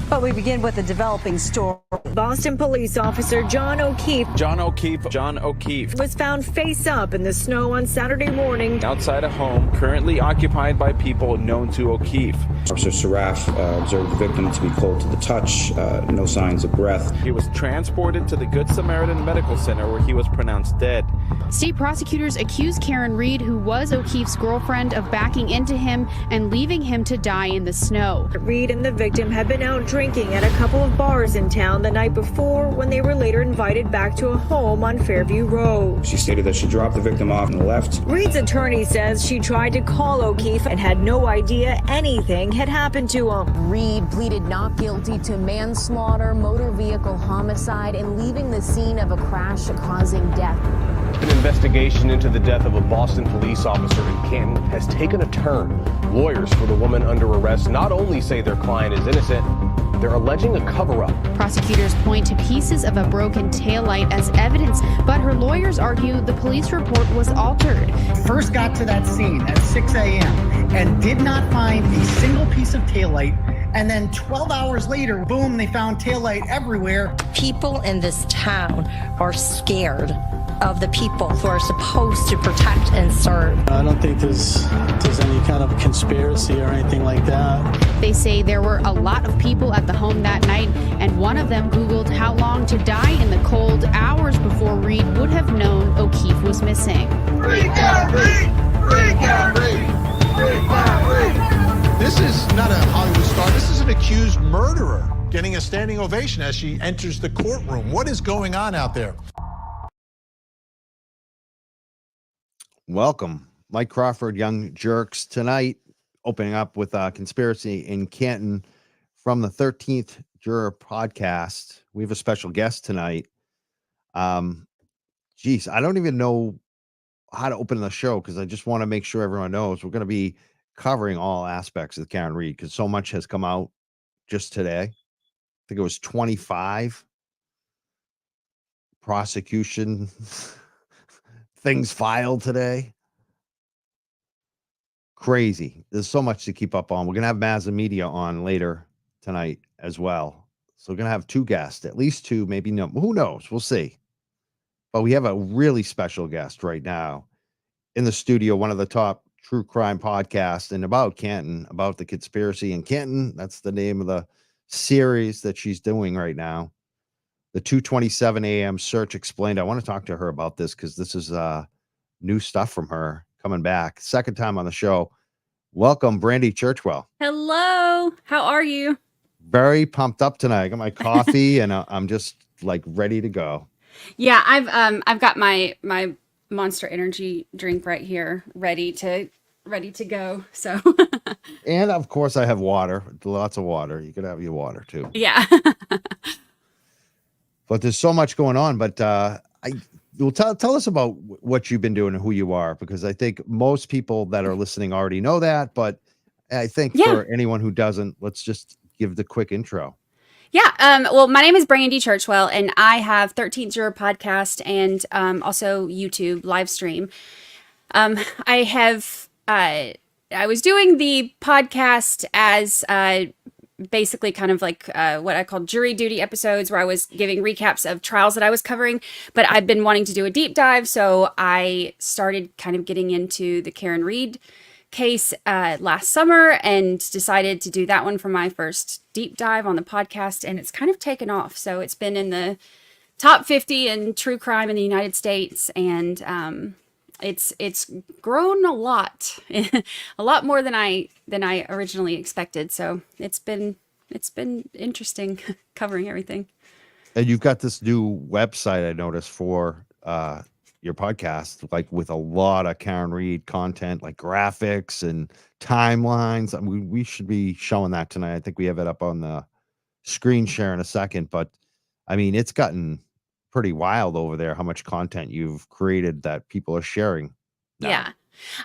But we begin with a developing story. Boston police officer John O'Keefe was found face up in the snow on Saturday morning outside a home currently occupied by people known to O'Keefe. Officer Saraf observed the victim to be cold to the touch, no signs of breath. He was transported to the Good Samaritan Medical Center where he was pronounced dead. State prosecutors accused Karen Reed, who was O'Keefe's girlfriend, of backing into him and leaving him to die in the snow. Reed and the victim had been out drinking at a couple of bars in town the night before when they were later invited back to a home on Fairview Road. She stated that she dropped the victim off and left. Reed's attorney says she tried to call O'Keefe and had no idea anything had happened to him. Reed pleaded not guilty to manslaughter, motor vehicle homicide, and leaving the scene of a crash causing death. An investigation into the death of a Boston police officer in Canton has taken a turn. Lawyers for the woman under arrest not only say their client is innocent, they're alleging a cover-up. Prosecutors point to pieces of a broken taillight as evidence, but her lawyers argue the police report was altered. First got to that scene at 6 a.m. and did not find a single piece of taillight. And then 12 hours later, boom, they found taillight everywhere. People in this town are scared of the people who are supposed to protect and serve. I don't think there's any kind of conspiracy or anything like that. They say there were a lot of people at the home that night, and one of them Googled how long to die in the cold hours before Reed would have known O'Keefe was missing. Free Karen Reed! Free Karen Reed! Free Karen Reed! This is not a Hollywood star. This is an accused murderer getting a standing ovation as she enters the courtroom. What is going on out there? Welcome, Mike Crawford, Young Jurks. Tonight, opening up with Conspiracy in Canton from the 13th Juror Podcast. We have a special guest tonight. Geez, I don't even know how to open the show because I just want to make sure everyone knows we're going to be covering all aspects of Karen Reed because so much has come out just today. I think it was 25 prosecution things filed today. Crazy. There's so much to keep up on. We're going to have Mazza Media on later tonight as well. So we're going to have two guests, at least two, maybe no. Who knows? We'll see. But we have a really special guest right now in the studio, one of the top true crime podcasts and about Canton, about the conspiracy in Canton. That's the name of the series that she's doing right now. The 2:27 a.m. Search Explained. I want to talk to her about this because this is new stuff from her coming back. Second time on the show. Welcome, Brandi Churchwell. Hello. How are you? Very pumped up tonight. I got my coffee and I'm just like ready to go. Yeah, I've got my Monster Energy drink right here, ready to go. So. And of course, I have water. Lots of water. You could have your water too. Yeah. But there's so much going on. But tell us about what you've been doing and who you are, because I think most people that are listening already know that. But I think for anyone who doesn't, let's just give the quick intro. Yeah. Well, my name is Brandi Churchwell, and I have 13th Juror Podcast and also YouTube live stream. I was doing the podcast as basically kind of like what I call jury duty episodes, where I was giving recaps of trials that I was covering, but I've been wanting to do a deep dive. So I started kind of getting into the Karen Reed case last summer and decided to do that one for my first deep dive on the podcast. And it's kind of taken off. So it's been in the top 50 in true crime in the United States. And it's grown a lot, a lot more than I originally expected. So it's been interesting covering everything. And you've got this new website I noticed for your podcast, like with a lot of Karen Reed content, like graphics and timelines. I mean, we should be showing that tonight. I think we have it up on the screen share in a second, but I mean, it's gotten pretty wild over there how much content you've created that people are sharing now. Yeah.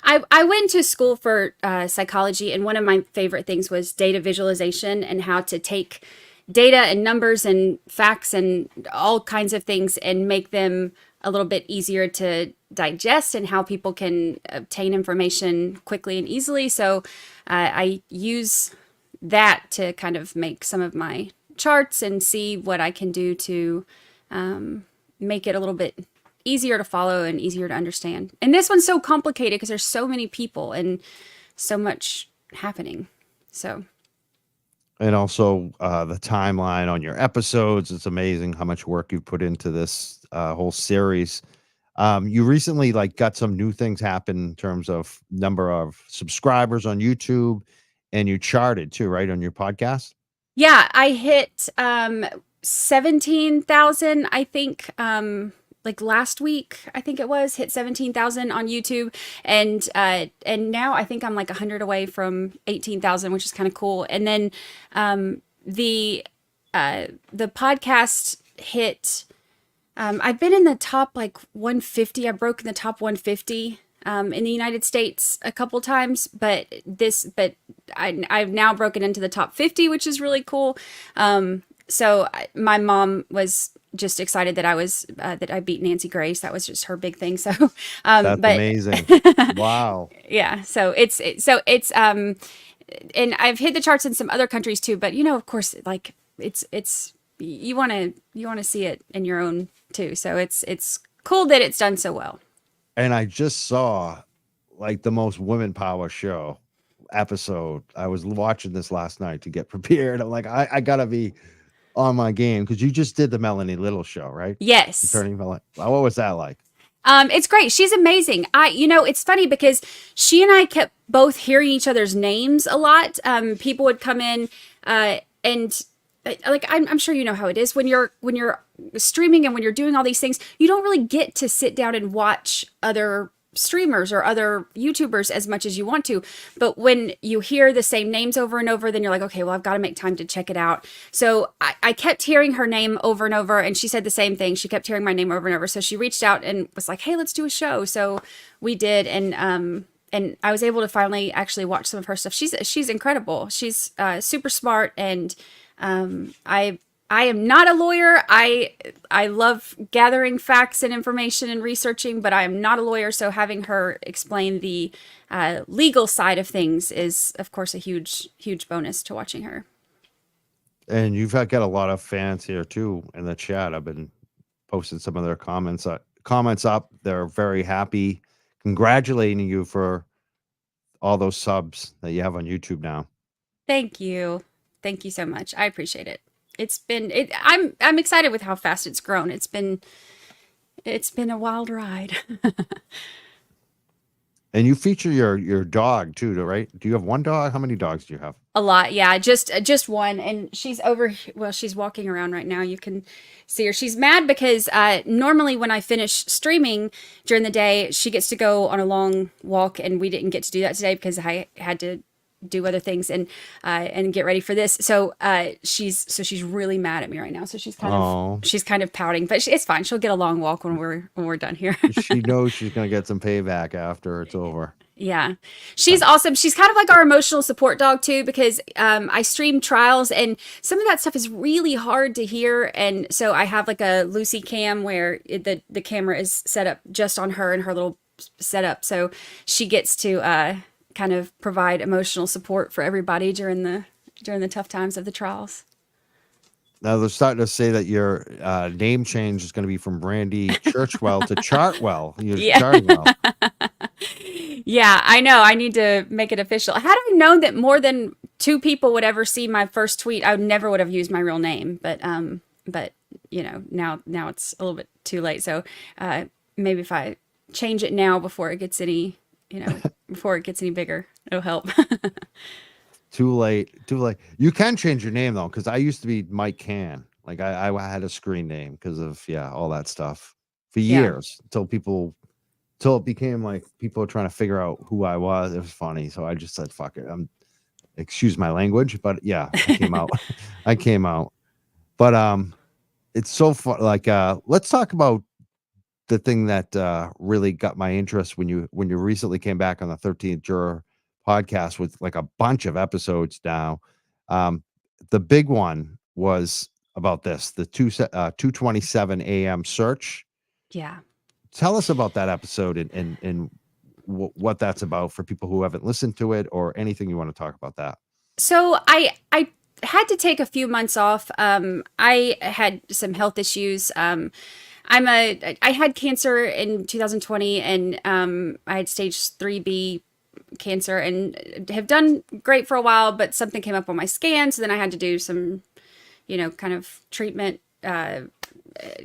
I went to school for psychology, and one of my favorite things was data visualization and how to take data and numbers and facts and all kinds of things and make them a little bit easier to digest, and how people can obtain information quickly and easily. So I use that to kind of make some of my charts and see what I can do to make it a little bit easier to follow and easier to understand. And this one's so complicated because there's so many people and so much happening. So. And also the timeline on your episodes. It's amazing how much work you've put into this whole series. You recently got some new things happen in terms of number of subscribers on YouTube, and you charted too, right, on your podcast? Yeah, I hit 17,000, I think, last week, I think it was, hit 17,000 on YouTube. And now I think I'm 100 away from 18,000, which is kind of cool. And then the podcast hit, I've been in the top 150. I broke in the top 150 in the United States a couple times, but I've now broken into the top 50, which is really cool. So my mom was just excited that I beat Nancy Grace. That was just her big thing. So, that's amazing. Wow. Yeah. So it's and I've hit the charts in some other countries too, but of course, it's, you want to see it in your own too. So it's cool that it's done so well. And I just saw the most women power show episode. I was watching this last night to get prepared. I'm I gotta be on my game, because you just did the Melanie Little show, right? Yes. Turning Melanie. What was that like? It's great. She's amazing. It's funny because she and I kept both hearing each other's names a lot. People would come in, and I'm sure you know how it is when you're streaming and when you're doing all these things, you don't really get to sit down and watch other streamers or other YouTubers as much as you want to. But when you hear the same names over and over, then you're like, okay, well, I've got to make time to check it out. So I kept hearing her name over and over, and she said the same thing. She kept hearing my name over and over. So she reached out and was like, hey, let's do a show. So we did. And I was able to finally actually watch some of her stuff. She's incredible. She's super smart. And I am not a lawyer. I love gathering facts and information and researching, but I am not a lawyer. So having her explain the legal side of things is, of course, a huge, huge bonus to watching her. And you've got a lot of fans here too in the chat. I've been posting some of their comments up. They're very happy, congratulating you for all those subs that you have on YouTube now. Thank you. Thank you so much. I appreciate it. I'm excited with how fast it's grown. It's been a wild ride. And you feature your dog too, right? Do you have one dog? How many dogs do you have? A lot, yeah. Just one, and she's she's walking around right now. You can see her. She's mad because normally when I finish streaming during the day, she gets to go on a long walk, and we didn't get to do that today because I had to do other things and get ready for this. So she's really mad at me right now. So she's kind of pouting, but it's fine. She'll get a long walk when we're done here. She knows she's gonna get some payback after it's over. Yeah, she's awesome. She's kind of like our emotional support dog too, because I stream trials and some of that stuff is really hard to hear. And so I have a Lucy cam where the camera is set up just on her and her little setup. So she gets to kind of provide emotional support for everybody during the tough times of the trials. Now they're starting to say that your name change is going to be from Brandi Churchwell to Chartwell. Yeah, I know. I need to make it official. Had I known that more than 2 people would ever see my first tweet, I never would have used my real name. But now it's a little bit too late. So maybe if I change it now before it gets any bigger, it'll help. Too late. You can change your name though, because I used to be Mike Can. I had a screen name because of all that stuff for years until it became people were trying to figure out who I was. It was funny, so I just said fuck it. Excuse my language, but yeah, I came out. But it's so fun. Let's talk about the thing that really got my interest when you recently came back on the 13th Juror Podcast with a bunch of episodes now. The big one was about this, the 2:27 a.m. search. Yeah. Tell us about that episode and what that's about for people who haven't listened to it, or anything you want to talk about that. So I had to take a few months off. I had some health issues. I had cancer in 2020, and I had stage 3B cancer, and have done great for a while, but something came up on my scan, so then I had to do some, kind of treatment, and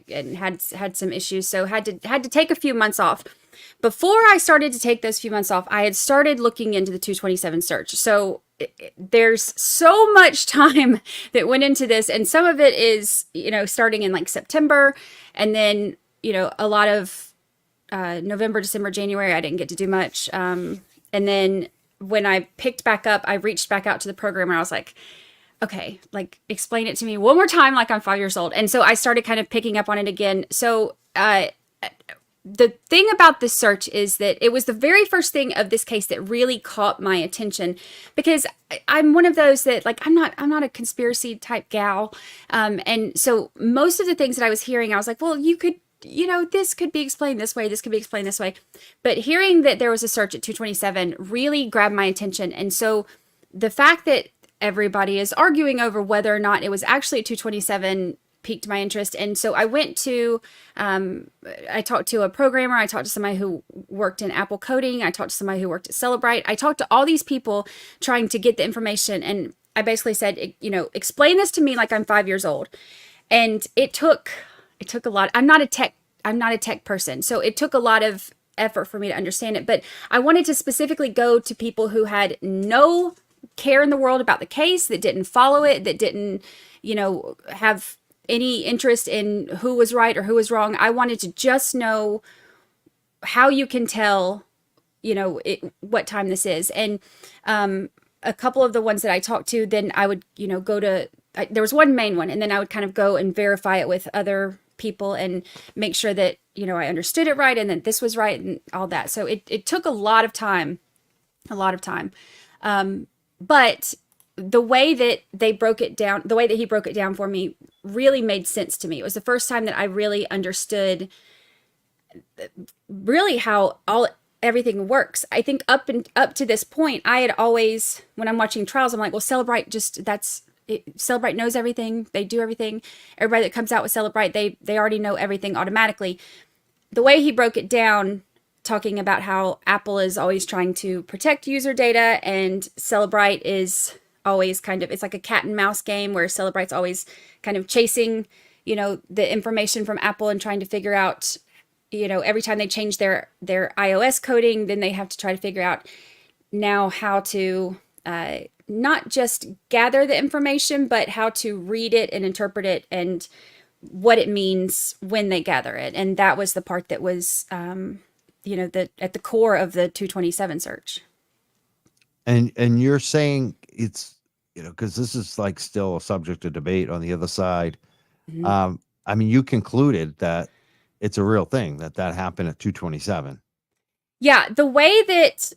had some issues, so had to take a few months off. Before I started to take those few months off, I had started looking into the 227 search. So there's so much time that went into this, and some of it is, starting in like September, and then, a lot of November, December, January, I didn't get to do much. And then when I picked back up, I reached back out to the programmer. I was like, okay, like explain it to me one more time, like I'm 5 years old. And so I started kind of picking up on it again. So the thing about this search is that it was the very first thing of this case that really caught my attention, because I'm one of those that, like, I'm not a conspiracy type gal. And so most of the things that I was hearing, I was like, well, you could, this could be explained this way. This could be explained this way. But hearing that there was a search at 227 really grabbed my attention. And so the fact that everybody is arguing over whether or not it was actually at 227 piqued my interest. And so I went to, I talked to a programmer, I talked to somebody who worked in Apple coding, I talked to somebody who worked at Celebrite, I talked to all these people trying to get the information. And I basically said, explain this to me like I'm 5 years old. And it took a lot. I'm not a tech person. So it took a lot of effort for me to understand it. But I wanted to specifically go to people who had no care in the world about the case, that didn't follow it, that didn't, have any interest in who was right or who was wrong. I wanted to just know how you can tell, what time this is. And a couple of the ones that I talked to, then I would, go to, there was one main one, and then I would kind of go and verify it with other people and make sure that, I understood it right and that this was right and all that. So it took a lot of time. But the way that he broke it down for me really made sense to me. It was the first time that I really understood really how everything works. I think up to this point, I had always, when I'm watching trials, I'm like, well, Celebrite Celebrite knows everything. They do everything. Everybody that comes out with Celebrite, they already know everything automatically. The way he broke it down, talking about how Apple is always trying to protect user data, and Celebrite is always kind of, it's like a cat and mouse game where Celebrite's always kind of chasing, the information from Apple and trying to figure out, every time they change their iOS coding, then they have to try to figure out now how to not just gather the information, but how to read it and interpret it and what it means when they gather it. And that was the part that was, at the core of the 227 search. And you're saying it's, because this is like still a subject of debate on the other side. Mm-hmm. I mean, you concluded that it's a real thing that happened at 227. Yeah. The way that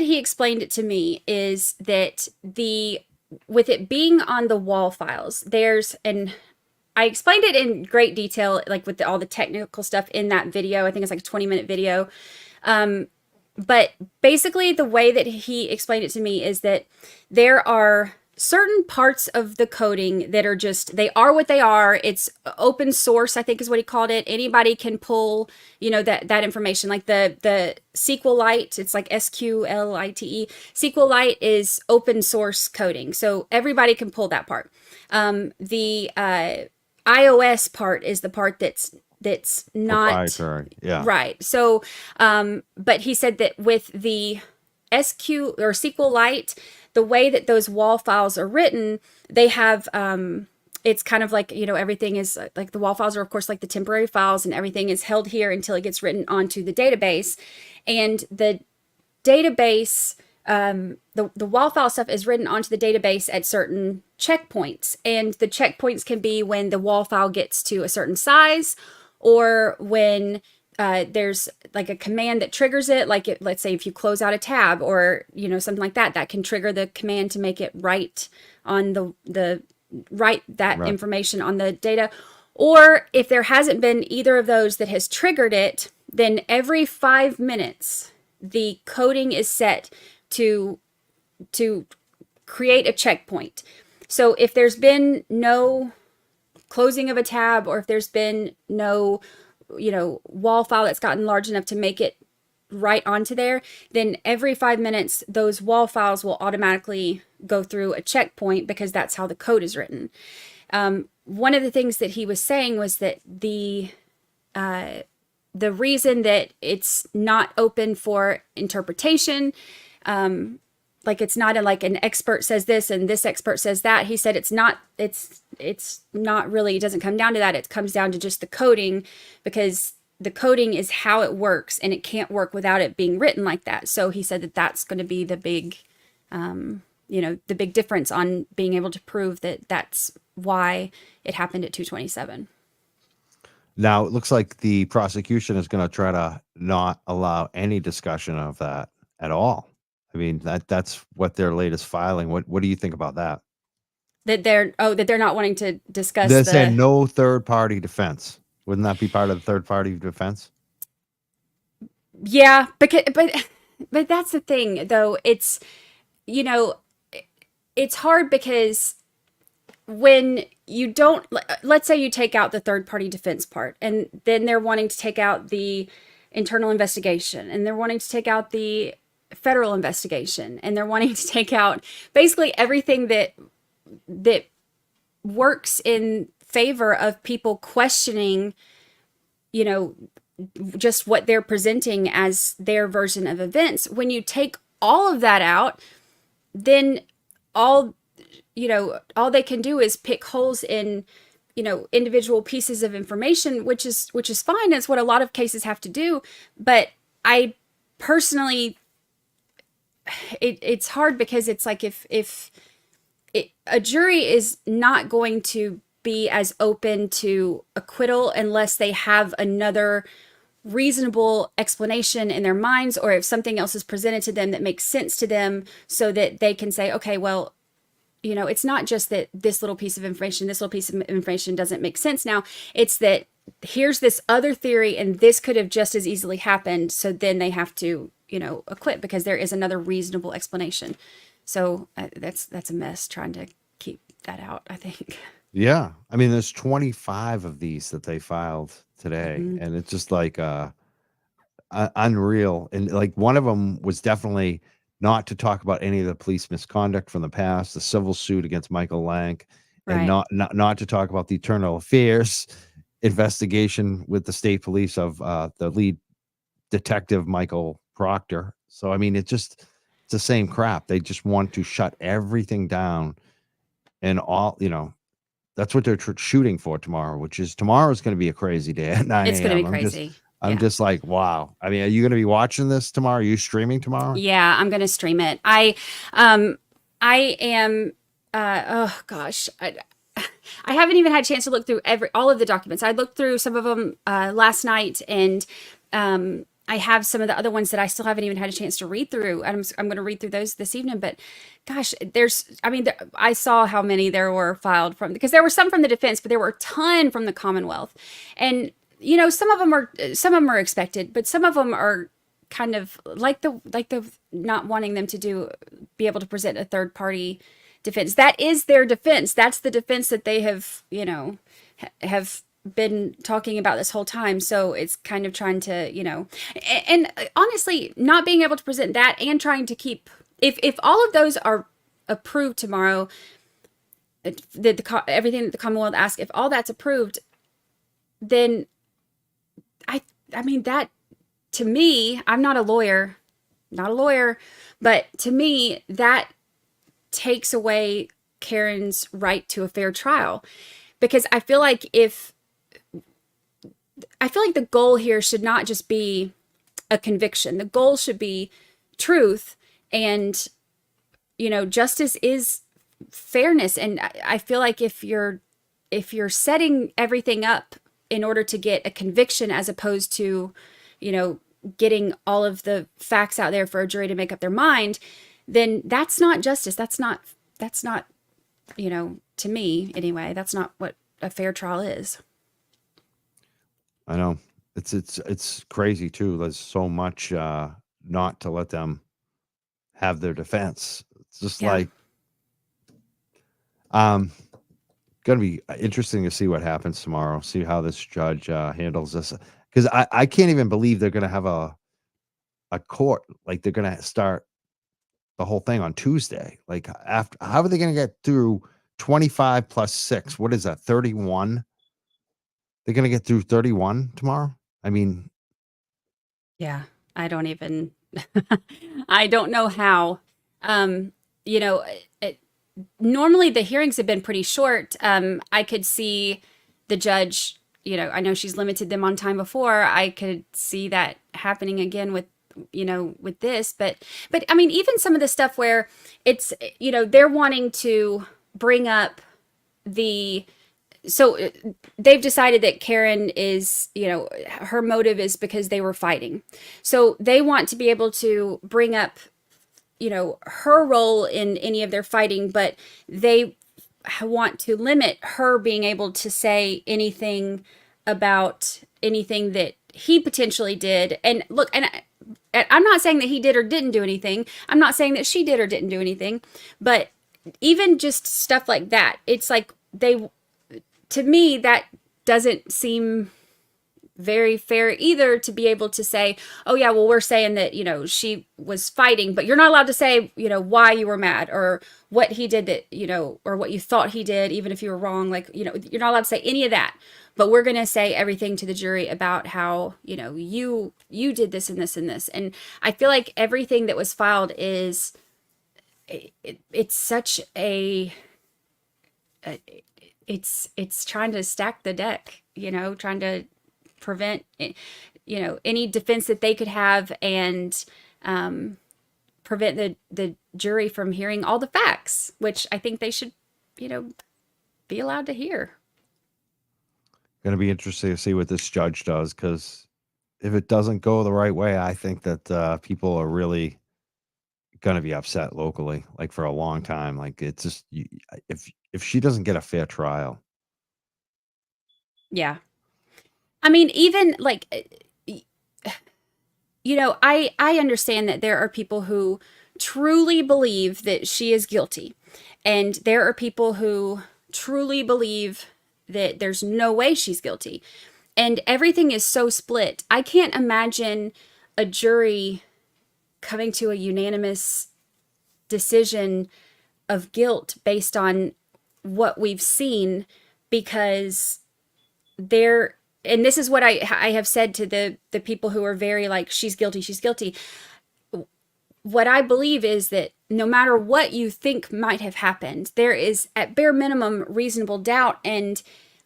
he explained it to me is that with it being on the wall files, and I explained it in great detail, like with all the technical stuff in that video. I think it's like a 20-minute video. But basically the way that he explained it to me is that there are certain parts of the coding that are they are what they are. It's open source, I think is what he called it. Anybody can pull, that information, like the SQLite, it's like SQLite. SQLite is open source coding. So everybody can pull that part. The iOS part is the part that's not yeah, right. So, but he said that with the SQLite, the way that those wall files are written, they have, it's kind of like, everything is like the wall files are, of course, like the temporary files, and everything is held here until it gets written onto the database. And the database, the wall file stuff is written onto the database at certain checkpoints. And the checkpoints can be when the wall file gets to a certain size, or when there's like a command that triggers it, like let's say if you close out a tab or, something like that, that can trigger the command to make it write on write that information on the data. Or if there hasn't been either of those that has triggered it, then every 5 minutes, the coding is set to create a checkpoint. So if there's been no closing of a tab, or if there's been no, wall file that's gotten large enough to make it right onto there, then every 5 minutes, those wall files will automatically go through a checkpoint because that's how the code is written. One of the things that he was saying was that the reason that it's not open for interpretation, like it's not like an expert says this and this expert says that. He said it's not really, it doesn't come down to that. It comes down to just the coding, because the coding is how it works, and it can't work without it being written like that. So he said that that's going to be the big, the big difference on being able to prove that that's why it happened at 2:27. Now, it looks like the prosecution is going to try to not allow any discussion of that at all. I mean, that's what their latest filing. What do you think about that? That they're not wanting to discuss. They're saying no third party defense. Wouldn't that be part of the third party defense? Yeah, but that's the thing, though. It's, it's hard because when you don't, let's say you take out the third party defense part, and then they're wanting to take out the internal investigation, and they're wanting to take out the federal investigation, and they're wanting to take out basically everything that works in favor of people questioning, just what they're presenting as their version of events. When you take all of that out, then all they can do is pick holes in, individual pieces of information, which is fine. It's what a lot of cases have to do. But I personally, it's hard because it's like if a jury is not going to be as open to acquittal unless they have another reasonable explanation in their minds, or if something else is presented to them that makes sense to them, so that they can say, okay, well, it's not just that this little piece of information doesn't make sense now. It's that here's this other theory, and this could have just as easily happened. So then they have to, acquit because there is another reasonable explanation. So that's a mess trying to keep that out, I think. Yeah. I mean, there's 25 of these that they filed today, and it's just like unreal. And like one of them was definitely not to talk about any of the police misconduct from the past, the civil suit against Michael Lank, and not to talk about the internal affairs investigation with the state police of the lead detective, Michael Proctor. So, I mean, it's the same crap. They just want to shut everything down, and all, that's what they're shooting for tomorrow, tomorrow's going to be a crazy day at 9 a.m. It's going to be crazy. I'm just like, wow. I mean, are you going to be watching this tomorrow? Are you streaming tomorrow? Yeah, I'm going to stream it. I am, oh gosh, I haven't even had a chance to look through all of the documents. I looked through some of them last night, and I have some of the other ones that I still haven't even had a chance to read through. I'm going to read through those this evening. But gosh, I saw how many there were filed from, because there were some from the defense, but there were a ton from the Commonwealth. And, some of them are expected, but some of them are kind of like the not wanting them to be able to present a third party defense. That is their defense. That's the defense that they have, have been talking about this whole time. So it's kind of trying to, and honestly, not being able to present that and trying to keep, if all of those are approved tomorrow, everything that the Commonwealth asks, if all that's approved, then I mean, that, to me, I'm not a lawyer, but to me, that takes away Karen's right to a fair trial, because I feel like the goal here should not just be a conviction. The goal should be truth, and, justice is fairness. And I feel like if you're setting everything up in order to get a conviction, as opposed to, getting all of the facts out there for a jury to make up their mind, then that's not justice. That's not, to me anyway, that's not what a fair trial is. I know it's crazy too. There's so much not to let them have their defense. It's just like, Going to be interesting to see what happens tomorrow. See how this judge handles this, because I can't even believe they're going to have a court, like they're going to start the whole thing on Tuesday. Like, after, how are they going to get through 25 plus 6? What is that? 31? They're going to get through 31 tomorrow? I mean, Yeah, I don't even, I don't know how. You know, normally the hearings have been pretty short. I could see the judge, you know, I know she's limited them on time before. I could see that happening again with, you know, with this, but I mean, even some of the stuff where it's, you know, they're wanting to bring up so they've decided that Karen is, you know, her motive is because they were fighting. So they want to be able to bring up, you know, her role in any of their fighting, but they want to limit her being able to say anything about anything that he potentially did. And look, and I'm not saying that he did or didn't do anything. I'm not saying that she did or didn't do anything, but even just stuff like that, it's like to me, that doesn't seem very fair either, to be able to say, oh yeah, well, we're saying that, you know, she was fighting, but you're not allowed to say, you know, why you were mad or what he did that, you know, or what you thought he did, even if you were wrong. Like, you know, you're not allowed to say any of that, but we're going to say everything to the jury about how, you know, you did this and this and this. And I feel like everything that was filed is, it's such a, it's trying to stack the deck, you know, trying to prevent, you know, any defense that they could have, and prevent the jury from hearing all the facts, which I think they should, you know, be allowed to hear. going to be interesting to see what this judge does, because if it doesn't go the right way, I think that people are really going to be upset locally, like for a long time. Like, it's just, if she doesn't get a fair trial. Yeah. I mean, even like, you know, I understand that there are people who truly believe that she is guilty. And there are people who truly believe that there's no way she's guilty. And everything is so split. I can't imagine a jury coming to a unanimous decision of guilt based on what we've seen, because they're, and this is what I have said to the people who are very like, she's guilty, she's guilty. What I believe is that no matter what you think might have happened, there is at bare minimum reasonable doubt. And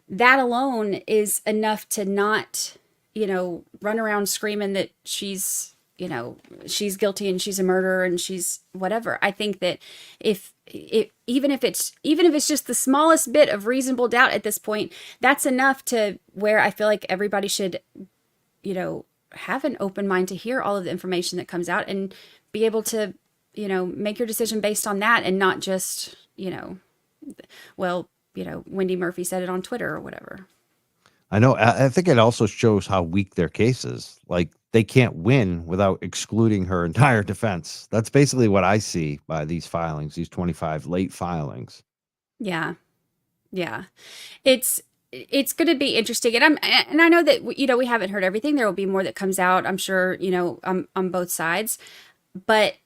that alone is enough to not, you know, run around screaming that she's, you know, she's guilty and she's a murderer and she's whatever. I think that even if it's just the smallest bit of reasonable doubt at this point, that's enough to where I feel like everybody should, you know, have an open mind to hear all of the information that comes out and be able to, you know, make your decision based on that, and not just, you know, well, you know, Wendy Murphy said it on Twitter or whatever. I know. I think it also shows how weak their case is. Like, they can't win without excluding her entire defense. That's basically what I see by these filings, these 25 late filings. Yeah. Yeah. It's going to be interesting. And I know that, you know, we haven't heard everything. There will be more that comes out, I'm sure, you know, on both sides, but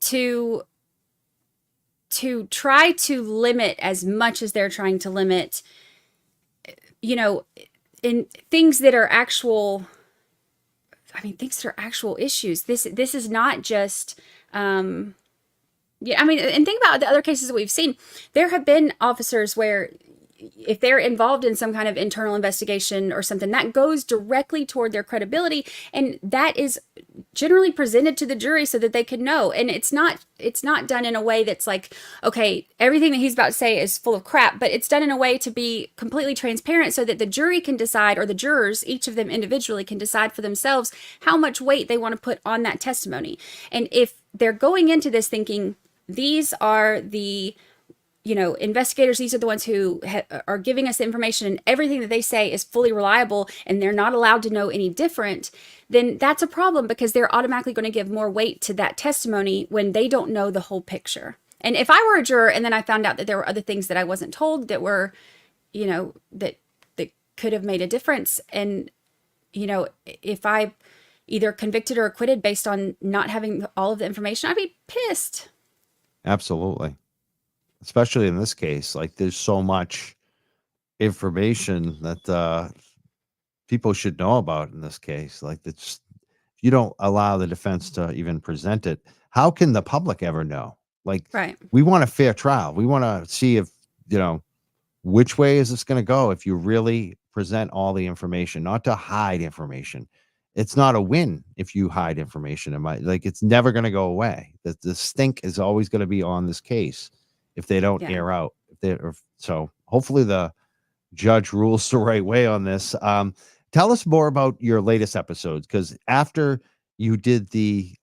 to try to limit as much as they're trying to limit, you know, in things that are actual, I mean, things that are actual issues. This is not just, yeah, I mean, and think about the other cases that we've seen. There have been officers where if they're involved in some kind of internal investigation or something, that goes directly toward their credibility. And that is generally presented to the jury so that they can know. And it's not done in a way that's like, okay, everything that he's about to say is full of crap, but it's done in a way to be completely transparent so that the jury can decide, or the jurors, each of them individually, can decide for themselves how much weight they want to put on that testimony. And if they're going into this thinking, these are the, you know, investigators, these are the ones who are giving us the information, and everything that they say is fully reliable, and they're not allowed to know any different, then that's a problem, because they're automatically going to give more weight to that testimony when they don't know the whole picture. And if I were a juror and then I found out that there were other things that I wasn't told that were, that could have made a difference, and if I either convicted or acquitted based on not having all of the information, I'd be pissed. Absolutely. Especially in this case, like there's so much information that people should know about in this case. Like it's, you don't allow the defense to even present it. How can the public ever know? Like, right. We want a fair trial. We want to see if, which way is this going to go if you really present all the information, not to hide information. It's not a win if you hide information. It's never going to go away. The stink is always going to be on this case if they don't air out. So hopefully the judge rules the right way on this. Tell us more about your latest episodes, because after you did the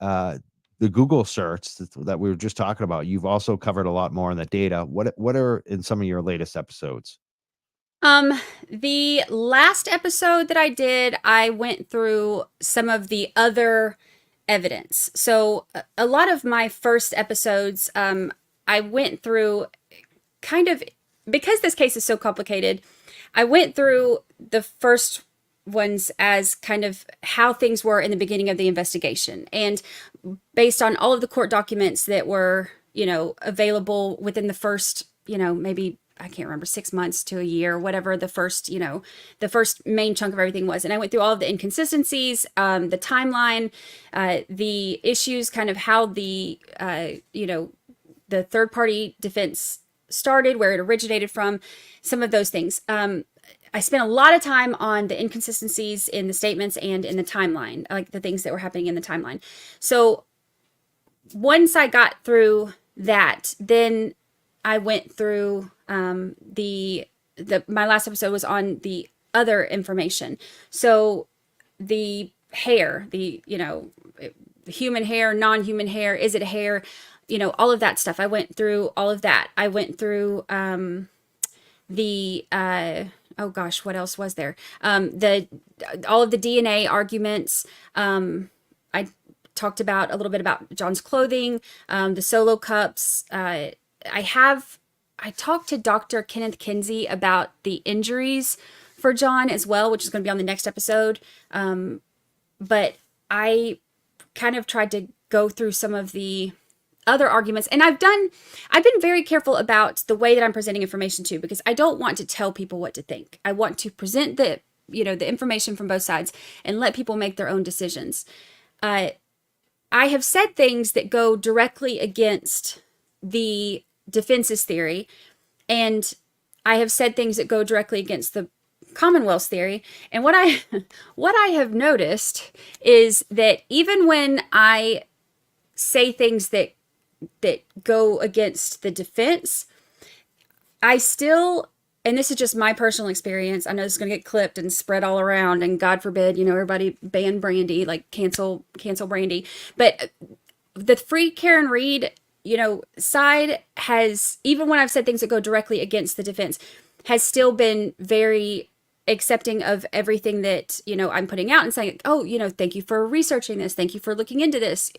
Google search that we were just talking about, you've also covered a lot more on the data. What are in some of your latest episodes? The last episode that I did, I went through some of the other evidence. So a lot of my first episodes, I went through kind of, because this case is so complicated, I went through the first ones as kind of how things were in the beginning of the investigation. And based on all of the court documents that were, available within the first, maybe, I can't remember, 6 months to a year, whatever the first main chunk of everything was. And I went through all of the inconsistencies, the timeline, the issues, kind of how the third party defense started, where it originated from, some of those things. I spent a lot of time on the inconsistencies in the statements and in the timeline, like the things that were happening in the timeline. So once I got through that, then I went through my last episode was on the other information. So the hair, the human hair, non-human hair, is it hair? All of that stuff. I went through all of that. I went through oh gosh, what else was there? All of the DNA arguments. I talked about a little bit about John's clothing, the solo cups. I talked to Dr. Kenneth Kinsey about the injuries for John as well, which is going to be on the next episode. But I kind of tried to go through some of the other arguments, and I've been very careful about the way that I'm presenting information too, because I don't want to tell people what to think. I want to present the information from both sides and let people make their own decisions. I have said things that go directly against the defense's theory, and I have said things that go directly against the Commonwealth's theory. And what I have noticed is that even when I say things that go against the defense, I still, and this is just my personal experience, I know this is going to get clipped and spread all around, and God forbid, everybody ban Brandi, like cancel Brandi. But the Free Karen Reed, side has, even when I've said things that go directly against the defense, has still been very accepting of everything that, I'm putting out and saying, oh, thank you for researching this. Thank you for looking into this.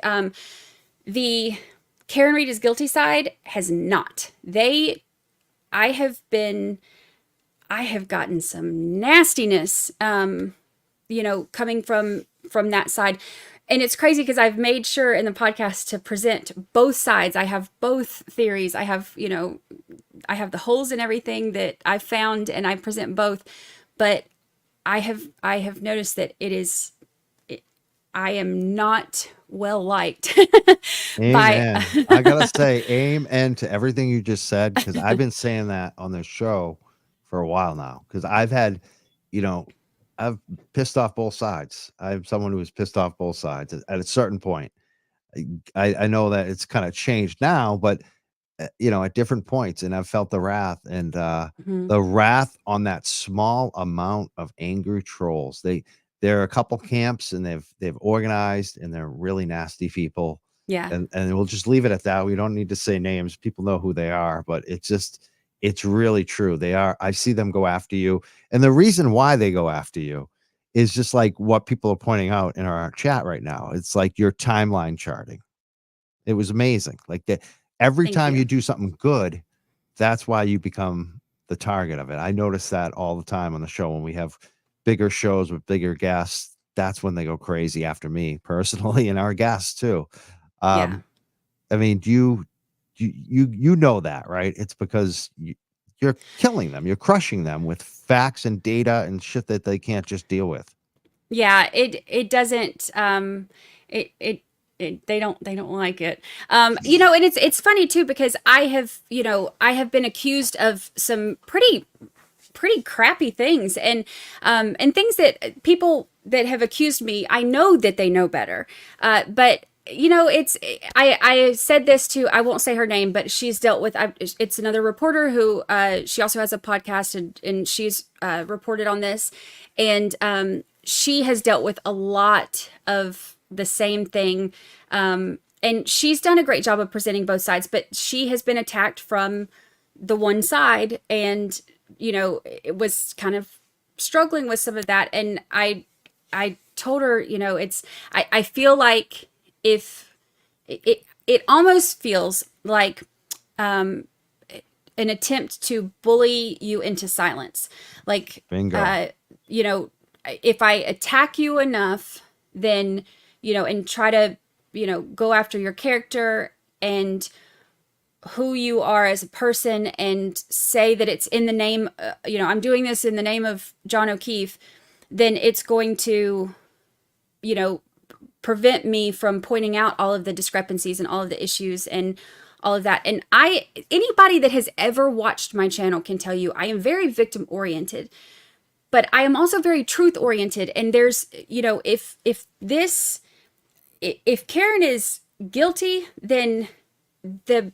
The Karen Reed is guilty side has not. I have gotten some nastiness, coming from that side. And it's crazy because I've made sure in the podcast to present both sides. I have both theories. I have the holes in everything that I've found, and I present both. But I have noticed that I am not well liked. Amen. I gotta say amen to everything you just said, because I've been saying that on the show for a while now, because I've had, I've pissed off both sides. I'm someone who was pissed off both sides at a certain point. I know that it's kind of changed now, but at different points, and I've felt the wrath, and the wrath on that small amount of angry trolls. There are a couple camps, and they've organized, and they're really nasty people. Yeah. And we'll just leave it at that. We don't need to say names. People know who they are, but it's really true. They are. I see them go after you. And the reason why they go after you is just like what people are pointing out in our chat right now. It's like your timeline charting. It was amazing. Like every Thank time you. you do something good, that's why you become the target of it. I notice that all the time on the show when we have bigger shows with bigger guests. That's when they go crazy after me personally and our guests too. Yeah. I mean, you know that, right? It's because you're killing them. You're crushing them with facts and data and shit that they can't just deal with. Yeah, it doesn't it they don't like it. You know, and it's funny too because I have been accused of some pretty crappy things and things that people that have accused me, I know that they know better. But you know, I said this to, I won't say her name, but she's dealt with, it's another reporter who, she also has a podcast and she's reported on this. And she has dealt with a lot of the same thing. And she's done a great job of presenting both sides, but she has been attacked from the one side and, you know, it was kind of struggling with some of that. And I told her, you know, I feel like if it almost feels like an attempt to bully you into silence. Like, Bingo. you know, if I attack you enough, then, you know, and try to, you know, go after your character and who you are as a person and say that it's in the name, you know, I'm doing this in the name of John O'Keefe, then it's going to, you know, prevent me from pointing out all of the discrepancies and all of the issues and all of that. And anybody that has ever watched my channel can tell you I am very victim oriented, but I am also very truth oriented. And there's, you know, if Karen is guilty, then the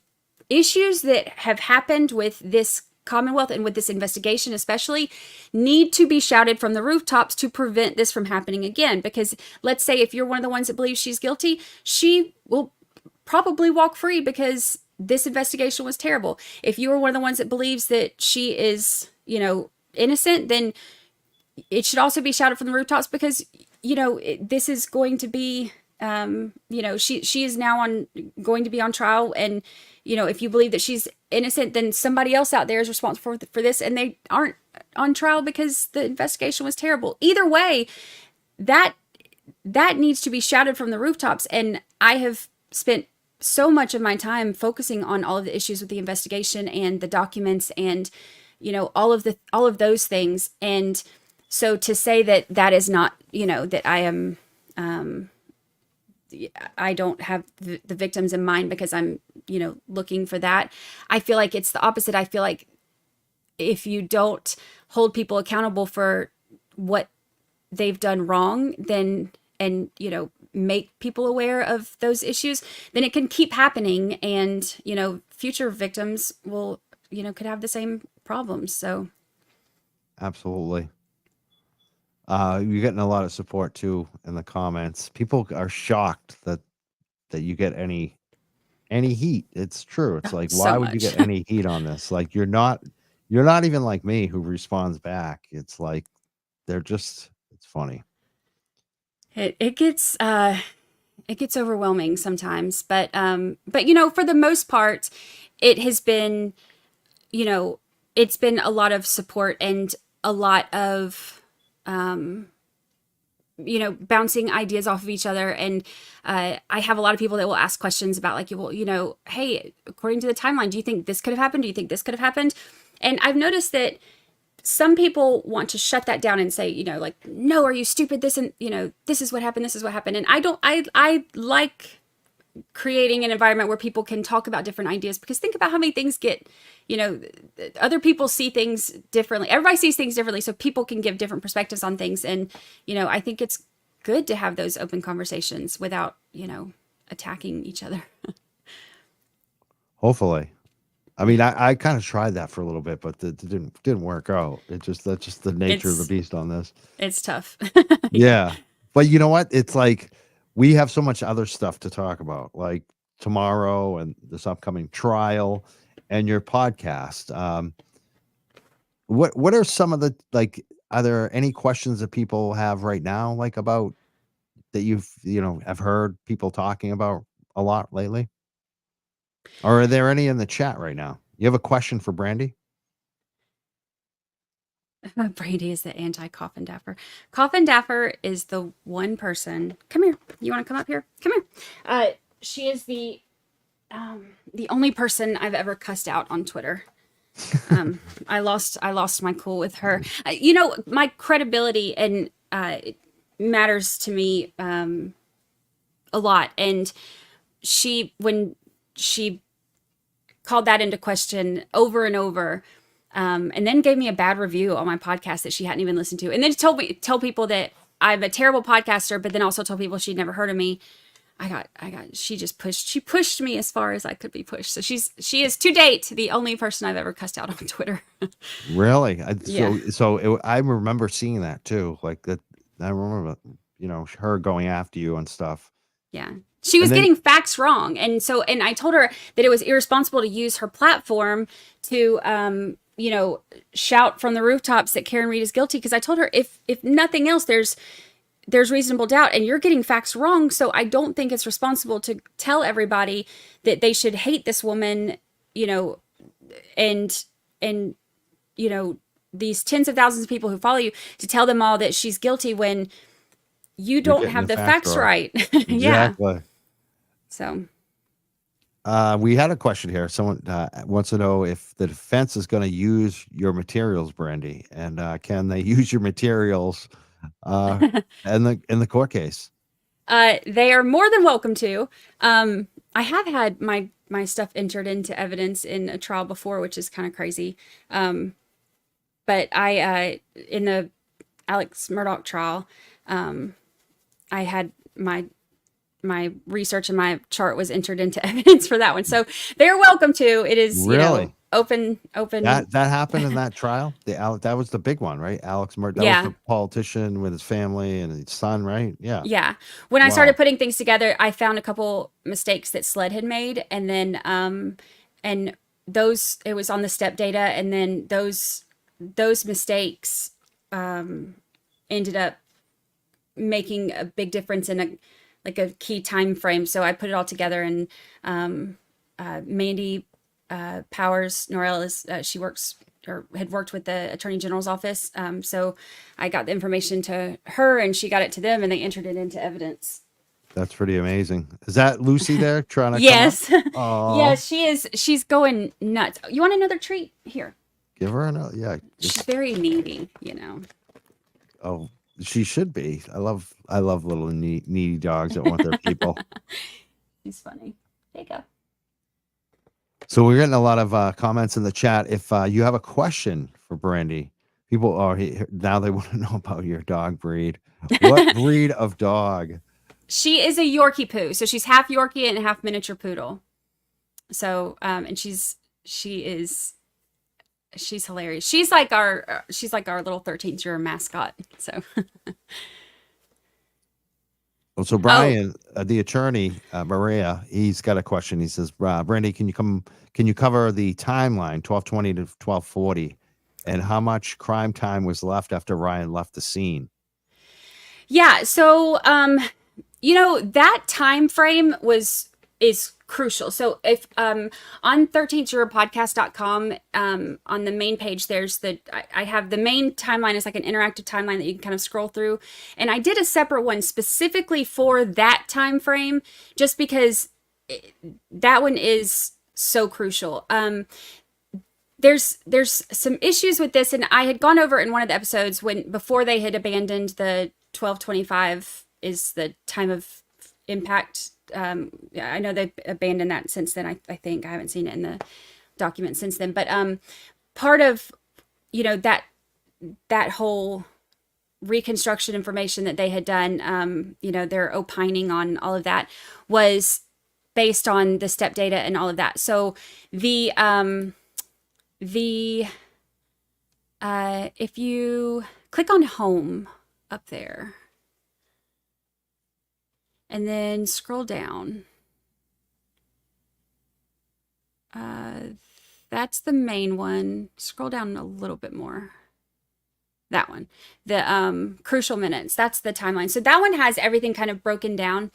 issues that have happened with this Commonwealth and with this investigation especially need to be shouted from the rooftops to prevent this from happening again. Because let's say if you're one of the ones that believes she's guilty, she will probably walk free because this investigation was terrible. If you are one of the ones that believes that she is, you know, innocent, then it should also be shouted from the rooftops because, you know, this is going to be, you know, she is now going to be on trial. And, you know, if you believe that she's innocent, then somebody else out there is responsible for this and they aren't on trial because the investigation was terrible. Either way, that needs to be shouted from the rooftops. And I have spent so much of my time focusing on all of the issues with the investigation and the documents and, you know, all of those things. And so to say that is not, you know, that I am, I don't have the victims in mind because I'm, you know, looking for that. I feel like it's the opposite. I feel like if you don't hold people accountable for what they've done wrong, then, and, you know, make people aware of those issues, then it can keep happening. And, you know, future victims will, you know, could have the same problems. So. Absolutely. You're getting a lot of support too in the comments. People are shocked that you get any heat. It's true. It's like, why would you get any heat on this? Like, you're not even like me who responds back. It's like it's funny. It gets overwhelming sometimes, but you know, for the most part, it has been, you know, it's been a lot of support and a lot of, you know, bouncing ideas off of each other. And I have a lot of people that will ask questions about like, well, you know, hey, according to the timeline, do you think this could have happened? Do you think this could have happened? And I've noticed that some people want to shut that down and say, you know, like, no, are you stupid? This, and, you know, this is what happened. This is what happened. And I like creating an environment where people can talk about different ideas, because think about how many things get, you know, other people see things differently. Everybody sees things differently. So people can give different perspectives on things. And, you know, I think it's good to have those open conversations without, you know, attacking each other. Hopefully. I mean, I kind of tried that for a little bit, but it didn't work out. That's just the nature of the beast on this. It's tough. Yeah. But you know what? It's like we have so much other stuff to talk about, like tomorrow and this upcoming trial and your podcast. What are some of the, like, are there any questions that people have right now, like about that you've, you know, have heard people talking about a lot lately? Or are there any in the chat right now? You have a question for Brandi? Brandi is the anti-Coffin Daffer. Coffin Daffer is the one person. Come here. You want to come up here? Come here. She is the only person I've ever cussed out on Twitter. I lost my cool with her. My credibility and it matters to me a lot. And when she called that into question over and over, and then gave me a bad review on my podcast that she hadn't even listened to, and then tell people that I'm a terrible podcaster, but then also told people she'd never heard of me. She pushed me as far as I could be pushed. So she is to date the only person I've ever cussed out on Twitter. Really? Yeah. I remember seeing that too. Like that, I remember, her going after you and stuff. Yeah. She was getting facts wrong. And I told her that it was irresponsible to use her platform to, shout from the rooftops that Karen Reed is guilty. Because I told her, if nothing else, there's reasonable doubt and you're getting facts wrong. So I don't think it's responsible to tell everybody that they should hate this woman, and these tens of thousands of people who follow you, to tell them all that she's guilty when you don't have the facts right. Yeah. Exactly. So we had a question here. Someone wants to know if the defense is going to use your materials, Brandi, and can they use your materials in the court case? They are more than welcome to. I have had my stuff entered into evidence in a trial before, which is kind of crazy. But I in the Alex Murdaugh trial, I had my research and my chart was entered into evidence for that one. So they're welcome to. It is really open. That happened in that trial. That was the big one, right? Alex Murdaugh. Yeah. Was the politician with his family and his son, right? Yeah. Yeah. When I started putting things together, I found a couple mistakes that SLED had made, and then and those, it was on the step data, and then those mistakes ended up making a big difference in a key time frame. So I put it all together, and Mandy Powers Norrell is she works or had worked with the Attorney General's office. So I got the information to her, and she got it to them, and they entered it into evidence. That's pretty amazing. Is that Lucy there trying to? Yes. Come Yes, she is. She's going nuts. You want another treat? Here. Give her another. Yeah. She's very needy, Oh, she should be. I love little needy dogs that want their people. She's funny. There you go. So we're getting a lot of comments in the chat. If you have a question for Brandi, people are now they want to know about your dog breed. What breed of dog? She is a Yorkie poo. So she's half Yorkie and half miniature poodle. So and she's hilarious. She's like our little 13-year mascot. So So Brian, the attorney, Maria, he's got a question. He says, Brandi, can you cover the timeline 1220 to 1240 and how much crime time was left after Ryan left the scene? Yeah. So, that time frame is crucial. So if on 13thjurorpodcast.com, on the main page, I have the main timeline is like an interactive timeline that you can kind of scroll through. And I did a separate one specifically for that time frame, just because that one is so crucial. There's some issues with this, and I had gone over in one of the episodes before they had abandoned the 1225 is the time of impact. I know they've abandoned that since then. I think I haven't seen it in the document since then, but part of that whole reconstruction information that they had done, they're opining on all of that was based on the step data and all of that. So if you click on home up there and then scroll down, that's the main one. Scroll down a little bit more. That one, the crucial minutes, that's the timeline. So that one has everything kind of broken down.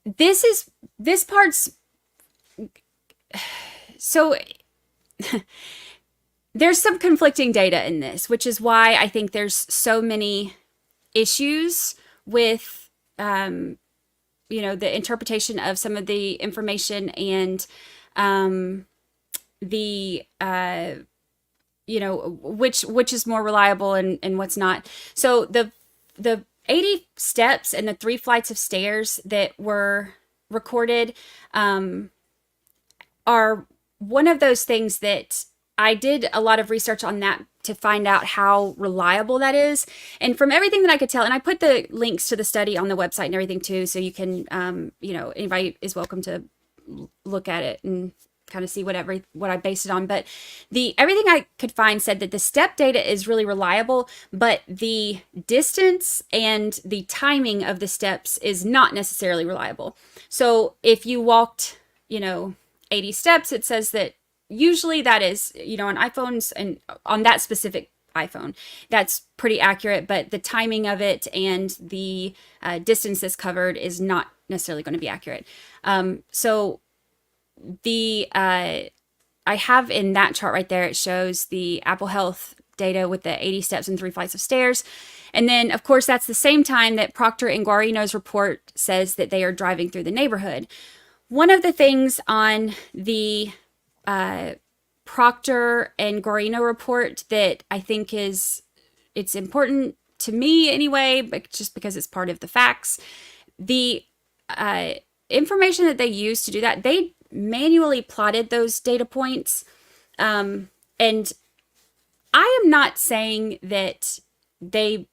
This part's so there's some conflicting data in this, which is why I think there's so many issues with, the interpretation of some of the information and which is more reliable and what's not. So the 80 steps and the 3 flights of stairs that were recorded are one of those things that I did a lot of research on that to find out how reliable that is. And from everything that I could tell, and I put the links to the study on the website and everything too, so you can, anybody is welcome to look at it and kind of see what I based it on. But everything I could find said that the step data is really reliable, but the distance and the timing of the steps is not necessarily reliable. So if you walked, 80 steps, it says that usually that is, on iPhones and on that specific iPhone, that's pretty accurate, but the timing of it and the distance that's covered is not necessarily going to be accurate. So I have in that chart right there, it shows the Apple Health data with the 80 steps and 3 flights of stairs. And then, of course, that's the same time that Proctor and Guarino's report says that they are driving through the neighborhood. One of the things on the Proctor and Guarino report that I think it's important to me anyway, but just because it's part of the facts, the information that they used to do that, they manually plotted those data points. And I am not saying that they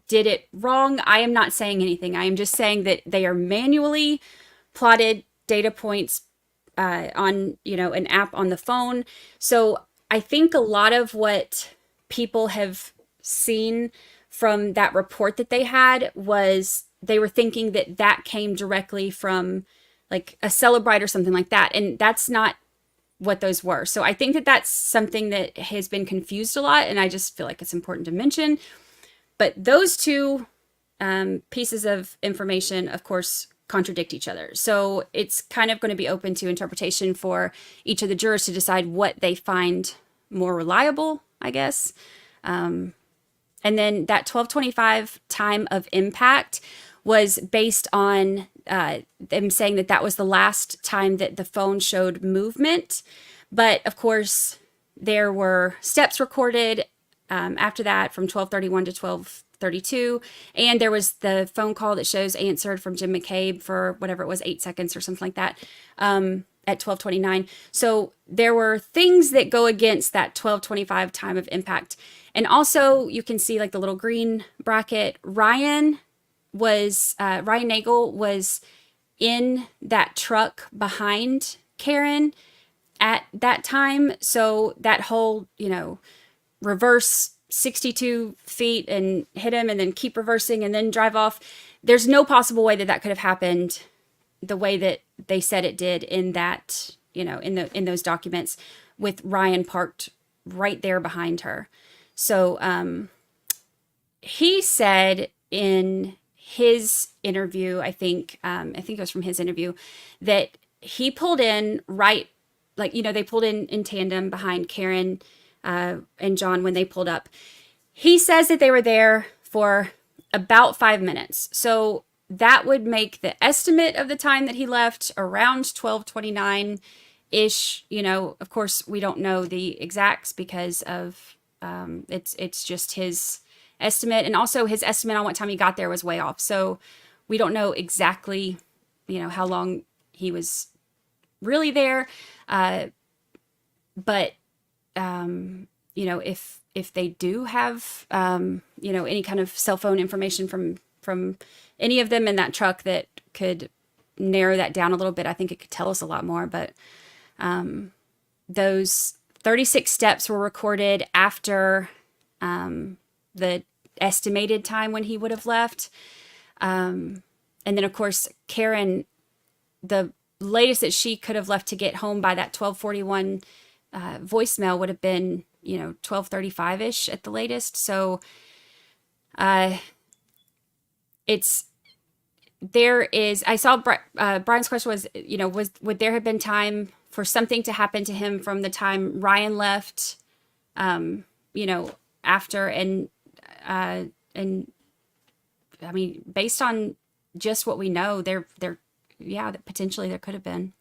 did it wrong. I am not saying anything. I am just saying that they are manually plotted data points on, an app on the phone. So I think a lot of what people have seen from that report that they had was they were thinking that came directly from like a Celebrite or something like that. And that's not what those were. So I think that that's something that has been confused a lot. And I just feel like it's important to mention. But those two pieces of information, of course, contradict each other. So it's kind of going to be open to interpretation for each of the jurors to decide what they find more reliable, I guess. And then that 12:25 time of impact was based on them saying that was the last time that the phone showed movement. But of course, there were steps recorded after that from 12:31 to 12:32. And there was the phone call that shows answered from Jim McCabe for whatever it was, 8 seconds or something like that at 12:29. So there were things that go against that 12:25 time of impact. And also you can see like the little green bracket, Ryan Nagel was in that truck behind Karen at that time. So that whole, reverse 62 feet and hit him and then keep reversing and then drive off. There's no possible way that could have happened the way that they said it did in that, in those documents with Ryan parked right there behind her. So he said in his interview, I think it was from his interview, that he pulled in right, they pulled in tandem behind Karen and John when they pulled up. He says that they were there for about 5 minutes. So that would make the estimate of the time that he left around 12:29-ish. Of course, we don't know the exacts because of it's just his estimate, and also his estimate on what time he got there was way off. So we don't know exactly, how long he was really there. But if they do have, any kind of cell phone information from any of them in that truck that could narrow that down a little bit, I think it could tell us a lot more. But those 36 steps were recorded after the estimated time when he would have left. And then, of course, Karen, the latest that she could have left to get home by that 12:41 voicemail would have been, 12:35-ish at the latest. So I saw Brian's question was, would there have been time for something to happen to him from the time Ryan left, after, and I mean, based on just what we know, potentially there could have been.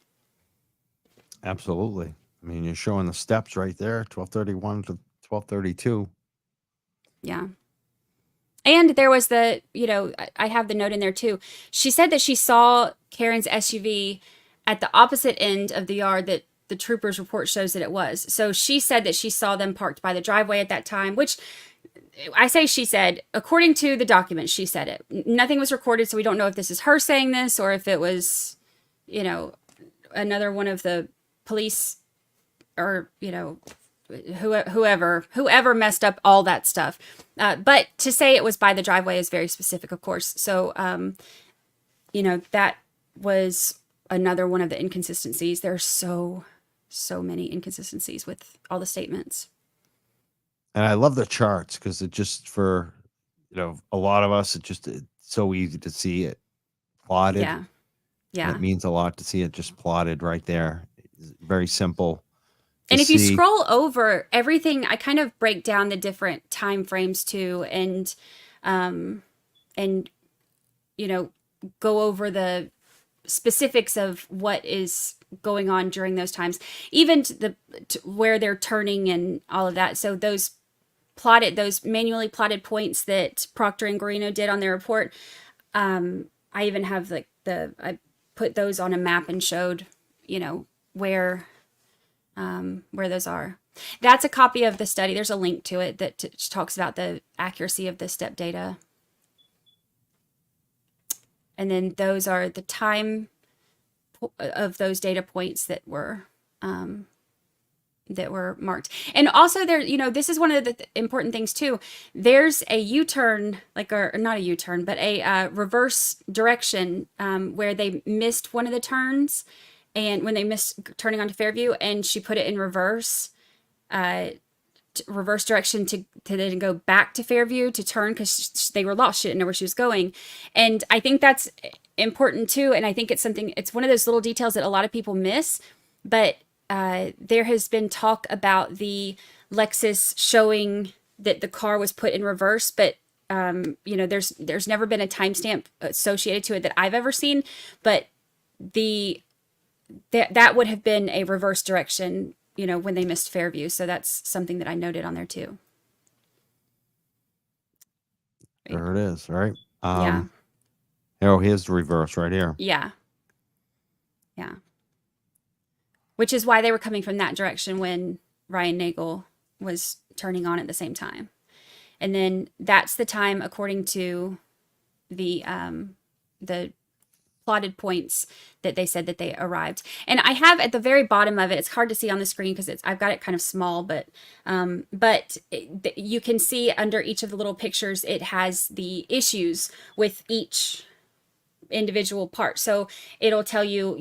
Absolutely. I mean, you're showing the steps right there, 1231 to 1232. Yeah. And there was I have the note in there too. She said that she saw Karen's SUV at the opposite end of the yard that the trooper's report shows that it was. So she said that she saw them parked by the driveway at that time, which I say she said, according to the document, she said it. Nothing was recorded, so we don't know if this is her saying this or if it was, another one of the police or, whoever messed up all that stuff. But to say it was by the driveway is very specific, of course. So, that was another one of the inconsistencies. There are so many inconsistencies with all the statements. And I love the charts because it just, for, a lot of us, it's so easy to see it plotted. Yeah. Yeah. And it means a lot to see it just plotted right there. It's very simple. And if you scroll over everything, I kind of break down the different time frames too, and go over the specifics of what is going on during those times, even to where they're turning and all of that. So those manually plotted points that Proctor and Guarino did on their report, I even have I put those on a map and showed, where those are. That's a copy of the study. There's a link to it that talks about the accuracy of the step data. And then those are the time of those data points that were marked. And also there, this is one of the important things too. There's a U-turn, or not a U-turn, but a reverse direction where they missed one of the turns. And when they missed turning onto Fairview, and she put it in reverse direction to then go back to Fairview to turn because they were lost. She didn't know where she was going. And I think that's important too. And I think it's one of those little details that a lot of people miss. But there has been talk about the Lexus showing that the car was put in reverse, but there's never been a timestamp associated to it that I've ever seen. But that would have been a reverse direction, when they missed Fairview. So that's something that I noted on there too. There it is, right? Yeah. Oh, here's the reverse right here. Yeah. Yeah. Which is why they were coming from that direction when Ryan Nagel was turning on at the same time. And then that's the time, according to the plotted points, that they said that they arrived. And I have at the very bottom of it, it's hard to see on the screen because I've got it kind of small, but you can see under each of the little pictures, it has the issues with each individual part. So it'll tell you,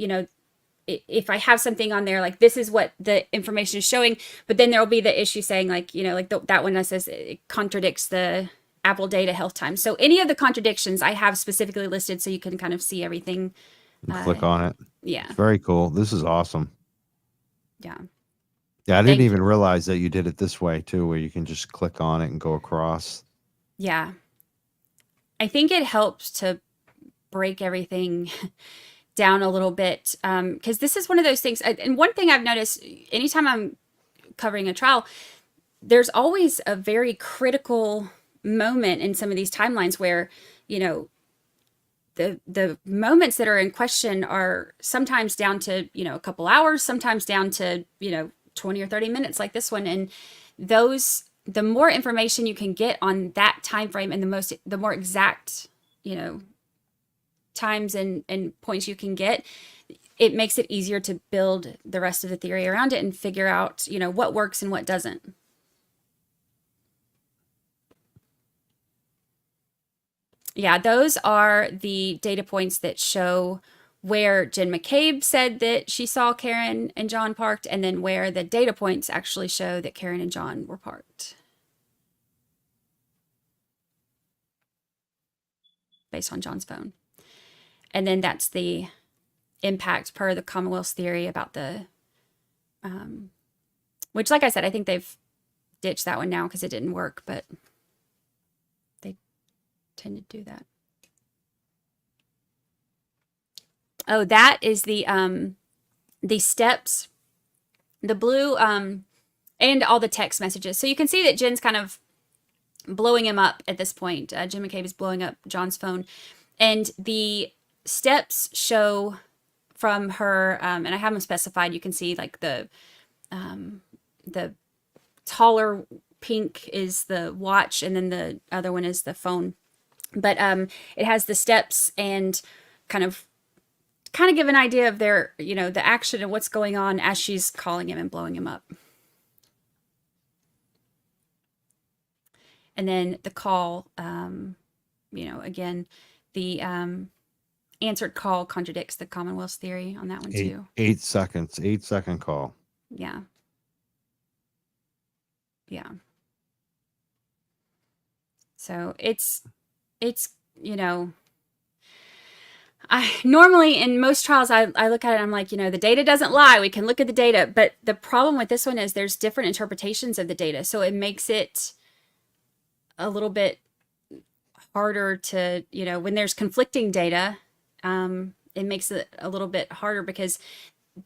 if I have something on there, this is what the information is showing, but then there'll be the issue saying that one that says it contradicts the Apple data health time. So any of the contradictions I have specifically listed so you can kind of see everything. Click on it. Yeah. It's very cool. This is awesome. Yeah. Yeah. I didn't even realize that you did it this way too, where you can just click on it and go across. Yeah. I think it helps to break everything down a little bit. Cause this is one of those things. And one thing I've noticed anytime I'm covering a trial, there's always a very critical moment in some of these timelines where, the moments that are in question are sometimes down to, a couple hours, sometimes down to, 20 or 30 minutes like this one. And the more information you can get on that time frame and the more exact, times and points you can get, it makes it easier to build the rest of the theory around it and figure out, what works and what doesn't. Yeah, those are the data points that show where Jen McCabe said that she saw Karen and John parked, and then where the data points actually show that Karen and John were parked. Based on John's phone. And then that's the impact per the Commonwealth's theory about the which, like I said, I think they've ditched that one now because it didn't work, but they tend to do that. Oh, that is the steps, the blue, and all the text messages. So you can see that Jen's kind of blowing him up at this point. Jim McCabe is blowing up John's phone, and the steps show from her, and I have them specified. You can see like the taller pink is the watch, and then the other one is the phone. But it has the steps and kind of give an idea of their, the action and what's going on as she's calling him and blowing him up. And then the call, again, the answered call contradicts the Commonwealth's theory on that one too. 8 seconds, 8-second call. Yeah. Yeah. So it's, I normally in most trials, I look at it and I'm like, the data doesn't lie. We can look at the data. But the problem with this one is there's different interpretations of the data. So it makes it a little bit harder to, when there's conflicting data, it makes it a little bit harder because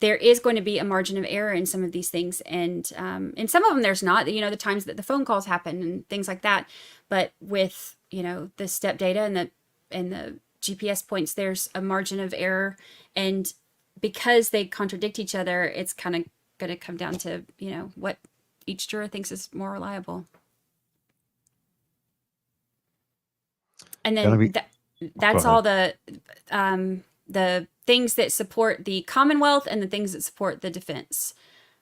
there is going to be a margin of error in some of these things. And in some of them, there's not, the times that the phone calls happen and things like that. But with, the step data and the GPS points, there's a margin of error. And because they contradict each other, it's kind of going to come down to, what each juror thinks is more reliable. And then that's all the things that support the Commonwealth and the things that support the defense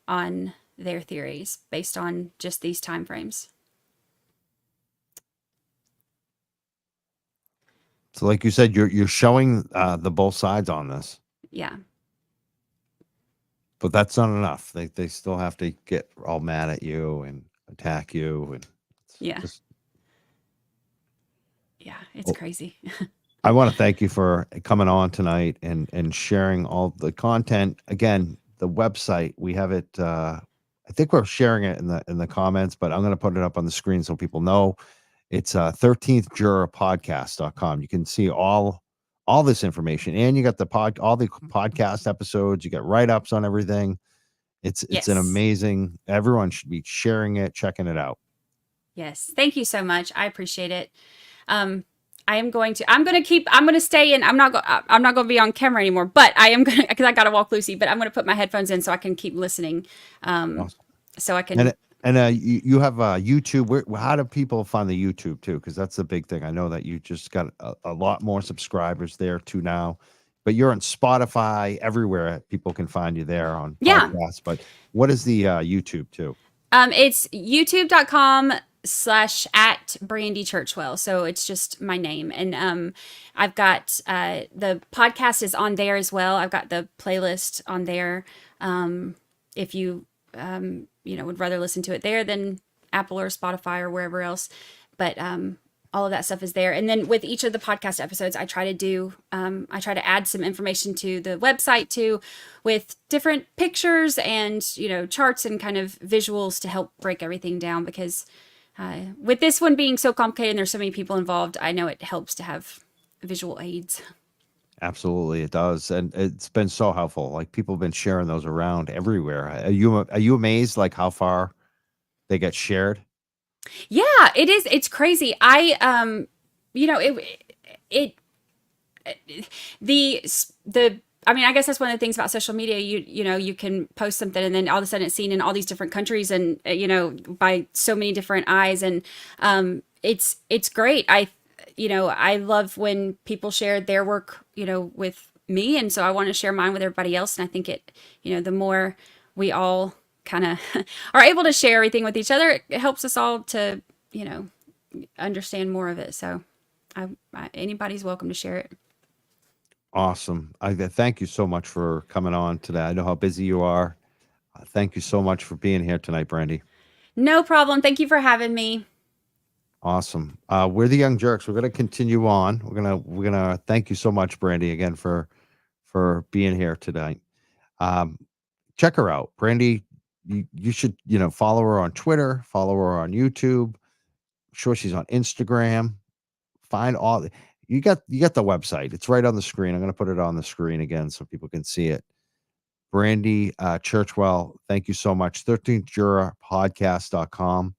on their theories based on just these time frames. So like you said, you're showing the both sides on this. Yeah. But that's not enough. They still have to get all mad at you and attack you. And it's crazy. I want to thank you for coming on tonight and sharing all the content. Again, the website, we have it. I think we're sharing it in the comments, but I'm going to put it up on the screen so people know. It's 13thJurorPodcast.com. You can see all this information, and you got all the podcast episodes. You got write-ups on everything. It's an amazing. Everyone should be sharing it, checking it out. Yes, thank you so much. I appreciate it. I'm going to stay in. I'm not going to be on camera anymore, but I am going to, because I got to walk Lucy, but I'm going to put my headphones in so I can keep listening. Awesome. So I can. And you have YouTube. How do people find the YouTube too? Because that's the big thing. I know that you just got a lot more subscribers there too now, but you're on Spotify everywhere. People can find you there on podcasts. But what is the YouTube too? It's youtube.com/@Brandi Churchwell. So it's just my name. And I've got the podcast is on there as well. I've got the playlist on there. If you would rather listen to it there than Apple or Spotify or wherever else. But all of that stuff is there. And then with each of the podcast episodes, I try to add some information to the website too, with different pictures and, charts and kind of visuals to help break everything down, because with this one being so complicated and there's so many people involved, I know it helps to have visual aids. Absolutely, it does, and it's been so helpful. Like, people have been sharing those around everywhere. Are you amazed like how far they get shared? Yeah, it is. It's crazy. I I mean, I guess that's one of the things about social media. You can post something and then all of a sudden it's seen in all these different countries and by so many different eyes, and it's great. I love when people share their work, with me. And so I want to share mine with everybody else. And I think the more we all kind of are able to share everything with each other, it helps us all to, understand more of it. So anybody's welcome to share it. Awesome. I thank you so much for coming on today. I know how busy you are. Thank you so much for being here tonight, Brandi. No problem. Thank you for having me. Awesome. We're the Young Jurks. We're going to continue on. We're gonna thank you so much, Brandi, again for being here tonight. check her out. Brandi, you should, follow her on Twitter, follow her on YouTube. I'm sure she's on Instagram. Find all you got the website. It's right on the screen. I'm going to put it on the screen again so people can see it. Brandi Churchwell, thank you so much. 13th Juror Podcast.com.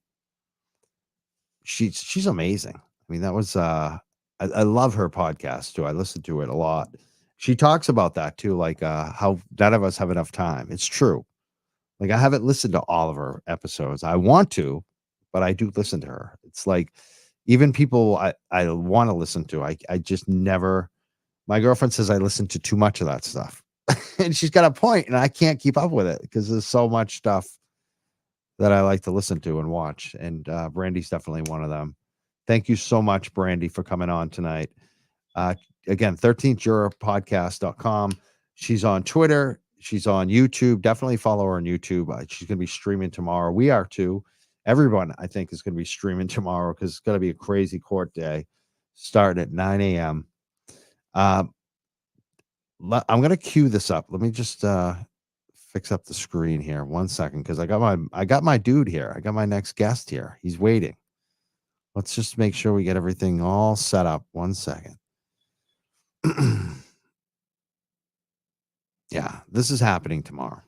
She's amazing. I mean, that was I love her podcast too. I listen to it a lot. She talks about that too, like how none of us have enough time. It's true. Like, I haven't listened to all of her episodes. I want to, but I do listen to her. It's like even people I want to listen to, I just never. My girlfriend says I listen to too much of that stuff. And she's got a point, and I can't keep up with it because there's so much stuff that I like to listen to and watch. And Brandi's definitely one of them. Thank you so much, Brandi, for coming on tonight. Again, 13th Juror Podcast.com. She's on Twitter. She's on YouTube. Definitely follow her on YouTube. She's going to be streaming tomorrow. We are too. Everyone, I think, is going to be streaming tomorrow because it's going to be a crazy court day starting at 9 a.m. I'm going to cue this up. Let me just fix up the screen here 1 second because I got my dude here. I got my next guest here. He's waiting. Let's just make sure we get everything all set up. 1 second. Yeah, this is happening tomorrow.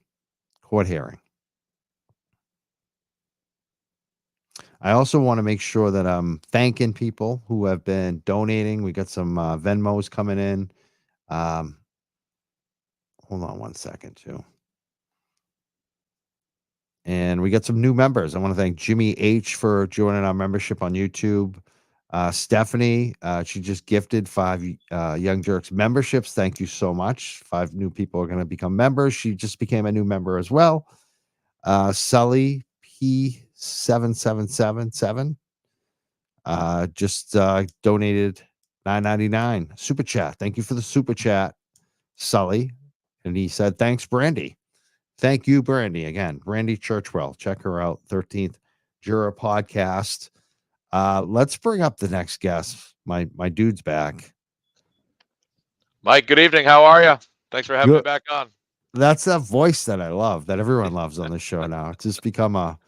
Court hearing. I also want to make sure that I'm thanking people who have been donating. We got some Venmos coming in. Hold on 1 second, too. And we got some new members. I want to thank Jimmy H for joining our membership on YouTube. Stephanie, she just gifted 5 Young Jurks memberships. Thank you so much. 5 new people are going to become members. She just became a new member as well. Sully P7777 just donated $9.99 super chat. Thank you for the super chat, Sully. And he said, thanks, Brandi. Thank you, Brandi. Again, Brandi Churchwell. Check her out. 13th Juror Podcast. Let's bring up the next guest. My dude's back. Mike, good evening. How are you? Thanks for having me back on. That's that voice that I love, that everyone loves on the show now. It's just become a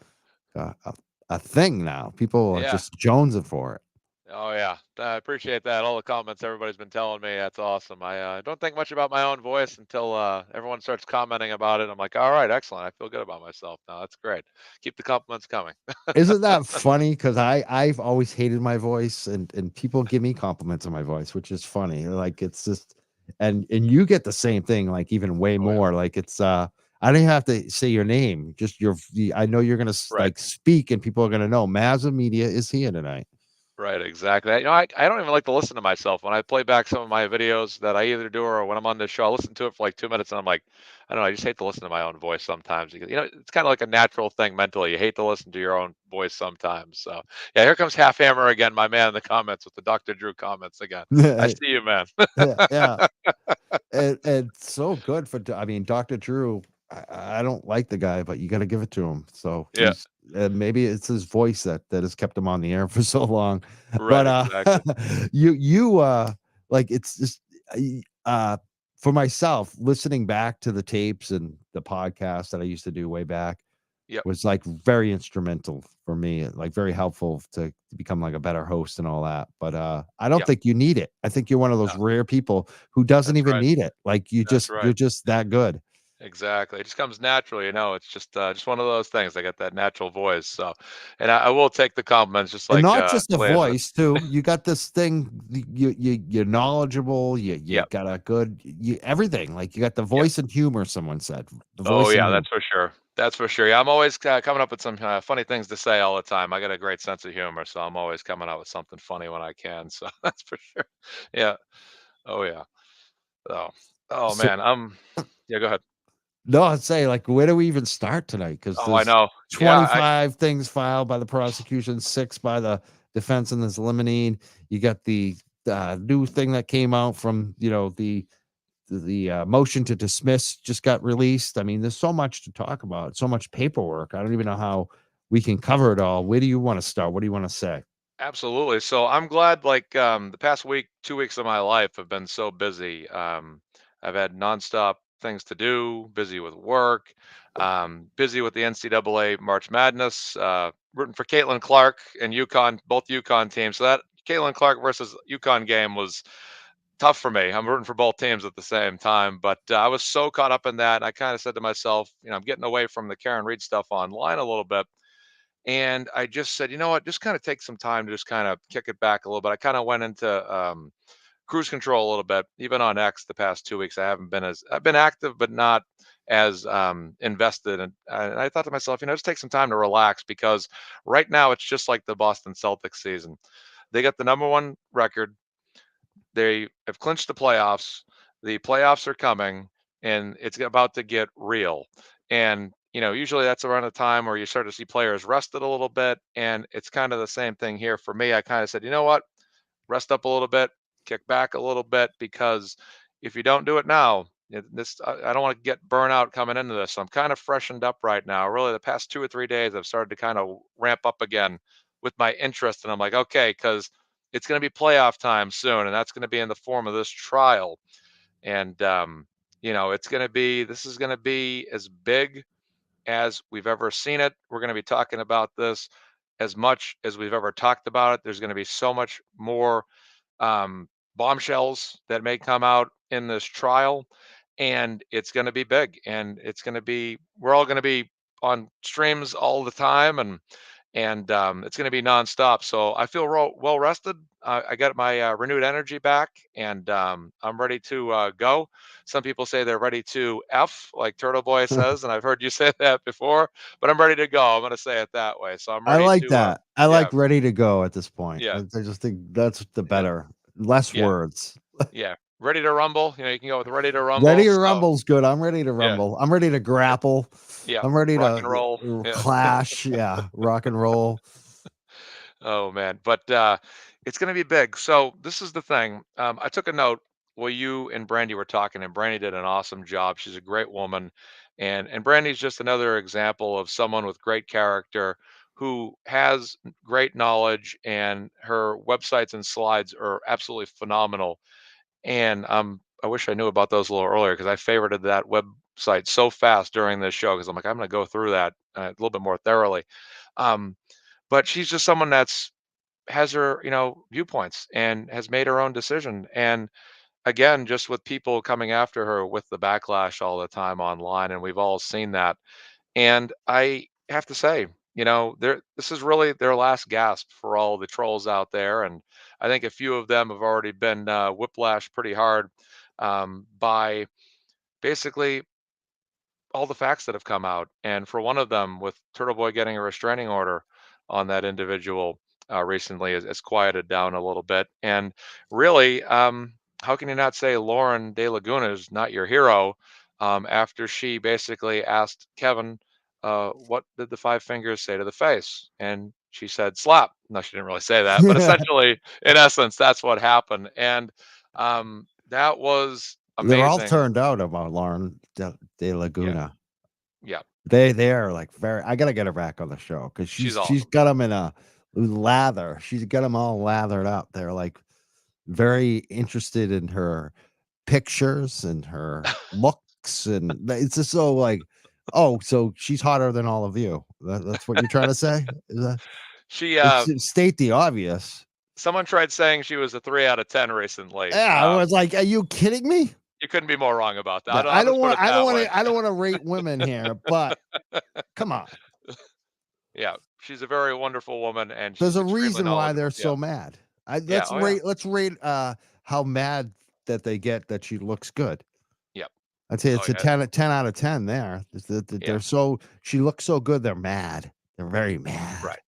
thing now. People are just jonesing for it. Oh, yeah. I appreciate that. All the comments everybody's been telling me. That's awesome. I don't think much about my own voice until everyone starts commenting about it. I'm like, all right, excellent. I feel good about myself now. That's great. Keep the compliments coming. Isn't that funny? Because I've always hated my voice, and people give me compliments on my voice, which is funny. Like, it's just, and you get the same thing, like even way more. Like, it's I don't even have to say your name. Just I know you're gonna like speak, and people are gonna know. Mazza Media is here tonight. Right, exactly. I don't even like to listen to myself when I play back some of my videos that I either do or when I'm on the show. I listen to it for like 2 minutes and I'm like, I don't know. I just hate to listen to my own voice sometimes because it's kind of like a natural thing mentally. You hate to listen to your own voice sometimes. So yeah, here comes Half Hammer again, my man in the comments with the Dr. Drew comments again. I see you, man. Yeah. And so good for. I mean, Dr. Drew. I don't like the guy, but you got to give it to him. So yeah. Maybe it's his voice that has kept him on the air for so long. Right, but exactly. you like, it's just for myself, listening back to the tapes and the podcast that I used to do way back was like very instrumental for me, like very helpful to become like a better host and all that. But I don't think you need it. I think you're one of those rare people who doesn't even need it. Like you're just that good. Exactly. It just comes naturally, it's just one of those things. I got that natural voice. So, and I will take the compliments, just like and not just the voice too. You got this thing. You're knowledgeable. You got a good everything. Like you got the voice and humor. Someone said. The voice that's for sure. That's for sure. Yeah, I'm always coming up with some funny things to say all the time. I got a great sense of humor, so I'm always coming out with something funny when I can. So that's for sure. Yeah. Oh yeah. Oh man. Yeah. Go ahead. No, I'd say, like, where do we even start tonight? Because I know 25 things filed by the prosecution, 6 by the defense in this limine. You got the new thing that came out from the motion to dismiss just got released. I mean, there's so much to talk about, so much paperwork. I don't even know how we can cover it all. Where do you want to start? What do you want to say? Absolutely. So I'm glad, like the past week, 2 weeks of my life have been so busy. I've had nonstop things to do, busy with work, busy with the NCAA March Madness, rooting for Caitlin Clark and UConn, both UConn teams. So that Caitlin Clark versus UConn game was tough for me. I'm rooting for both teams at the same time, but I was so caught up in that. I kind of said to myself, I'm getting away from the Karen Reed stuff online a little bit. And I just said, you know what, just kind of take some time to just kind of kick it back a little bit. I kind of went into cruise control a little bit. Even on X the past 2 weeks, I've been active, but not as invested. And I thought to myself, just take some time to relax, because right now it's just like the Boston Celtics season. They got the #1 record. They have clinched the playoffs. The playoffs are coming, and it's about to get real. And usually that's around the time where you start to see players rested a little bit, and it's kind of the same thing here for me. I kind of said, you know what, rest up a little bit, kick back a little bit, because if you don't do it now, I don't want to get burnout coming into this. So I'm kind of freshened up right now. Really, the past 2 or 3 days, I've started to kind of ramp up again with my interest, and I'm like, okay, because it's going to be playoff time soon, and that's going to be in the form of this trial. And this is going to be as big as we've ever seen it. We're going to be talking about this as much as we've ever talked about it. There's going to be so much more bombshells that may come out in this trial, and it's going to be big, and we're all going to be on streams all the time, and it's going to be nonstop. So I feel well rested. I got my renewed energy back, and I'm ready to go. Some people say they're ready to F, like Turtle Boy says, and I've heard you say that before, but I'm ready to go. I'm going to say it that way. So I'm ready. I like that. I like ready to go at this point. Yeah. I just think that's the better. Less words. Yeah. Ready to rumble. You can go with ready to rumble. Ready to rumble's good. I'm ready to rumble. I'm ready to grapple. Yeah. I'm ready rock to and roll. clash. Yeah. Rock and roll. Oh man. But it's going to be big. So this is the thing. I took a note while you and Brandi were talking, and Brandi did an awesome job. She's a great woman. And Brandi's just another example of someone with great character who has great knowledge, and her websites and slides are absolutely phenomenal. And I wish I knew about those a little earlier, because I favorited that website so fast during this show, because I'm like, I'm going to go through that a little bit more thoroughly. But she's just someone has her, viewpoints, and has made her own decision. And again, just with people coming after her with the backlash all the time online, and we've all seen that. And I have to say, this is really their last gasp for all the trolls out there. And I think a few of them have already been whiplashed pretty hard by basically all the facts that have come out. And for one of them, with Turtle Boy getting a restraining order on that individual recently, has quieted down a little bit. And really, how can you not say Lauren De Laguna is not your hero after she basically asked Kevin, what did the 5 fingers say to the face? And she said, slap. No, she didn't really say that, but essentially, in essence, that's what happened. And that was amazing. They're all turned out about Lauren De Laguna. Yeah. They are like I gotta get her back on the show, because she's got them in a lather. She's got them all lathered up. They're like very interested in her pictures and her looks, and it's just so like, oh, so she's hotter than all of you. That's what you're trying to say? Is that, she state the obvious. Someone tried saying she was a 3 out of 10 recently. Yeah, I was like, are you kidding me? You couldn't be more wrong about that. I don't want to rate women here, but come on. Yeah, she's a very wonderful woman, and there's a reason why they're so mad. Let's rate how mad that they get that she looks good. Yep. I'd say it's a 10 out of 10 there. They're she looks so good, they're mad. They're very mad. Right.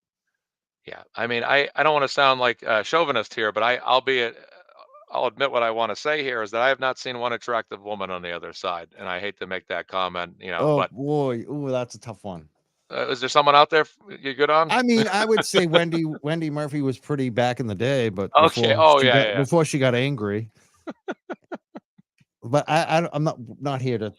Yeah. I mean, I don't want to sound like a chauvinist here, but I'll admit what I want to say here is that I have not seen one attractive woman on the other side, and I hate to make that comment, but boy, that's a tough one. Is there someone out there you're good on? I mean, I would say Wendy Murphy was pretty back in the day, but okay. Before she got angry. But I'm not here to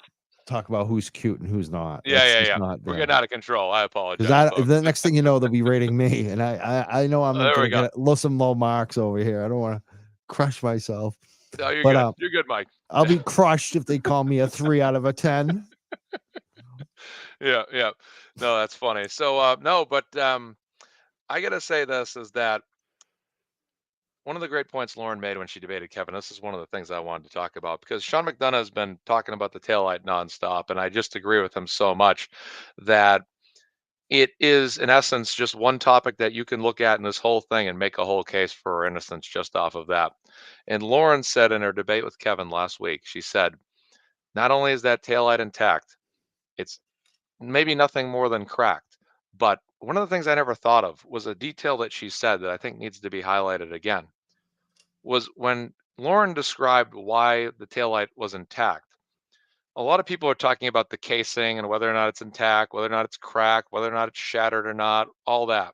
talk about who's cute and who's not. Yeah. We're getting out of control. I apologize. The next thing you know, they'll be rating me, and I know I'm going to get some low marks over here. I don't want to crush myself. No, you're But good. You're good, Mike. I'll be crushed if they call me a 3 out of a 10. Yeah, yeah. No, that's funny. So no, but I gotta say this is that one of the great points Lauren made when she debated Kevin. This is one of the things I wanted to talk about because Sean McDonough has been talking about the taillight nonstop, and I just agree with him so much that it is in essence just one topic that you can look at in this whole thing and make a whole case for her innocence just off of that. And Lauren said in her debate with Kevin last week, she said, not only is that taillight intact, it's maybe nothing more than cracked. But one of the things I never thought of was a detail that she said that I think needs to be highlighted again was when Lauren described why the taillight was intact. A lot of people are talking about the casing and whether or not it's intact, whether or not it's cracked, whether or not it's shattered or not, all that.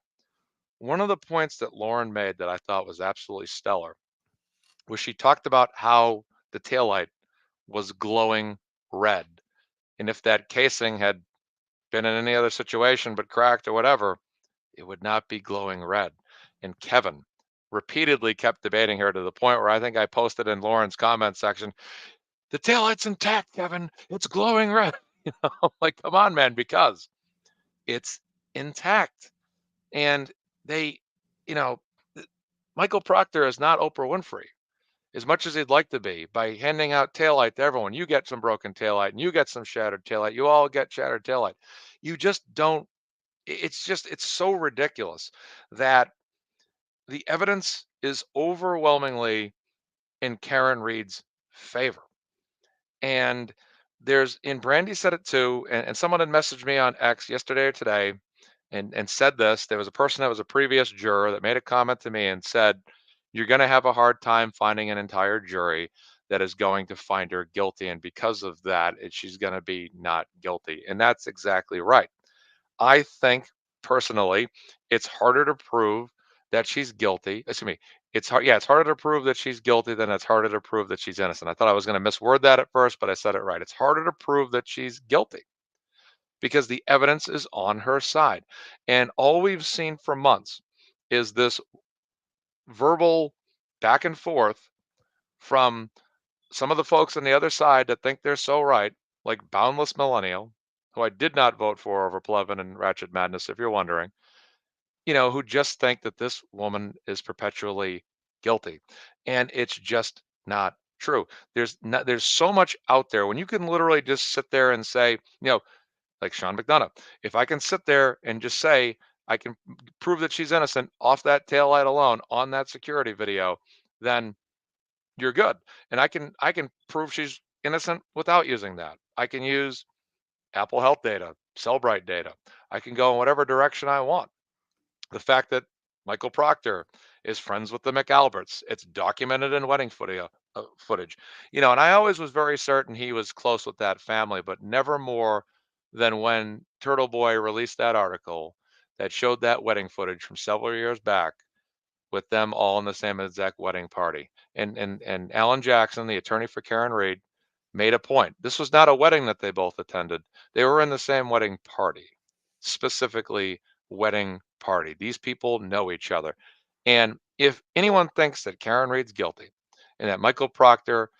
One of the points that Lauren made that I thought was absolutely stellar was she talked about how the taillight was glowing red. And if that casing had been in any other situation but cracked or whatever, it would not be glowing red. And Kevin repeatedly kept debating her to the point where I think I posted in Lauren's comment section, the taillight's intact, Kevin. It's glowing red. I'm like, come on, man, because it's intact. And they, Michael Proctor is not Oprah Winfrey as much as he'd like to be by handing out taillight to everyone. You get some broken taillight and you get some shattered taillight. You all get shattered taillight. You just don't. It's so ridiculous that the evidence is overwhelmingly in Karen Reed's favor. And Brandi said it too, and someone had messaged me on X yesterday or today and said this. There was a person that was a previous juror that made a comment to me and said, you're going to have a hard time finding an entire jury that is going to find her guilty. And because of that, she's going to be not guilty. And that's exactly right. I think personally, it's harder to prove that she's guilty. Excuse me. It's hard. Yeah, it's harder to prove that she's guilty than it's harder to prove that she's innocent. I thought I was going to misword that at first, but I said it right. It's harder to prove that she's guilty because the evidence is on her side. And all we've seen for months is this verbal back and forth from some of the folks on the other side that think they're so right, like Boundless Millennial, who I did not vote for over Plevin and Ratchet Madness, if you're wondering, who just think that this woman is perpetually guilty. And it's just not true. There's so much out there when you can literally just sit there and say, like Sean McDonough, if I can sit there and just say, I can prove that she's innocent off that taillight alone on that security video, then you're good. And I can prove she's innocent without using that. I can use Apple Health data, Cellbrite data. I can go in whatever direction I want. The fact that Michael Proctor is friends with the McAlberts, it's documented in wedding footage. And I always was very certain he was close with that family, but never more than when Turtle Boy released that article that showed that wedding footage from several years back with them all in the same exact wedding party. And Alan Jackson, the attorney for Karen Reed, made a point. This was not a wedding that they both attended. They were in the same wedding party, specifically wedding party. These people know each other. And if anyone thinks that Karen Reed's guilty and that Michael Proctor,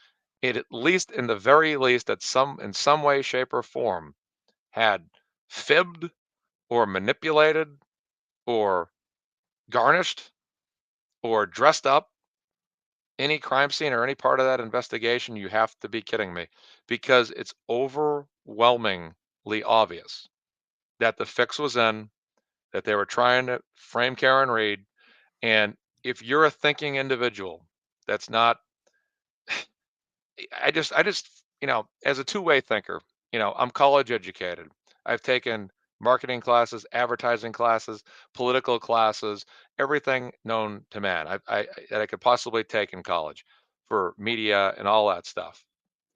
at least in the very least, in some way, shape, or form, had fibbed or manipulated or garnished or dressed up any crime scene or any part of that investigation, you have to be kidding me, because it's overwhelmingly obvious that the fix was in, that they were trying to frame Karen Reed. And if you're a thinking individual, that's not, I just, as a two-way thinker, I'm college educated. I've taken marketing classes, advertising classes, political classes, everything known to man that I could possibly take in college for media and all that stuff.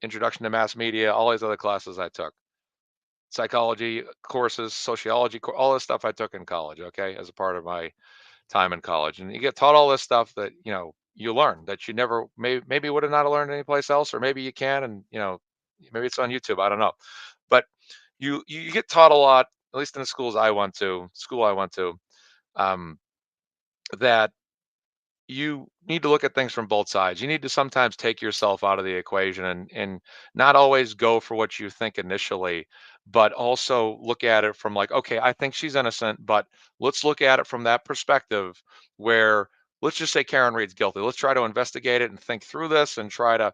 Introduction to mass media, all these other classes I took. Psychology courses, sociology, all this stuff I took in college, okay, as a part of my time in college. And you get taught all this stuff that, you learn that you never, maybe would have not learned anyplace else, or maybe you can, and, maybe it's on YouTube, I don't know. But you get taught a lot, at least in the school I went to, that you need to look at things from both sides. You need to sometimes take yourself out of the equation and not always go for what you think initially, but also look at it from like, okay, I think she's innocent, but let's look at it from that perspective where let's just say Karen Reed's guilty. Let's try to investigate it and think through this and try to,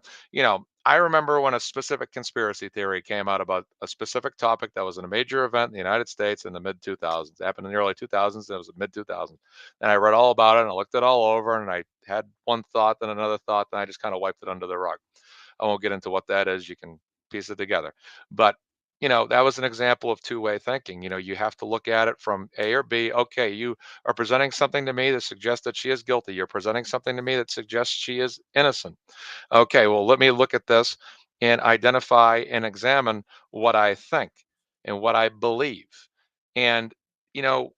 I remember when a specific conspiracy theory came out about a specific topic that was in a major event in the United States in the mid 2000s. It happened in the early 2000s. It was mid 2000s. And I read all about it and I looked it all over and I had one thought, then another thought, then I just kind of wiped it under the rug. I won't get into what that is. You can piece it together. But, that was an example of two-way thinking. You have to look at it from A or B. Okay, you are presenting something to me that suggests that she is guilty. You're presenting something to me that suggests she is innocent. Okay, well, let me look at this and identify and examine what I think and what I believe. And, you know,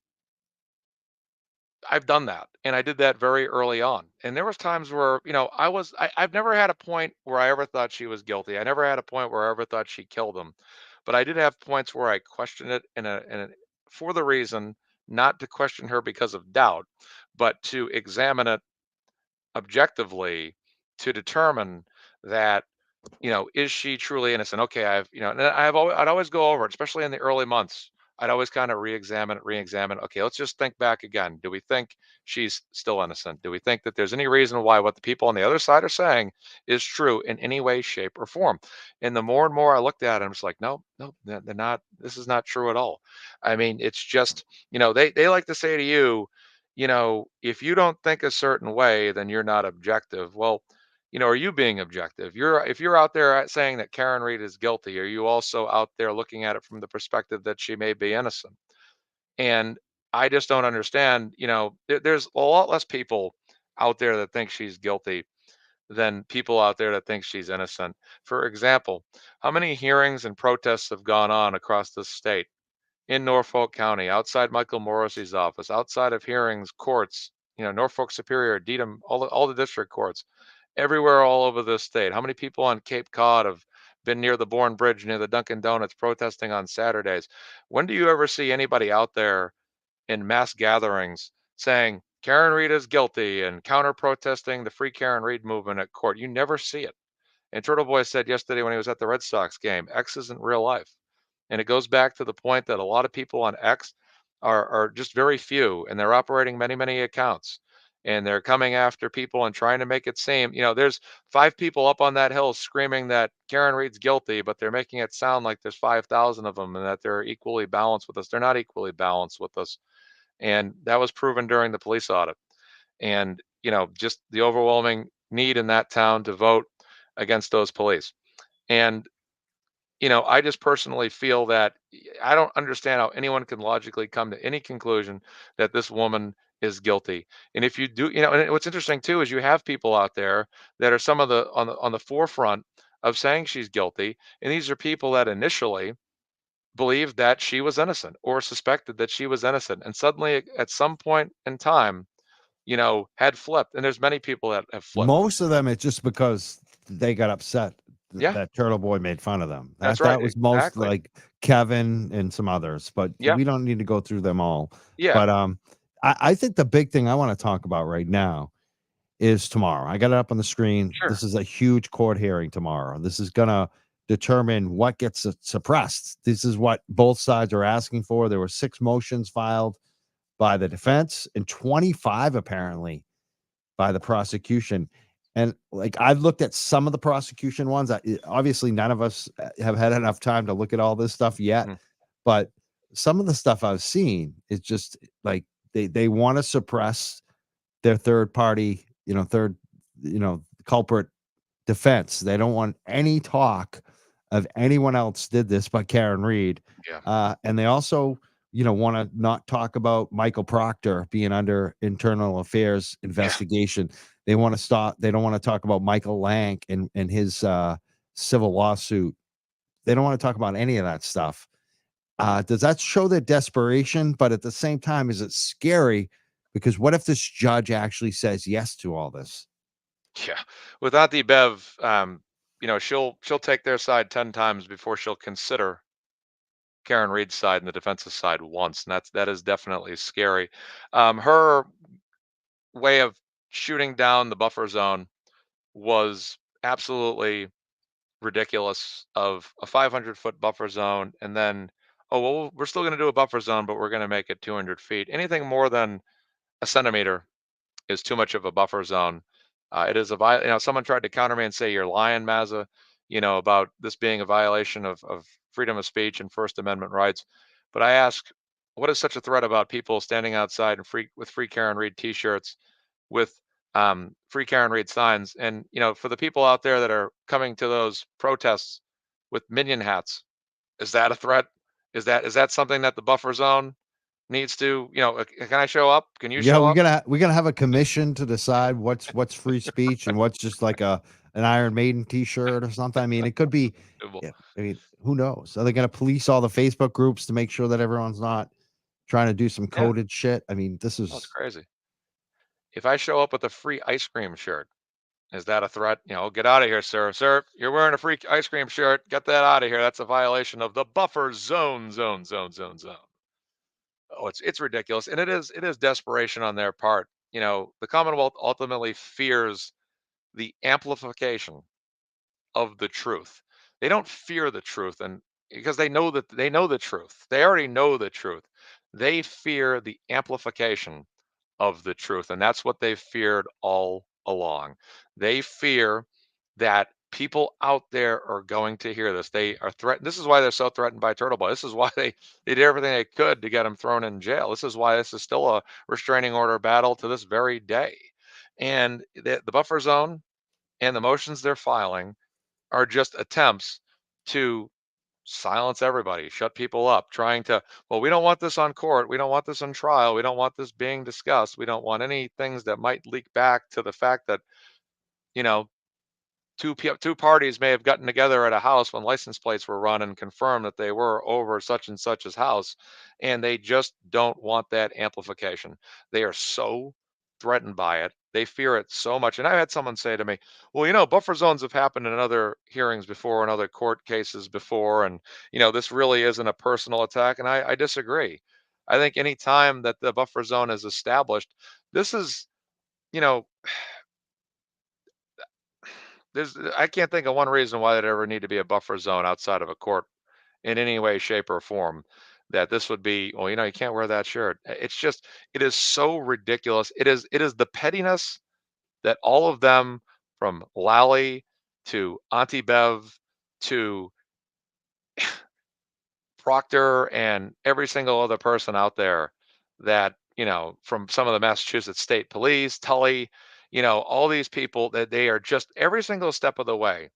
I've done that, and I did that very early on. And there was times where, I've never had a point where I ever thought she was guilty. I never had a point where I ever thought she killed him. But I did have points where I questioned it for the reason not to question her because of doubt, but to examine it objectively to determine that is she truly innocent? Okay, and I'd always go over it, especially in the early months. I'd always kind of re-examine. Okay, let's just think back again. Do we think she's still innocent? Do we think that there's any reason why what the people on the other side are saying is true in any way, shape, or form? And the more and more I looked at it, I'm just like, no, no, they're not. This is not true at all. I mean, it's just, they like to say to you, if you don't think a certain way, then you're not objective. Well, are you being objective? If you're out there saying that Karen Reed is guilty, are you also out there looking at it from the perspective that she may be innocent? And I just don't understand. There's a lot less people out there that think she's guilty than people out there that think she's innocent. For example, how many hearings and protests have gone on across the state in Norfolk County, outside Michael Morrissey's office, outside of hearings, courts, Norfolk Superior, Dedham, all the district courts, everywhere all over the state. How many people on Cape Cod have been near the Bourne Bridge, near the Dunkin' Donuts, protesting on Saturdays? When do you ever see anybody out there in mass gatherings saying Karen Reed is guilty and counter protesting the Free Karen Reed movement at court? You never see it. And Turtle Boy said yesterday when he was at the Red Sox game, X isn't real life. And it goes back to the point that a lot of people on X are just very few, and they're operating many, many accounts. And they're coming after people and trying to make it seem, there's 5 people up on that hill screaming that Karen Reed's guilty, but they're making it sound like there's 5,000 of them and that they're equally balanced with us. They're not equally balanced with us. And that was proven during the police audit. And, just the overwhelming need in that town to vote against those police. And I just personally feel that I don't understand how anyone can logically come to any conclusion that this woman is guilty. And if you do, and what's interesting too is you have people out there that are some of the on the forefront of saying she's guilty, and these are people that initially believed that she was innocent or suspected that she was innocent, and suddenly at some point in time, had flipped. And there's many people that have flipped. Most of them, it's just because they got upset Yeah. that Turtle Boy made fun of them. That's That right, was most exactly. like Kevin and some others, but Yeah. we don't need to go through them all. Yeah. But I think the big thing I want to talk about right now is tomorrow. I got it up on the screen. Sure. This is a huge court hearing tomorrow. This is gonna determine what gets suppressed. This is what both sides are asking for. There were 6 motions filed by the defense and 25 apparently by the prosecution. And like I've looked at some of the prosecution ones. Obviously, none of us have had enough time to look at all this stuff yet. Mm-hmm. But some of the stuff I've seen is just like they want to suppress their third party, culprit defense. They don't want any talk of anyone else did this but Karen Reed. Yeah. And they also, want to not talk about Michael Proctor being under internal affairs investigation. They want to stop. They don't want to talk about Michael Lank and his civil lawsuit. They don't want to talk about any of that stuff. Does that show their desperation? But at the same time, is it scary? Because what if this judge actually says yes to all this? Yeah. With Auntie Bev, she'll take their side 10 times before she'll consider Karen Reed's side and the defense's side once, and that is definitely scary. Her way of shooting down the buffer zone was absolutely ridiculous, of a 500-foot buffer zone, and then, oh, well, we're still going to do a buffer zone, but we're going to make it 200 feet. Anything more than a centimeter is too much of a buffer zone. It is someone tried to counter me and say, you're lying, Mazza, about this being a violation of freedom of speech and First Amendment rights. But I ask, what is such a threat about people standing outside and with Free Karen Read t-shirts, with Free Karen Read signs? And, for the people out there that are coming to those protests with minion hats, is that a threat? Is that something that the buffer zone needs to, can I show up? Can you Yeah, show we're up? gonna have a commission to decide what's free speech and what's just like an Iron Maiden T-shirt or something. I mean, it could be. Yeah, I mean, who knows? Are they gonna police all the Facebook groups to make sure that everyone's not trying to do some Yeah. coded shit? I mean, this That's is crazy. If I show up with a free ice cream shirt, is that a threat? Get out of here, sir. Sir, you're wearing a free ice cream shirt. Get that out of here. That's a violation of the buffer zone. Oh, it's ridiculous, and it is desperation on their part. The Commonwealth ultimately fears the amplification of the truth. They don't fear the truth, and because they know the truth. They already know the truth. They fear the amplification of the truth, and that's what they've feared all along. They fear that people out there are going to hear this. They are threatened. This is why they're so threatened by Turtle Boy. This is why they did everything they could to get him thrown in jail. This is why this is still a restraining order battle to this very day. And the buffer zone and the motions they're filing are just attempts to silence everybody, shut people up, trying to, well, we don't want this on court. We don't want this on trial. We don't want this being discussed. We don't want any things that might leak back to the fact that, you know, two parties may have gotten together at a house when license plates were run and confirmed that they were over such and such's house. And they just don't want that amplification. They are so threatened by it. They fear it so much. And I had someone say to me, well, buffer zones have happened in other hearings before, in other court cases before. And, this really isn't a personal attack. And I disagree. I think any time that the buffer zone is established, this is, I can't think of one reason why there'd ever need to be a buffer zone outside of a court in any way, shape, or form. That this would be, well, you can't wear that shirt. It's just, it is so ridiculous. It is the pettiness that all of them, from Lally to Auntie Bev to Proctor and every single other person out there, that, from some of the Massachusetts State Police, Tully, all these people, that they are just every single step of the way,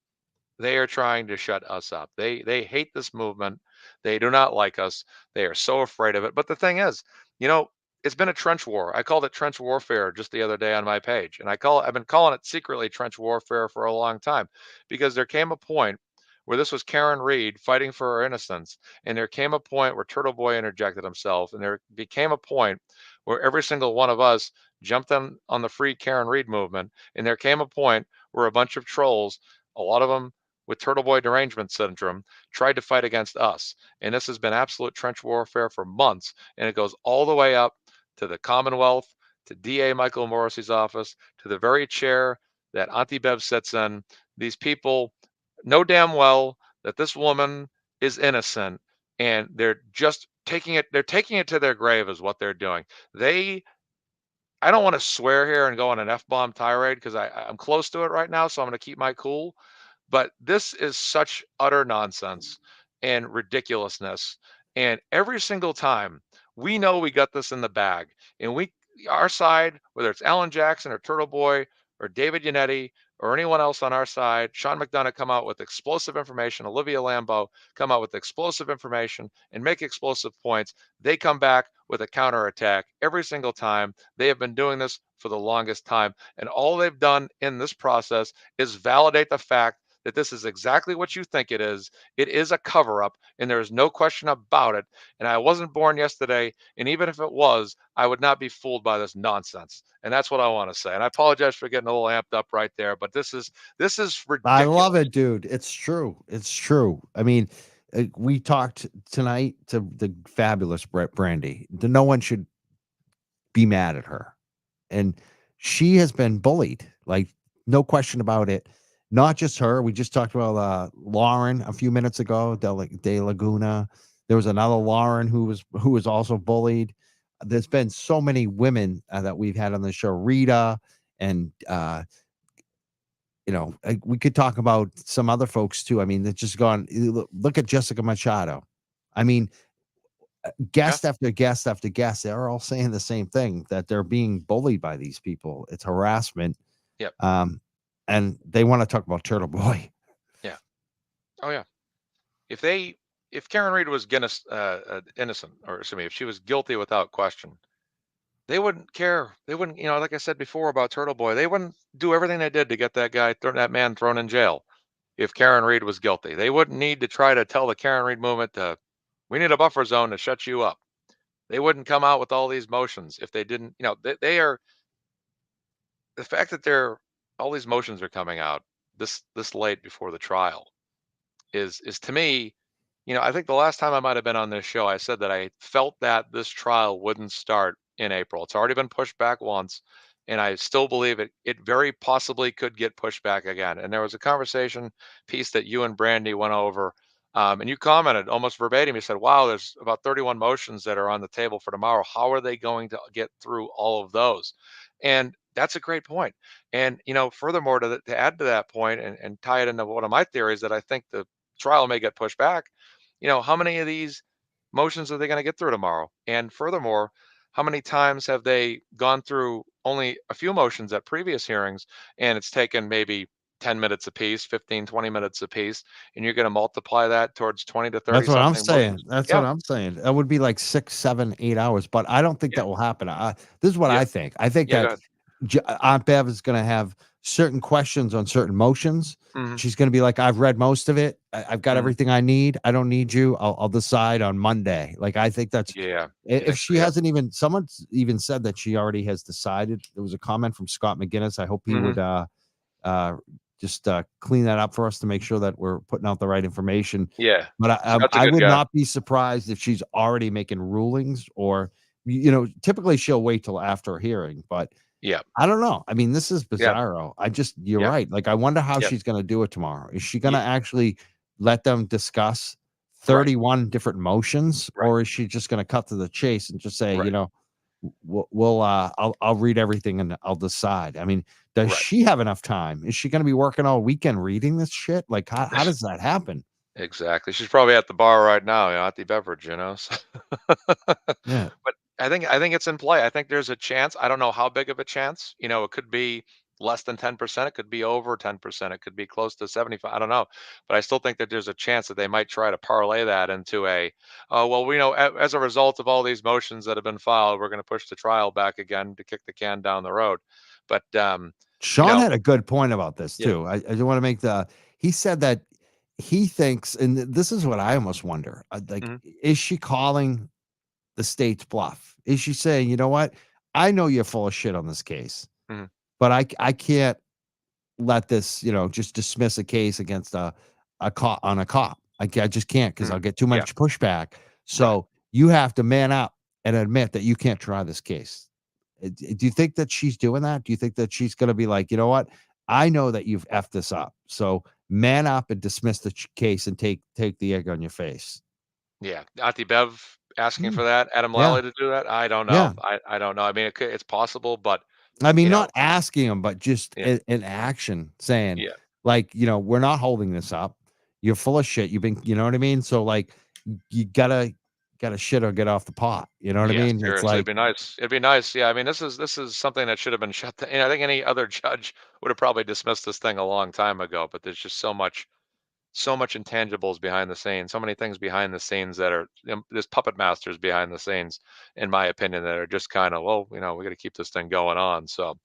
they are trying to shut us up. They hate this movement. They do not like us. They are so afraid of it. But the thing is, it's been a trench war. I called it trench warfare just the other day on my page. And I've been calling it secretly trench warfare for a long time, because there came a point where this was Karen Read fighting for her innocence. And there came a point where Turtle Boy interjected himself. And there became a point where every single one of us jumped on the Free Karen Read movement. And there came a point where a bunch of trolls, a lot of them with Turtle Boy derangement syndrome, tried to fight against us. And this has been absolute trench warfare for months. And it goes all the way up to the Commonwealth, to DA Michael Morrissey's office, to the very chair that Auntie Bev sits in. These people know damn well that this woman is innocent, and they're just taking it to their grave is what they're doing. I don't want to swear here and go on an F-bomb tirade, because I'm close to it right now, so I'm going to keep my cool. But this is such utter nonsense and ridiculousness. And every single time, we know we got this in the bag, and our side, whether it's Alan Jackson or Turtle Boy or David Yannetti or anyone else on our side, Sean McDonough come out with explosive information, Olivia Lambeau come out with explosive information and make explosive points. They come back with a counterattack every single time. They have been doing this for the longest time. And all they've done in this process is validate the fact that this is exactly what you think it is. It is a cover-up, and there is no question about it. And I wasn't born yesterday, and even if it was, I would not be fooled by this nonsense. And that's what I want to say. And I apologize for getting a little amped up right there, but this is ridiculous. I love it, dude. It's true. It's true. I mean, we talked tonight to the fabulous Brandi. No one should be mad at her, and she has been bullied, like no question about it. Not just her. We just talked about Lauren a few minutes ago, De Laguna. There was another Lauren who was also bullied. There's been so many women that we've had on the show, Rita, and we could talk about some other folks too. I mean, they've just gone. Look at Jessica Machado. I mean, guest after guest after guest, they're all saying the same thing, that they're being bullied by these people. It's harassment. Yep. And they want to talk about Turtle Boy. Yeah. Oh yeah. If Karen Reed was innocent, or excuse me, if she was guilty without question, they wouldn't care. They wouldn't, like I said before about Turtle Boy, they wouldn't do everything they did to get that man thrown in jail. If Karen Reed was guilty, they wouldn't need to try to tell the Karen Reed movement we need a buffer zone to shut you up. They wouldn't come out with all these motions if they didn't, they are, the fact that all these motions are coming out this late before the trial is to me, I think the last time I might have been on this show, I said that I felt that this trial wouldn't start in April. It's already been pushed back once, and I still believe it very possibly could get pushed back again. And there was a conversation piece that you and Brandi went over, and you commented almost verbatim. You said, wow, there's about 31 motions that are on the table for tomorrow. How are they going to get through all of those? And that's a great point. And, furthermore, to add to that point and tie it into one of my theories, that I think the trial may get pushed back. How many of these motions are they going to get through tomorrow? And furthermore, how many times have they gone through only a few motions at previous hearings, and it's taken maybe 10 minutes apiece, 15, 20 minutes apiece, and you're going to multiply that towards 20 to 30 That's what I'm something saying. motions? That's Yeah. what I'm saying. That would be like 6, 7, 8 hours, but I don't think that will happen. This is what I think. I think Yeah, go that ahead. Aunt Bev is going to have certain questions on certain motions. Mhm. She's going to be like, I've read most of it. I've got Mhm. everything I need. I don't need you. I'll decide on Monday. Like, I think that's, Yeah. if she hasn't even, someone's even said that she already has decided. There was a comment from Scott McGinnis. I hope he would just clean that up for us to make sure that we're putting out the right information. Yeah. But That's a I good would guy. not be surprised if she's already making rulings, or, typically she'll wait till after a hearing, but Yeah. I don't know. I mean, this is Yeah. bizarro. You're Yeah. right. Like, I wonder how Yeah. she's going to do it tomorrow. Is she going to actually let them discuss 31 different motions, or is she just going to cut to the chase and just say, I'll read everything and I'll decide? I mean, does she have enough time? Is she going to be working all weekend reading this shit? Like, how does that happen? Exactly. She's probably at the bar right now, at the beverage, so. Yeah. But I think it's in play. I think there's a chance. I don't know how big of a chance. It could be less than 10%. It could be over 10%. It could be close to 75. I don't know. But I still think that there's a chance that they might try to parlay that into oh, well, we know as a result of all these motions that have been filed, we're going to push the trial back again to kick the can down the road. But, Sean had a good point about this Yeah. too. I do want to make he said that he thinks, and this is what I almost wonder, is she calling the state's bluff? Is she saying, you know what? I know you're full of shit on this case, Mhm. but I can't let this, just dismiss a case against a cop on a cop. I just can't, because I'll get too much pushback. So you have to man up and admit that you can't try this case. Do you think that she's doing that? Do you think that she's going to be like, you know what? I know that you've effed this up, so man up and dismiss the case and take the egg on your face. Yeah. Auntie Bev asking for that, Adam Yeah. Lally to do that. I don't Yeah. know. I don't know. I mean, it's possible, but I mean, not asking him, but just Yeah. in action, saying, Yeah. like, we're not holding this up. You're full of shit. You've been, you know what I mean? So, like, you gotta shit or get off the pot. You know what I Yeah, mean? It's seriously, like, it'd be nice. It'd be nice. Yeah, I mean, this is something that should have been shut down. I think any other judge would have probably dismissed this thing a long time ago. But there's just so much intangibles behind the scenes, so many things behind the scenes that are there's puppet masters behind the scenes, in my opinion, that are just kind of, well, we got to keep this thing going on. So,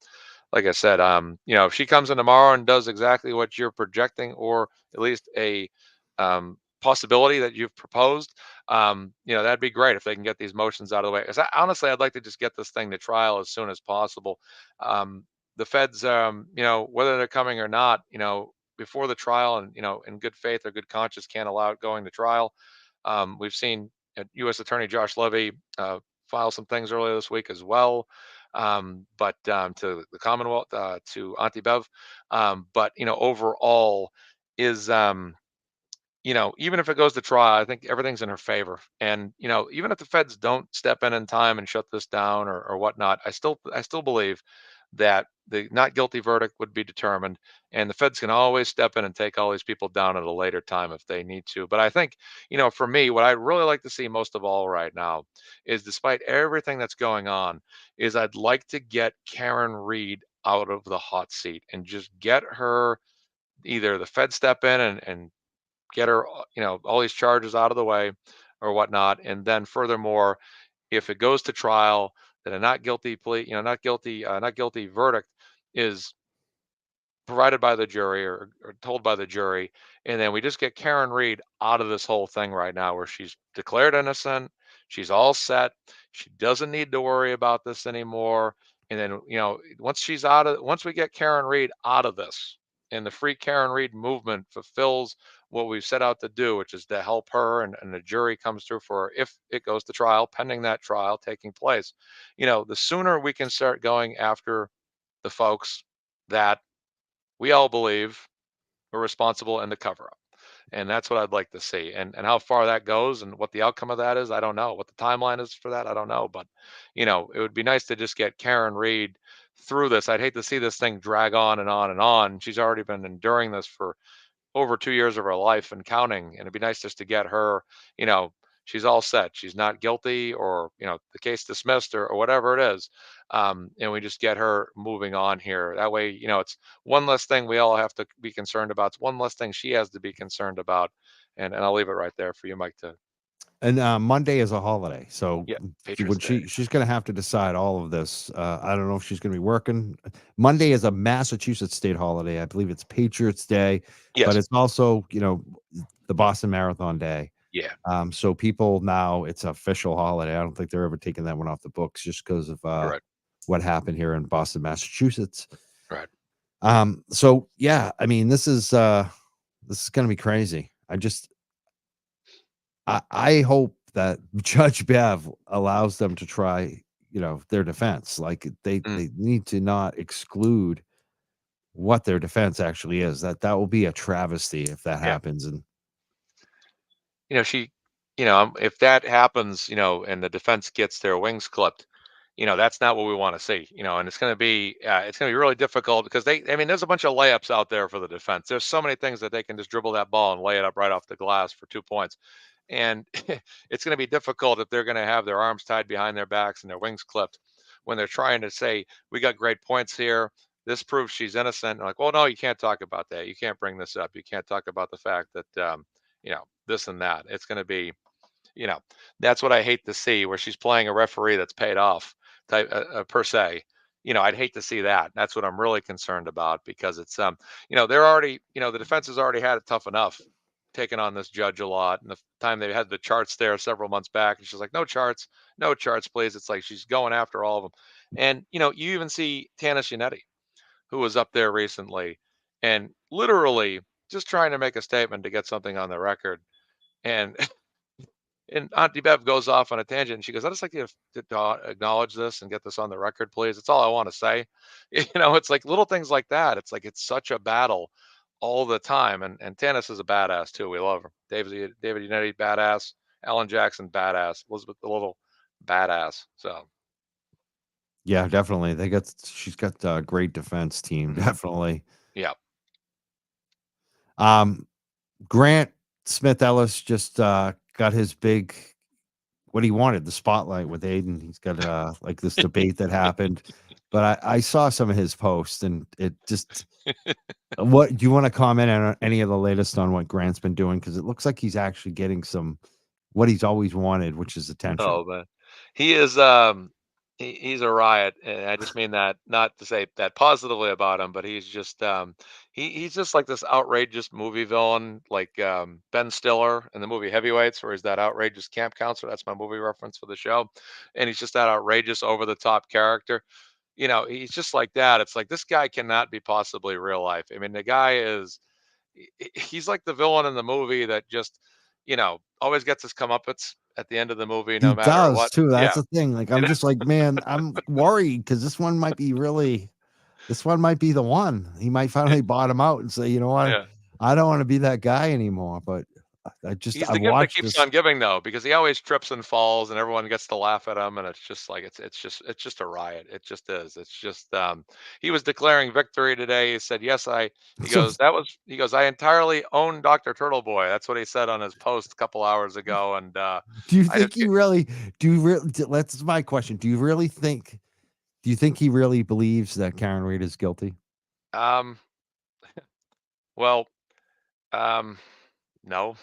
like I said, if she comes in tomorrow and does exactly what you're projecting, or at least a possibility that you've proposed, that'd be great if they can get these motions out of the way. Because honestly, I'd like to just get this thing to trial as soon as possible. The feds, whether they're coming or not, before the trial, and in good faith or good conscience, can't allow it going to trial. We've seen U.S. Attorney Josh Levy file some things earlier this week as well. but to the Commonwealth, to Auntie Bev. But overall is even if it goes to trial, I think everything's in her favor. And even if the feds don't step in time and shut this down or whatnot, I still believe that the not guilty verdict would be determined, and the feds can always step in and take all these people down at a later time if they need to. But I think, for me, what I'd really like to see most of all right now is, despite everything that's going on, is I'd like to get Karen Reed out of the hot seat and just get her, either the feds step in and get her, all these charges out of the way or whatnot. And then furthermore, if it goes to trial, that a not guilty plea, not guilty verdict is provided by the jury or told by the jury. And then we just get Karen Reed out of this whole thing right now, where she's declared innocent. She's all set. She doesn't need to worry about this anymore. And then, once we get Karen Reed out of this, and the Free Karen Reed movement fulfills what we've set out to do, which is to help her, and the jury comes through for her, if it goes to trial, pending that trial taking place, the sooner we can start going after the folks that we all believe were responsible in the cover up. And that's what I'd like to see. And how far that goes and what the outcome of that is, I don't know. What the timeline is for that, I don't know. But, it would be nice to just get Karen Reed through this. I'd hate to see this thing drag on and on and on. She's already been enduring this for over 2 years of her life and counting. And it'd be nice just to get her, she's all set. She's not guilty, or, the case dismissed, or whatever it is. And we just get her moving on here. That way, it's one less thing we all have to be concerned about. It's one less thing she has to be concerned about. And I'll leave it right there for you, Mike, to. And Monday is a holiday, so Yeah, Patriots she's going to have to decide all of this. I don't know if she's going to be working. Monday is a Massachusetts state holiday. I believe it's Patriots Day, Yes. but it's also, the Boston Marathon Day. Yeah. So people now, it's an official holiday. I don't think they're ever taking that one off the books, just because of Right. what happened here in Boston, Massachusetts. Right. So yeah, I mean, this is going to be crazy. I hope that Judge Bev allows them to try, their defense. Like they need to not exclude what their defense actually is. That will be a travesty if that happens. And if that happens, and the defense gets their wings clipped, that's not what we want to see, and it's going to be really difficult, because there's a bunch of layups out there for the defense. There's so many things that they can just dribble that ball and lay it up right off the glass for 2 points. And it's going to be difficult if they're going to have their arms tied behind their backs and their wings clipped when they're trying to say, we got great points here. This proves she's innocent. And like, well, no, you can't talk about that. You can't bring this up. You can't talk about the fact that, this and that. It's going to be, that's what I hate to see, where she's playing a referee that's paid off type per se. I'd hate to see that. That's what I'm really concerned about, because it's, they're already, the defense has already had it tough enough taking on this judge a lot. And the time they had the charts there several months back, and she's like, no charts, please. It's like she's going after all of them. And, you even see Tanis Yanetti, who was up there recently and literally just trying to make a statement to get something on the record. And and Auntie Bev goes off on a tangent, and she goes, I'd just like you to acknowledge this and get this on the record, please. That's all I want to say. It's like little things like that. It's like, it's such a battle all the time. And Tanis is a badass too. We love her. David Yanetti, badass. Alan Jackson, badass. Elizabeth the Little, badass. So yeah, definitely. She's got a great defense team. Definitely. Yeah. Grant Smith Ellis just got his big, what he wanted, the spotlight with Aiden. He's got like this debate that happened. But I saw some of his posts, and it just, what do you want to comment on any of the latest on what Grant's been doing? Because it looks like he's actually getting what he's always wanted, which is attention. Oh, man. He is, he's a riot. And I just mean that not to say that positively about him, but he's just, he's just like this outrageous movie villain, like Ben Stiller in the movie Heavyweights, where he's that outrageous camp counselor. That's my movie reference for the show. And he's just that outrageous, over the top character. He's just like that. It's like, this guy cannot be possibly real life. I mean, the guy he's like the villain in the movie that just, always gets his comeuppance at the end of the movie, He no matter does what. too. Yeah. That's the thing. Like, I'm just like, man, I'm worried because this one might be the one. He might finally bottom out and say, you know what? Yeah. I don't want to be that guy anymore. But He's I the gift that watched keeps this. on giving though, because he always trips and falls and everyone gets to laugh at him, and it's just like it's just a riot. It just is. It's just he was declaring victory today. He said, "Yes, I." He So, goes, "I entirely own Dr. Turtleboy." That's what he said on his post a couple hours ago, and do you I think just he really? That's my question. Do you think he really believes that Karen Reed is guilty? um well no.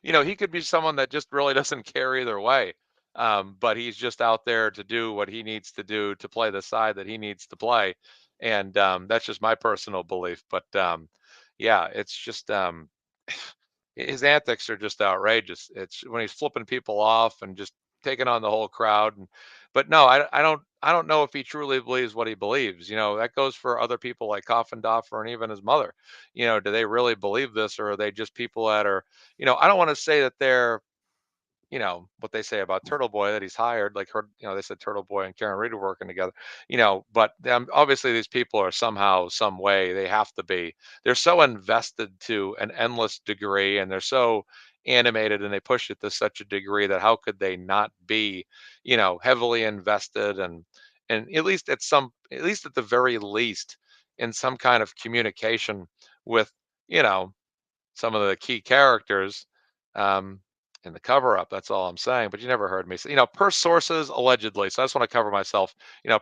He could be someone that just really doesn't care either way. But he's just out there to do what he needs to do to play the side that he needs to play. And that's just my personal belief. But yeah, it's just his antics are just outrageous. It's when he's flipping people off and just taking on the whole crowd. But no, I don't know if he truly believes what he believes. That goes for other people like Coffindoffer and even his mother. Do they really believe this, or are they just people that are, I don't want to say that they're, what they say about Turtle Boy, that he's hired, like her, they said Turtle Boy and Karen Reed are working together, but obviously these people are somehow, some way, they have to be. They're so invested to an endless degree, and they're so animated, and they push it to such a degree that how could they not be, heavily invested, and at least at the very least, in some kind of communication with, you know, some of the key characters, um, in the cover up. That's all I'm saying. But you never heard me say, per sources, allegedly. So I just want to cover myself,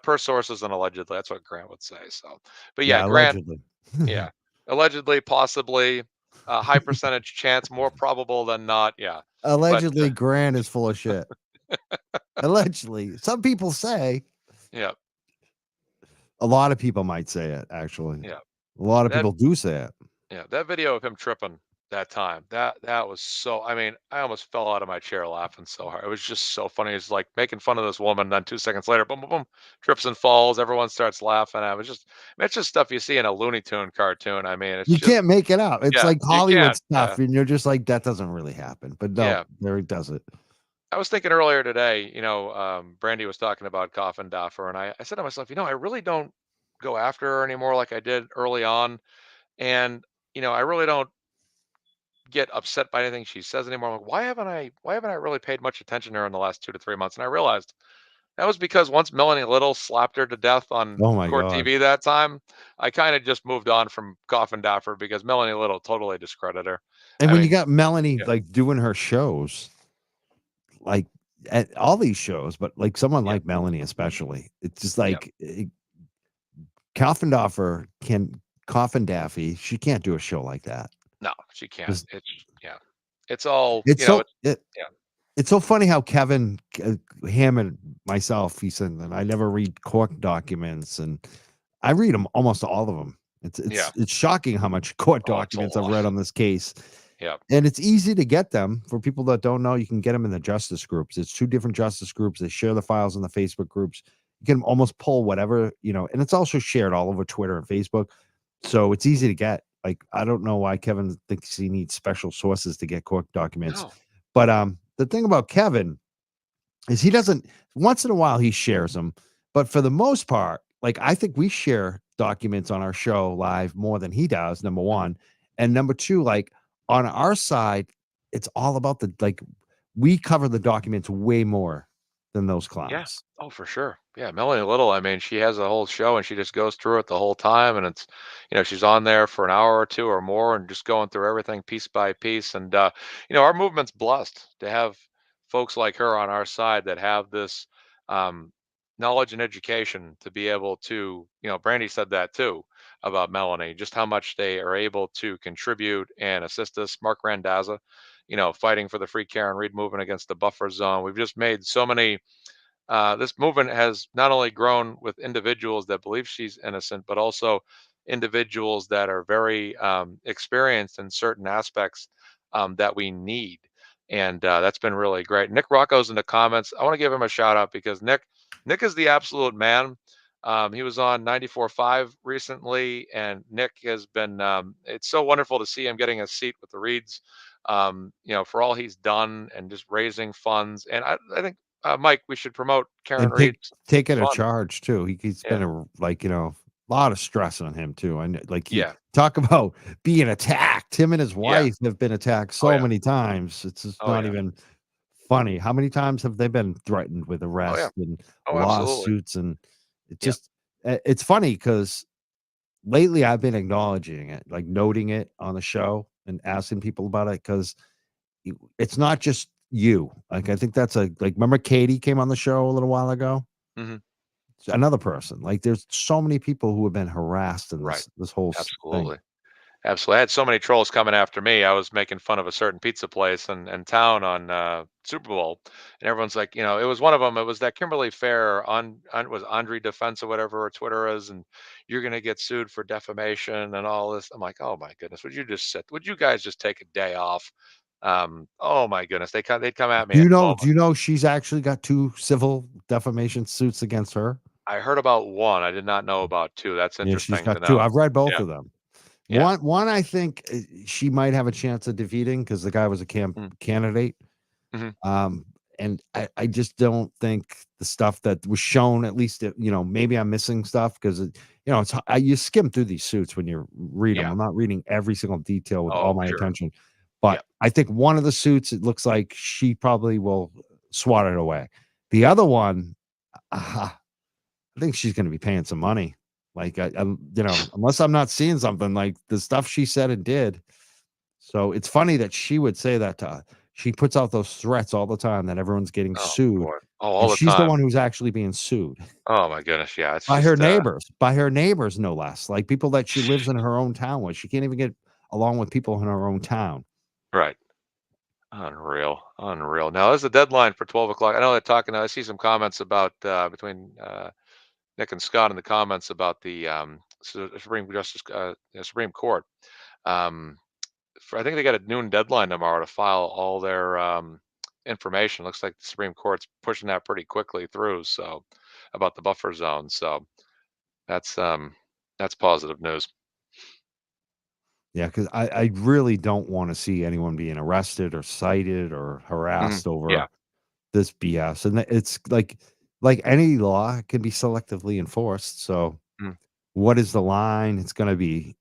per sources and allegedly. That's what Grant would say. So, but yeah, Yeah, Grant, allegedly. yeah, allegedly, possibly, high percentage chance, more probable than not. Yeah. But Allegedly, Grant is full of shit. Allegedly, some people say. yeah, A lot of people might say it. Actually, yeah, a lot of that people do say it. yeah, that video of him tripping that time, that was so. I mean, I almost fell out of my chair laughing so hard. It was just so funny. He's like making fun of this woman, then 2 seconds later, boom, boom, boom, trips and falls. Everyone starts laughing at him. It's just stuff you see in a Looney Tune cartoon. I mean, it's You just can't make it up. It's yeah, like you Hollywood can't. stuff, and you're just like, that doesn't really happen. But no, Yeah. there he does it. I was thinking earlier today, Brandy was talking about Coffin Doffer, and I said to myself, I really don't go after her anymore like I did early on. And, I really don't get upset by anything she says anymore. I'm like, why haven't I really paid much attention to her in the last 2 to 3 months? And I realized that was because once Melanie Little slapped her to death on Oh my Court god! TV that time, I kind of just moved on from Coffin Doffer because Melanie Little totally discredited her. And I when you mean, got Melanie yeah, like doing her shows, like at all these shows, but like someone yeah, like Melanie especially, it's just yeah. like Coffindoffer Coffin Daffy. She can't do a show like that. No, she can't. Just- It's yeah. It's all, It's so yeah. it's so funny how Kevin Hammond, myself, he said that I never read court documents, and I read them, almost all of them. Yeah. It's shocking how much court Oh, it's a documents I've lot. read on this case. Yeah. And it's easy to get them. For people that don't know, you can get them in the justice groups. It's 2 different justice groups. They share the files in the Facebook groups. You can almost pull whatever, and it's also shared all over Twitter and Facebook. So it's easy to get. Like, I don't know why Kevin thinks he needs special sources to get court documents. No. But the thing about Kevin is he doesn't, once in a while he shares them, but for the most part, like, I think we share documents on our show live more than he does, number one. And number two, like, on our side, it's all about we cover the documents way more than those Yeah. clowns. Oh, for sure. Yeah, Melanie Little, I mean, she has a whole show and she just goes through it the whole time, and it's, she's on there for an hour or two or more and just going through everything piece by piece. And our movement's blessed to have folks like her on our side that have this um knowledge and education to be able to, Brandy said that too about Melanie, just how much they are able to contribute and assist us. Mark Randazza, fighting for the Free Karen Reed movement against the buffer zone. We've just made so many this movement has not only grown with individuals that believe she's innocent, but also individuals that are very experienced in certain aspects that we need. And that's been really great. Nick Rocco's in the comments. I want to give him a shout out because Nick is the absolute man. He was on 94.5 recently, and Nick has been, it's so wonderful to see him getting a seat with the Reeds for all he's done and just raising funds. And I think, Mike, we should promote Karen And Reed's taking a fund. charge too. He's Yeah. been a lot of stress on him too. And like he Yeah. talk about being attacked. Him and his Yeah. wife have been attacked Oh, so yeah. many times. It's just Oh, not yeah. even funny. How many times have they been threatened with Oh, yeah. arrest and Oh, absolutely. lawsuits? And it Yeah. just it's funny because lately I've been acknowledging it, like noting it on the show and asking people about it because it's not just you. Like I think that's remember Katie came on the show a little while ago? Mhm. It's another person. Like there's so many people who have been harassed in Right. this whole thing. Absolutely. Absolutely. I had so many trolls coming after me. I was making fun of a certain pizza place in town on Super Bowl, and everyone's like, it was one of them. It was that Kimberly Fair on was Andre Defense or whatever her Twitter is, and you're gonna get sued for defamation and all this. I'm like, oh my goodness, would you guys just take a day off? Oh my goodness, they'd come at me at the Do moment. you know she's actually got 2 civil defamation suits against her? I heard about one. I did not know about two. That's Yeah, she's interesting to got 2. know. I've read both Yeah. of them. Yeah. One I think she might have a chance of defeating because the guy was a candidate. Mhm. And I just don't think the stuff that was shown, at least, maybe I'm missing stuff because, you skim through these suits when you read them. Yeah. I'm not reading every single detail with all Oh, my sure. attention. But Yep. I think one of the suits, it looks like she probably will swat it away. The other one, I think she's going to be paying some money. Like, unless I'm not seeing something like the stuff she said and did. So it's funny that she would say that she puts out those threats all the time that everyone's getting Oh, sued. boy. Oh, all And the she's the time. one who's actually being sued Oh my goodness. Yeah. It's by her just, neighbors, no less. Like people that she lives in her own town with. She can't even get along with people in her own town. right. Unreal. Unreal. Now, there's a deadline for 12 o'clock. I know they're talking. I see some comments about between Nick and Scott in the comments about the Supreme Court. Um, I think they got a noon deadline tomorrow to file all their information. Looks like the Supreme Court's pushing that pretty quickly through. So, about the buffer zone. So that's positive news. Yeah, because I really don't want to see anyone being arrested or cited or harassed Yeah. over this BS. And it's like any law can be selectively enforced. So Mm. what is the line? It's gonna be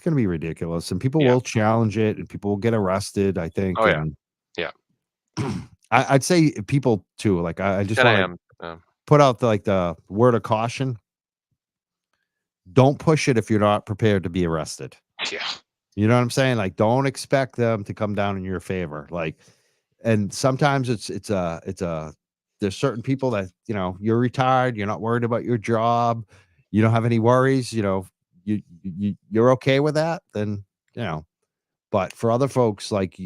ridiculous. And people Yeah. will challenge it and people will get arrested, I think. Oh yeah. And Yeah. I'd say people too, like I just 10 want a.m. to put out the word of caution. Don't push it if you're not prepared to be arrested. Yeah. You know what I'm saying? Like, don't expect them to come down in your favor. Like, and sometimes there's certain people that, you're retired, you're not worried about your job, you don't have any worries, you're okay with that, then, but for other folks, like,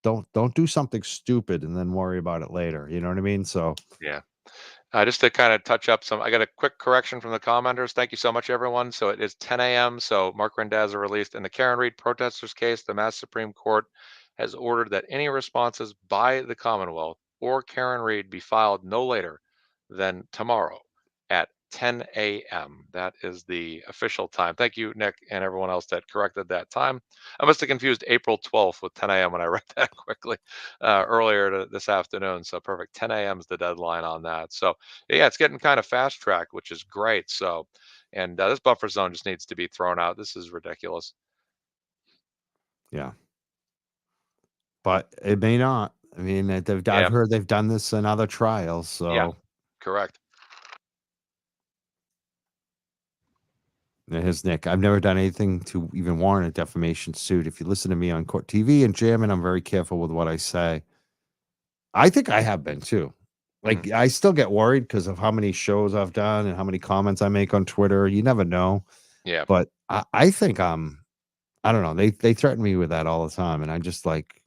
don't do something stupid and then worry about it later. You know what I mean? So Yeah. Just to kind of touch up I got a quick correction from the commenters. Thank you so much, everyone. So it is 10 a.m. So Mark Randazza released in the Karen Reed protesters case. The Mass Supreme Court has ordered that any responses by the Commonwealth or Karen Reed be filed no later than tomorrow at 10 a.m. That is the official time. Thank you, Nick, and everyone else that corrected that time. I must have confused April 12th with 10 a.m. when I read that quickly earlier this afternoon. So perfect. 10 a.m. is the deadline on that. So yeah, it's getting kind of fast tracked, which is great. So, and this buffer zone just needs to be thrown out. This is ridiculous. yeah, but it may not. I mean, I've heard they've done this in other trials. So Yeah, correct. here's Nick. I've never done anything to even warrant a defamation suit. If you listen to me on Court TV and Jam, and I'm very careful with what I say. I think I have been too. Like, I still get worried because of how many shows I've done and how many comments I make on Twitter. You never know. Yeah. But I think I don't know. They threaten me with that all the time. And I'm just like,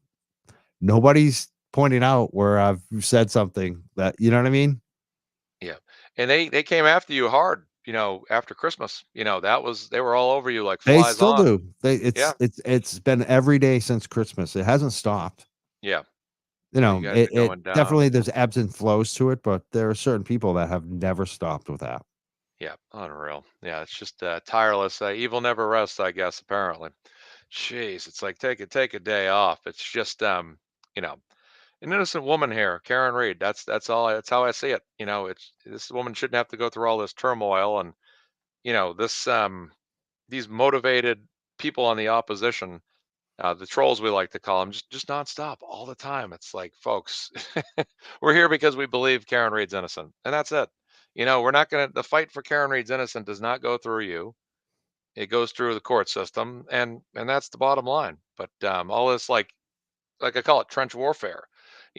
nobody's pointing out where I've said something that, you know what I mean? Yeah. And they came after you hard, after Christmas. They were all over you like They flies still on. do. Yeah. It's been every day since Christmas. It hasn't stopped. Yeah. You You guys are it going down. definitely there's ebbs and flows to it, but there are certain people that have never stopped with that. Yeah. Unreal. Yeah. It's just tireless. Evil never rests, I guess, apparently. Jeez, it's like take a day off. It's just you know, an innocent woman here, Karen Reed. That's how I see it. It's this woman shouldn't have to go through all this turmoil and this these motivated people on the opposition, the trolls we like to call them, just nonstop all the time. It's like, folks, we're here because we believe Karen Reed's innocent, and that's it. We're not gonna. The fight for Karen Reed's innocent does not go through you. It goes through the court system, and that's the bottom line. But all this like I call it trench warfare.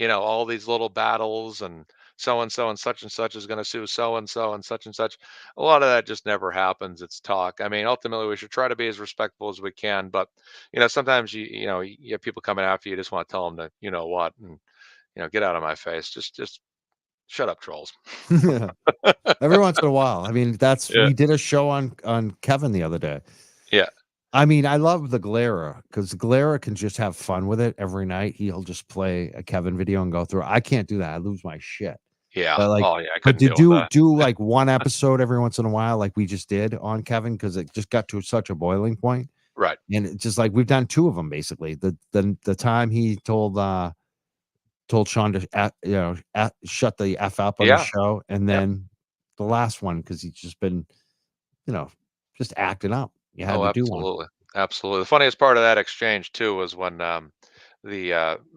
All these little battles and such is going to sue so and such and such. A lot of that just never happens. It's talk. I mean, ultimately, we should try to be as respectful as we can. But sometimes you have people coming after you. You just want to tell them to what and get out of my face. Just shut up, trolls. Yeah. Every once in a while. I mean, Yeah. we did a show on Kevin the other day. Yeah. I mean, I love the Glera because Glera can just have fun with it every night. He'll just play a Kevin video and go through. I can't do that. I lose my shit. Yeah. But like, Oh yeah. I but couldn't to deal with that. do like one episode every once in a while, like we just did on Kevin, because it just got to such a boiling point. Right. And it's just like we've done two of them basically. The time he told Sean to shut the F up on the Yeah. show, and Yep. then the last one because he's just been just acting up. You had Oh, to do one. absolutely. Absolutely. The funniest part of that exchange too was when the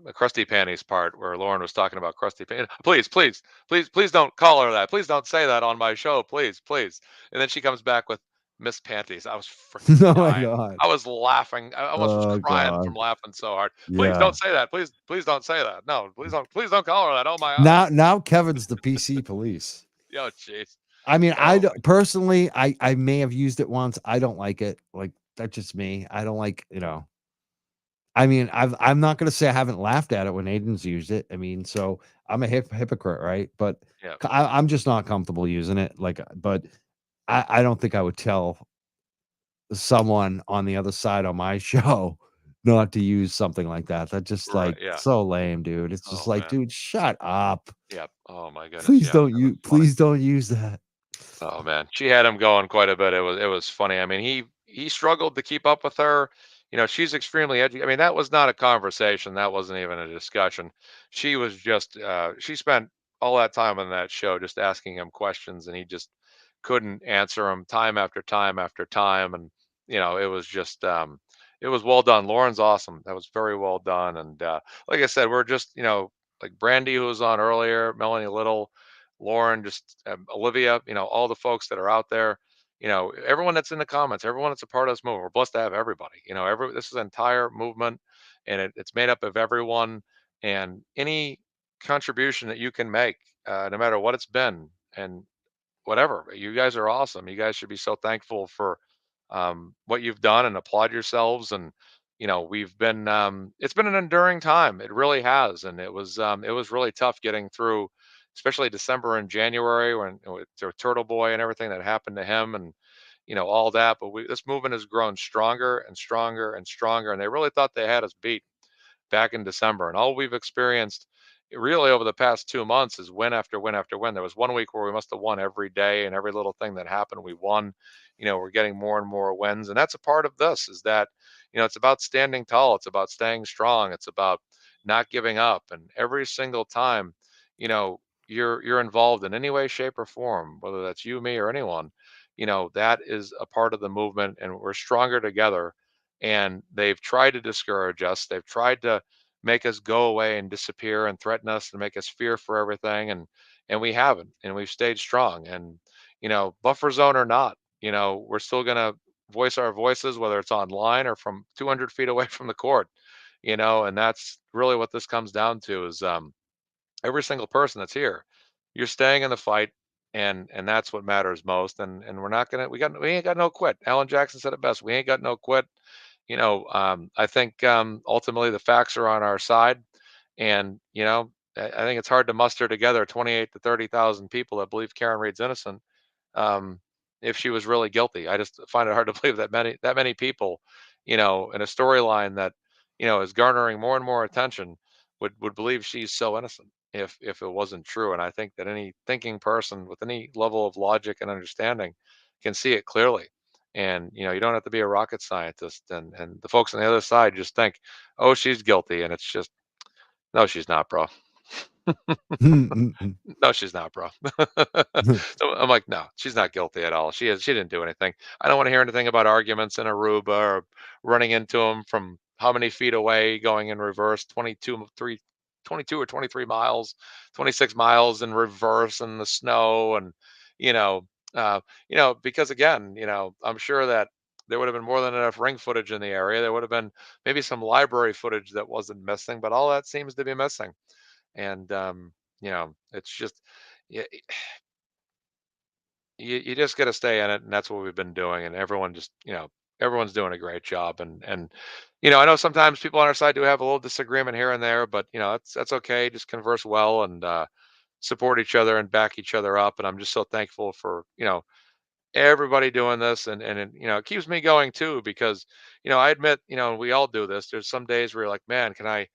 Krusty Panties part where Lauren was talking about Krusty Panties. Please don't call her that. Please don't say that on my show. Please. And then she comes back with Miss Panties. I was freaking Oh my dying. god. I was laughing. I almost was Oh crying from god. laughing so hard. Please Yeah. don't say that. Please don't say that. No, please don't call her that. Oh my god. Now Kevin's the PC police. Yo, jeez. I mean, Oh, personally, I may have used it once. I don't like it. Like, that's just me. I don't like, I mean, I'm not gonna say I haven't laughed at it when Aiden's used it. I mean, so I'm a hypocrite, right? But yeah. I'm just not comfortable using it. Like, but I don't think I would tell someone on the other side on my show not to use something like that. That's just Right, like yeah. so lame, dude. It's just Oh, like, man. dude, shut up. Yep. Oh my goodness. Please Yeah. don't That was use funny. please don't use that. Oh man, she had him going quite a bit. It was funny. I mean, he struggled to keep up with her. She's extremely edgy. I mean, that was not a conversation. That wasn't even a discussion. She was just she spent all that time on that show just asking him questions, and he just couldn't answer them time after time after time. And it was just it was well done. Lauren's awesome. That was very well done. And like I said, we're just like Brandi, who was on earlier, Melanie Little, Lauren, just Olivia, all the folks that are out there, everyone that's in the comments, everyone that's a part of this movement. We're blessed to have everybody. This is an entire movement, and it's made up of everyone. And any contribution that you can make, no matter what it's been, and whatever, you guys are awesome. You guys should be so thankful for what you've done and applaud yourselves. And we've been it's been an enduring time. It really has, and it was really tough getting through, especially December and January when with Turtle Boy and everything that happened to him, and all that. But this movement has grown stronger and stronger and stronger, and they really thought they had us beat back in December. And all we've experienced really over the past 2 months is win after win after win. There was one week where we must have won every day, and every little thing that happened, we won. We're getting more and more wins. And that's a part of this, is that, it's about standing tall. It's about staying strong. It's about not giving up. And every single time, you're involved in any way, shape, or form, whether that's you, me, or anyone, that is a part of the movement, and we're stronger together. And they've tried to discourage us. They've tried to make us go away and disappear and threaten us and make us fear for everything. And we haven't, and we've stayed strong. And, buffer zone or not, we're still going to voice our voices, whether it's online or from 200 feet away from the court, and that's really what this comes down to, is every single person that's here, you're staying in the fight. And that's what matters most. And we're not gonna we ain't got no quit. Alan Jackson said it best. We ain't got no quit. I think ultimately the facts are on our side. And I think it's hard to muster together 28 to 30,000 people that believe Karen Reed's innocent, um, if she was really guilty. I just find it hard to believe that many people, in a storyline that is garnering more and more attention, would believe she's so innocent if it wasn't true. And I think that any thinking person with any level of logic and understanding can see it clearly. And you don't have to be a rocket scientist. And the folks on the other side just think, oh, she's guilty, and it's just, no, she's not, bro. No, she's not, bro. So I'm like, no, she's not guilty at all. She didn't do anything. I don't want to hear anything about arguments in Aruba or running into him from how many feet away, going in reverse, 22 or 23 miles, 26 miles in reverse in the snow. And, you know, because again, I'm sure that there would have been more than enough ring footage in the area. There would have been maybe some library footage that wasn't missing, but all that seems to be missing. And, it's just, yeah, you just got to stay in it, and that's what we've been doing. And everyone just, everyone's doing a great job. And I know sometimes people on our side do have a little disagreement here and there, but that's okay. Just converse well and support each other and back each other up. And I'm just so thankful for everybody doing this, and it keeps me going too, because I admit, we all do this. There's some days where you're like, man, can I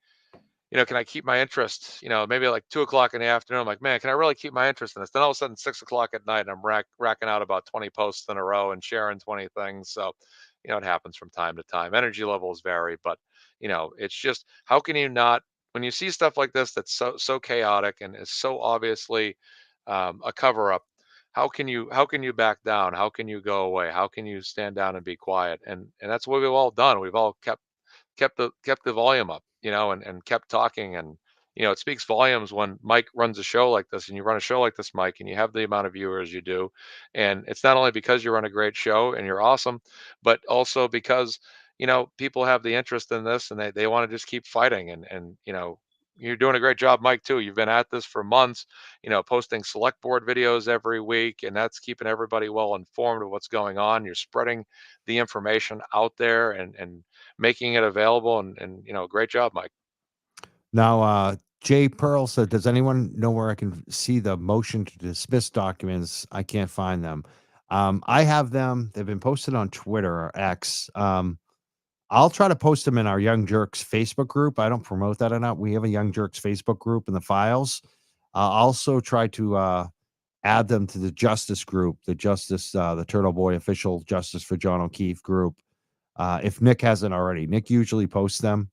keep my interest? Maybe like 2 o'clock in the afternoon. I'm like, man, can I really keep my interest in this? Then all of a sudden, 6 o'clock at night, and I'm racking out about 20 posts in a row and sharing 20 things. So, it happens from time to time. Energy levels vary, but it's just, how can you not, when you see stuff like this that's so chaotic and is so obviously a cover up? How can you back down? How can you go away? How can you stand down and be quiet? And that's what we've all done. We've all kept the volume up, and kept talking. And it speaks volumes when Mike runs a show like this, and you run a show like this, Mike, and you have the amount of viewers you do. And it's not only because you run a great show and you're awesome, but also because people have the interest in this, and they want to just keep fighting. And you're doing a great job, Mike, too. You've been at this for months, posting select board videos every week, and that's keeping everybody well informed of what's going on. You're spreading the information out there and making it available. And great job, Mike. Now, Jay Pearl said, does anyone know where I can see the motion to dismiss documents? I can't find them. I have them. They've been posted on Twitter or X. I'll try to post them in our Young Jurks Facebook group. I don't promote that or not. We have a Young Jurks Facebook group in the files. Also try to add them to the Justice group, the Turtle Boy official Justice for John O'Keefe group. If Nick hasn't already, Nick usually posts them.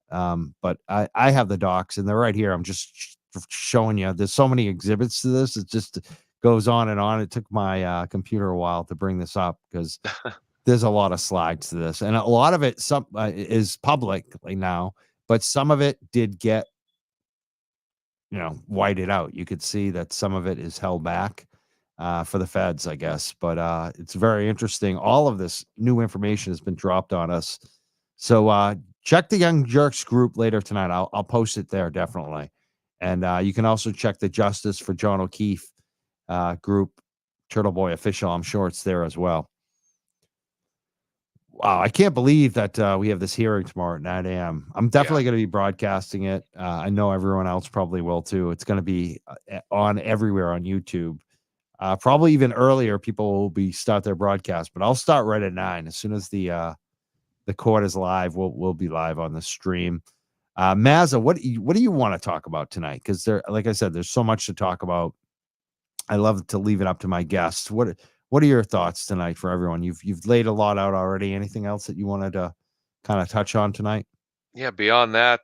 But I have the docs, and they're right here. I'm just showing you. There's so many exhibits to this. It just goes on and on. It took my computer a while to bring this up because there's a lot of slides to this, and a lot of it is publicly now, but some of it did get whited out. You could see that some of it is held back for the feds, I guess. But it's very interesting. All of this new information has been dropped on us. So check the Young Jurks group later tonight. I'll post it there, definitely. And you can also check the Justice for John O'Keefe group, Turtle Boy Official. I'm sure it's there as well. Wow, I can't believe that we have this hearing tomorrow at 9 a.m. I'm definitely going to be broadcasting it. I know everyone else probably will too. It's going to be on everywhere on YouTube. Probably even earlier, people will start their broadcast, but I'll start right at 9. As soon as the court is live, we'll be live on the stream. Mazza, what do you want to talk about tonight? Because like I said, there's so much to talk about. I love to leave it up to my guests. What are your thoughts tonight for everyone? You've laid a lot out already. Anything else that you wanted to kind of touch on tonight? Yeah, beyond that,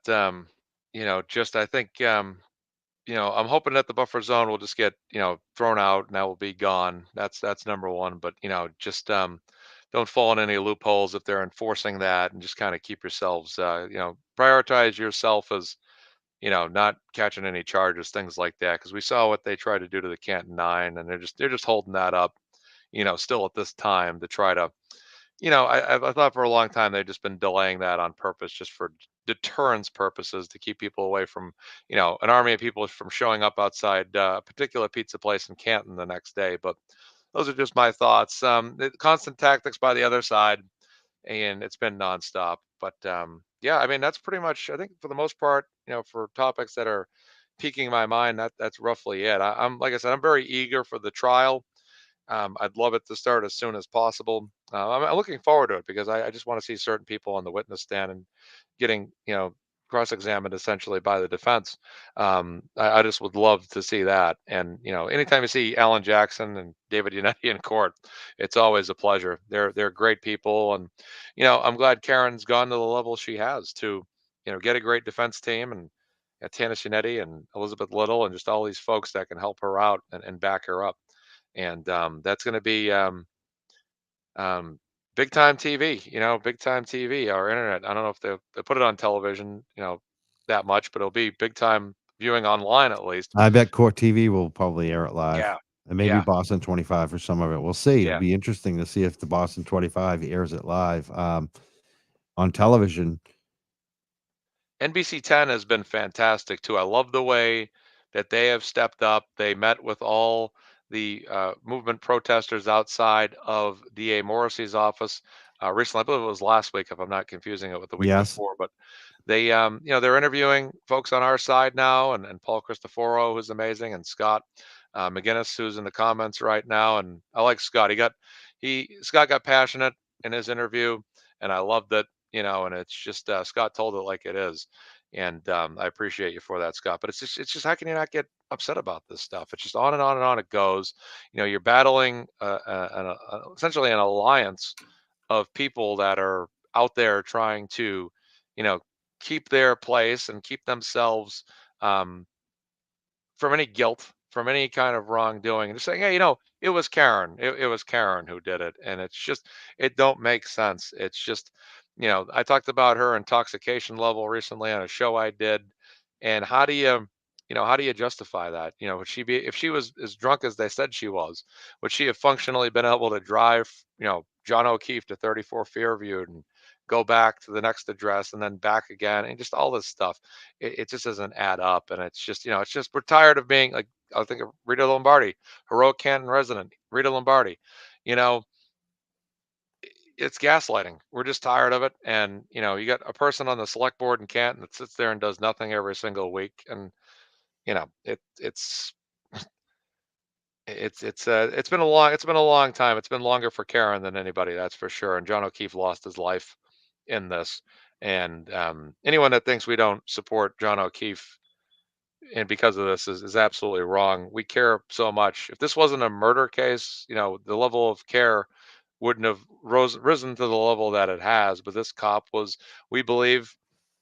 just I think I'm hoping that the buffer zone will just get thrown out and that will be gone. That's number one. But just don't fall in any loopholes if they're enforcing that, and just kind of keep yourselves prioritize yourself as not catching any charges, things like that, because we saw what they tried to do to the Canton Nine, and they're just holding that up still at this time to try to I thought for a long time they've just been delaying that on purpose, just for deterrence purposes, to keep people away from, an army of people from showing up outside a particular pizza place in Canton the next day. But those are just my thoughts. The constant tactics by the other side, and it's been nonstop. But yeah, I mean, that's pretty much, I think, for the most part, for topics that are piquing my mind, that's roughly it. I'm like I said, I'm very eager for the trial. I'd love it to start as soon as possible. I'm looking forward to it because I just want to see certain people on the witness stand and getting, cross-examined essentially by the defense. I just would love to see that. And anytime you see Alan Jackson and David Yannetti in court, it's always a pleasure. They're great people, and I'm glad Karen's gone to the level she has to get a great defense team, and Tanis Yannetti and Elizabeth Little and just all these folks that can help her out and back her up. And that's going to be big time TV, big time TV, our internet. I don't know if they put it on television, that much, but it'll be big time viewing online at least. I bet Court TV will probably air it live. Yeah. And maybe Yeah. Boston 25 for some of it. We'll see. Yeah. It'll be interesting to see if the Boston 25 airs it live on television. NBC 10 has been fantastic too. I love the way that they have stepped up. They met with all the movement protesters outside of DA Morrissey's office recently. I believe it was last week, if I'm not confusing it with the week Yes. before. But they, they're interviewing folks on our side now, and Paul Cristoforo, who's amazing, and Scott McGinnis, who's in the comments right now. And I like Scott. Scott got passionate in his interview, and I loved it. And it's just Scott told it like it is, and I appreciate you for that, Scott. But it's just how can you not get upset about this stuff? It's just on and on and on it goes. You're battling essentially an alliance of people that are out there trying to, keep their place and keep themselves from any guilt, from any kind of wrongdoing, and just saying, hey, it was Karen. It was Karen who did it, and it don't make sense. It's just. I talked about her intoxication level recently on a show I did, and how do you justify that? Would she be, if she was as drunk as they said she was, would she have functionally been able to drive, John O'Keefe to 34 Fairview and go back to the next address and then back again, and just all this stuff? It just doesn't add up, and it's just we're tired of being like, I think of Rita Lombardi, heroic Canton resident, Rita Lombardi, it's gaslighting. We're just tired of it. And, you got a person on the select board in Canton that sits there and does nothing every single week. And, it's been a long time. It's been longer for Karen than anybody, that's for sure. And John O'Keefe lost his life in this. And anyone that thinks we don't support John O'Keefe and because of this is absolutely wrong. We care so much. If this wasn't a murder case, the level of care wouldn't have risen to the level that it has. But this cop was, we believe,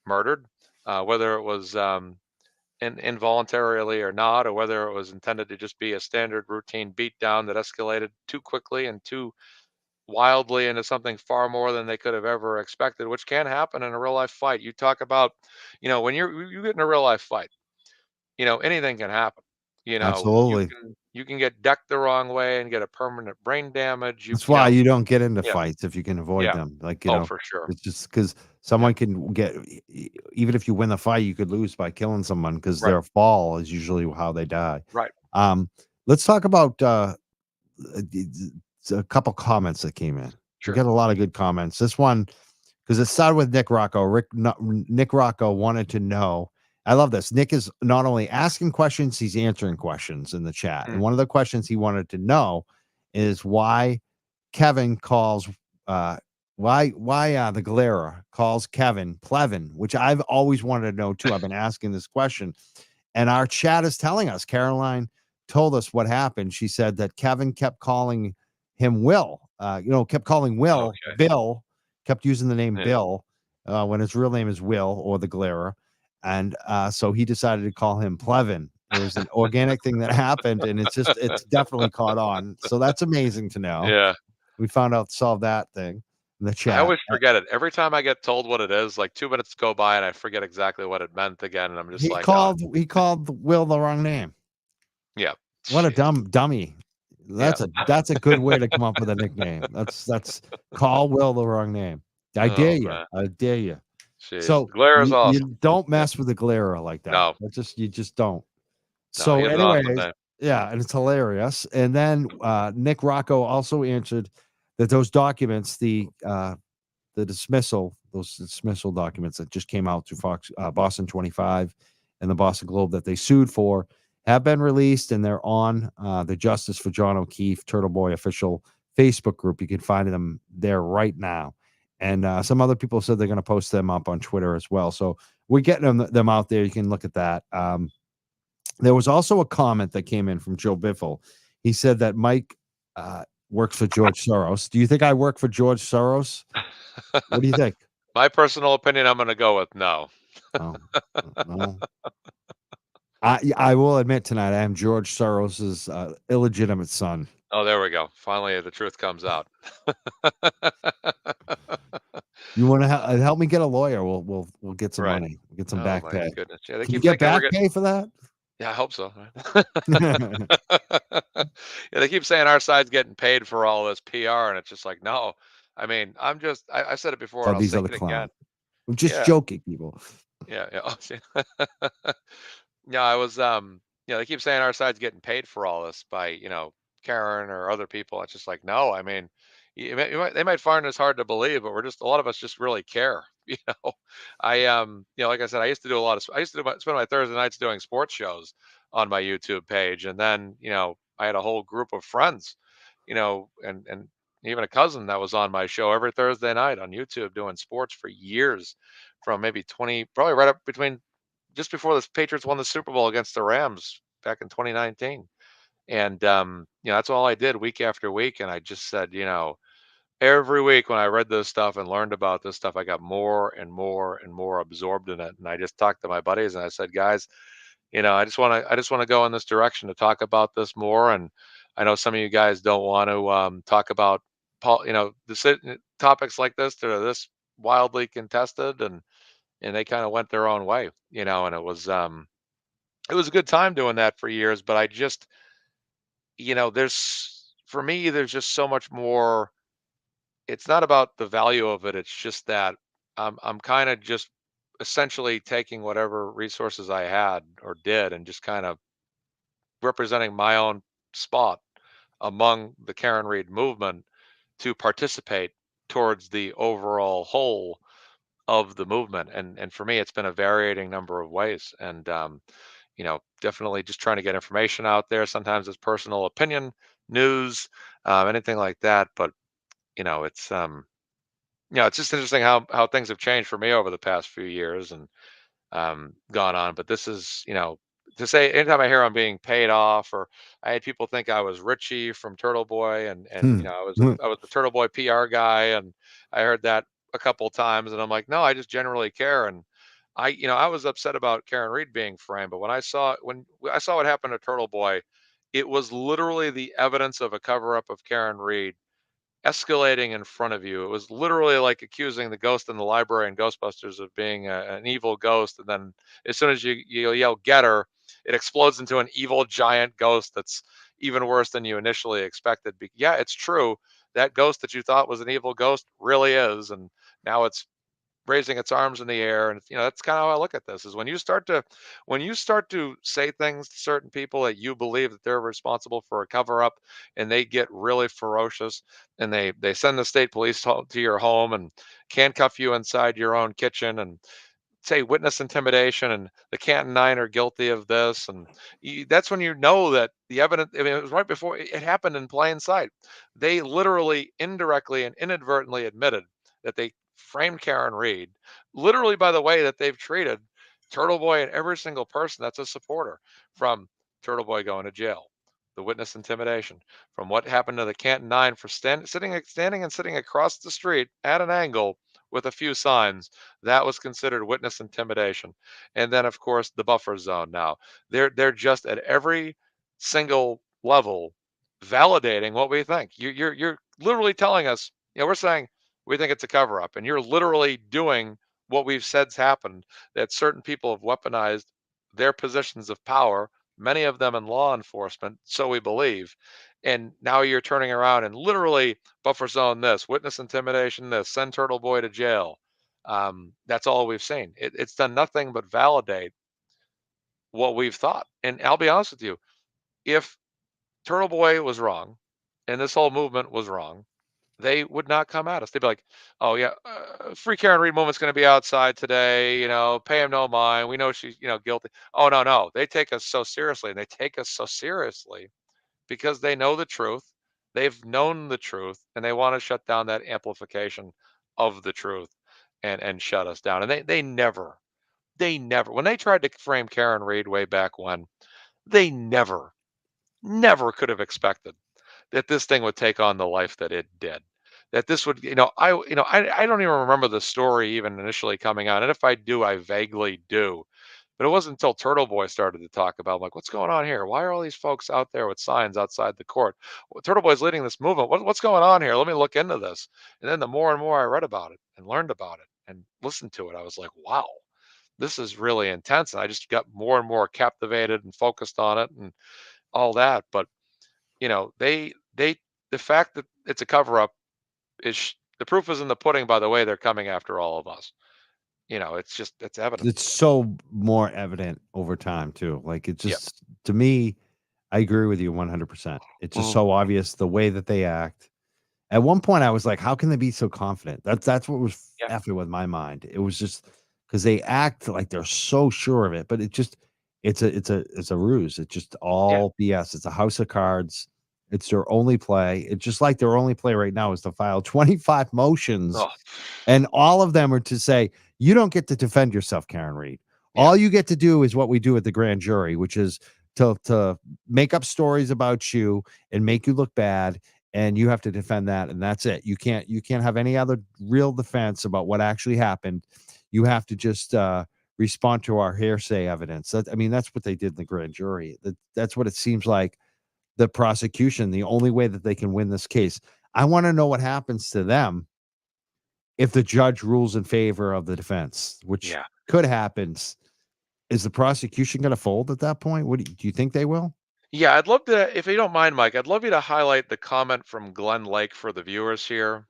murdered, whether it was involuntarily or not, or whether it was intended to just be a standard routine beatdown that escalated too quickly and too wildly into something far more than they could have ever expected, which can happen in a real life fight. You talk about, when you get in a real life fight, anything can happen. Absolutely. You can get decked the wrong way and get a permanent brain damage. That's why you don't get into Yeah. fights if you can avoid Yeah. them. Like, for sure. it's just because someone can get, even if you win the fight, you could lose by killing someone because Right. their fall is usually how they die. Right. Let's talk about a couple comments that came in. Sure. We got a lot of good comments. This one, because it started with Nick Rocco. Nick Rocco wanted to know. I love this. Nick is not only asking questions, he's answering questions in the chat. And one of the questions he wanted to know is why Kevin calls the Galera calls Kevin Plevin, which I've always wanted to know too. I've been asking this question, and our chat is telling us. Caroline told us what happened. She said that Kevin kept calling him Will. Kept calling Will Bill. Kept using the name Bill when his real name is Will, or the Galera. And so he decided to call him Plevin. It was an organic thing that happened, and it's definitely caught on. So that's amazing to know. Yeah. We solved that thing in the chat. I always forget it. Every time I get told what it is, like 2 minutes go by and I forget exactly what it meant again. And I'm just He called Will the wrong name. Yeah. What a dummy. That's a good way to come up with a nickname. That's call Will the wrong name. I dare you. Man. I dare you. Jeez. So Galera's awesome. you don't mess with the Galera like that. No. You just don't. No, So he has an awesome anyways, name. yeah, and it's hilarious. And then Nick Rocco also answered that those documents, the dismissal documents that just came out to Boston 25 and the Boston Globe that they sued for, have been released, and they're on the Justice for John O'Keefe Turtle Boy official Facebook group. You can find them there right now. And some other people said they're going to post them up on Twitter as well. So we're getting them out there. You can look at that. There was also a comment that came in from Joe Biffle. He said that Mike works for George Soros. Do you think I work for George Soros? What do you think? My personal opinion, I'm going to go with no. Oh, no. I will admit tonight I am George Soros's illegitimate son. Oh, there we go. Finally, the truth comes out. You want to help me get a lawyer? We'll get some Right. money. We'll get some Oh, back my pay. goodness. Yeah, they Can you keep get thinking we're back pay for that? Yeah, I hope so. Yeah, they keep saying our side's getting paid for all this PR, and it's just like, no. I mean, I said it before, Oh, and I'll these say are the it again. clowns. I'm just Yeah. joking, people. Yeah, yeah. Oh, see. Yeah, I was they keep saying our side's getting paid for all this by, Karen or other people. It's just like, no, I mean, they might find this hard to believe, but a lot of us just really care. Like I said, I used to do spend my Thursday nights doing sports shows on my YouTube page. And then, I had a whole group of friends, and even a cousin that was on my show every Thursday night on YouTube doing sports for years, from maybe 20, probably right up between just before the Patriots won the Super Bowl against the Rams back in 2019. And, that's all I did week after week. And I just said, every week when I read this stuff and learned about this stuff, I got more and more and more absorbed in it. And I just talked to my buddies and I said, guys, I just want to go in this direction to talk about this more. And I know some of you guys don't want to talk about, topics like this that are this wildly contested, and they kind of went their own way, and it was a good time doing that for years. But I just, for me, there's just so much more. It's not about the value of it. It's just that I'm kind of just essentially taking whatever resources I had or did and just kind of representing my own spot among the Karen Reed movement to participate towards the overall whole of the movement. And for me, it's been a varying number of ways. And definitely just trying to get information out there. Sometimes it's personal opinion, news, anything like that. But it's just interesting how things have changed for me over the past few years and gone on. But this is, to say anytime I hear I'm being paid off, or I had people think I was Richie from Turtle Boy, and I was the Turtle Boy PR guy, and I heard that a couple of times, and I'm like, no, I just generally care. And I was upset about Karen Reed being framed, but when I saw what happened to Turtle Boy, it was literally the evidence of a cover up of Karen Reed escalating in front of you. It was literally like accusing the ghost in the library in Ghostbusters of being an evil ghost, and then as soon as you yell "get her," it explodes into an evil giant ghost that's even worse than you initially expected. Yeah, it's true. That ghost that you thought was an evil ghost really is, and now it's raising its arms in the air. And that's kind of how I look at this, is when you start to say things to certain people that you believe that they're responsible for a cover up, and they get really ferocious, and they send the state police to your home and handcuff you inside your own kitchen and say witness intimidation, and the Canton Nine are guilty of this. And that's when you know that the evidence, I mean, it was right before it happened in plain sight. They literally indirectly and inadvertently admitted that they framed Karen Reed, literally by the way that they've treated Turtle Boy and every single person that's a supporter, from Turtle Boy going to jail, the witness intimidation, from what happened to the Canton Nine for standing and sitting across the street at an angle with a few signs. That was considered witness intimidation. And then, of course, the buffer zone. Now they're just at every single level validating what we think. You're literally telling us, we're saying we think it's a cover up, and you're literally doing what we've said's happened, that certain people have weaponized their positions of power, many of them in law enforcement, so we believe. And now you're turning around and literally buffer zone this, witness intimidation this, send Turtle Boy to jail. That's all we've seen. It's done nothing but validate what we've thought. And I'll be honest with you, if Turtle Boy was wrong and this whole movement was wrong, they would not come at us. They'd be like, oh yeah, free Karen Reed movement's going to be outside today, pay him no mind. We know she's, guilty. Oh, no. They take us so seriously, and they take us so seriously because they know the truth. They've known the truth, and they want to shut down that amplification of the truth and shut us down. And they They never, when they tried to frame Karen Reed way back when, they never, never could have expected that this thing would take on the life that it did. That this would, I don't even remember the story even initially coming out. And if I do, I vaguely do. But it wasn't until Turtle Boy started to talk about, like, what's going on here? Why are all these folks out there with signs outside the court? Well, Turtle Boy's leading this movement. What's going on here? Let me look into this. And then the more and more I read about it and learned about it and listened to it, I was like, wow, this is really intense. And I just got more and more captivated and focused on it and all that. But the fact that it's a cover up is the proof is in the pudding. By the way, they're coming after all of us. It's evident. It's so more evident over time too. Like it just to me, I agree with you 100%. It's just so obvious the way that they act. At one point, I was like, "How can they be so confident?" That's what was effing with my mind. It was just because they act like they're so sure of it, but it's a ruse. It's just all BS. It's a house of cards. It's their only play. It's just like their only play right now is to file 25 motions, and all of them are to say, you don't get to defend yourself, Karen Reed. All you get to do is what we do at the grand jury, which is to make up stories about you and make you look bad, and you have to defend that, and that's it. You can't have any other real defense about what actually happened. You have to just respond to our hearsay evidence. That's what they did in the grand jury. That's what it seems like. The prosecution, the only way that they can win this case. I want to know what happens to them if the judge rules in favor of the defense, which could happen. Is the prosecution going to fold at that point? Do you think they will? Yeah, I'd love to, if you don't mind, Mike, I'd love you to highlight the comment from Glenn Lake for the viewers here.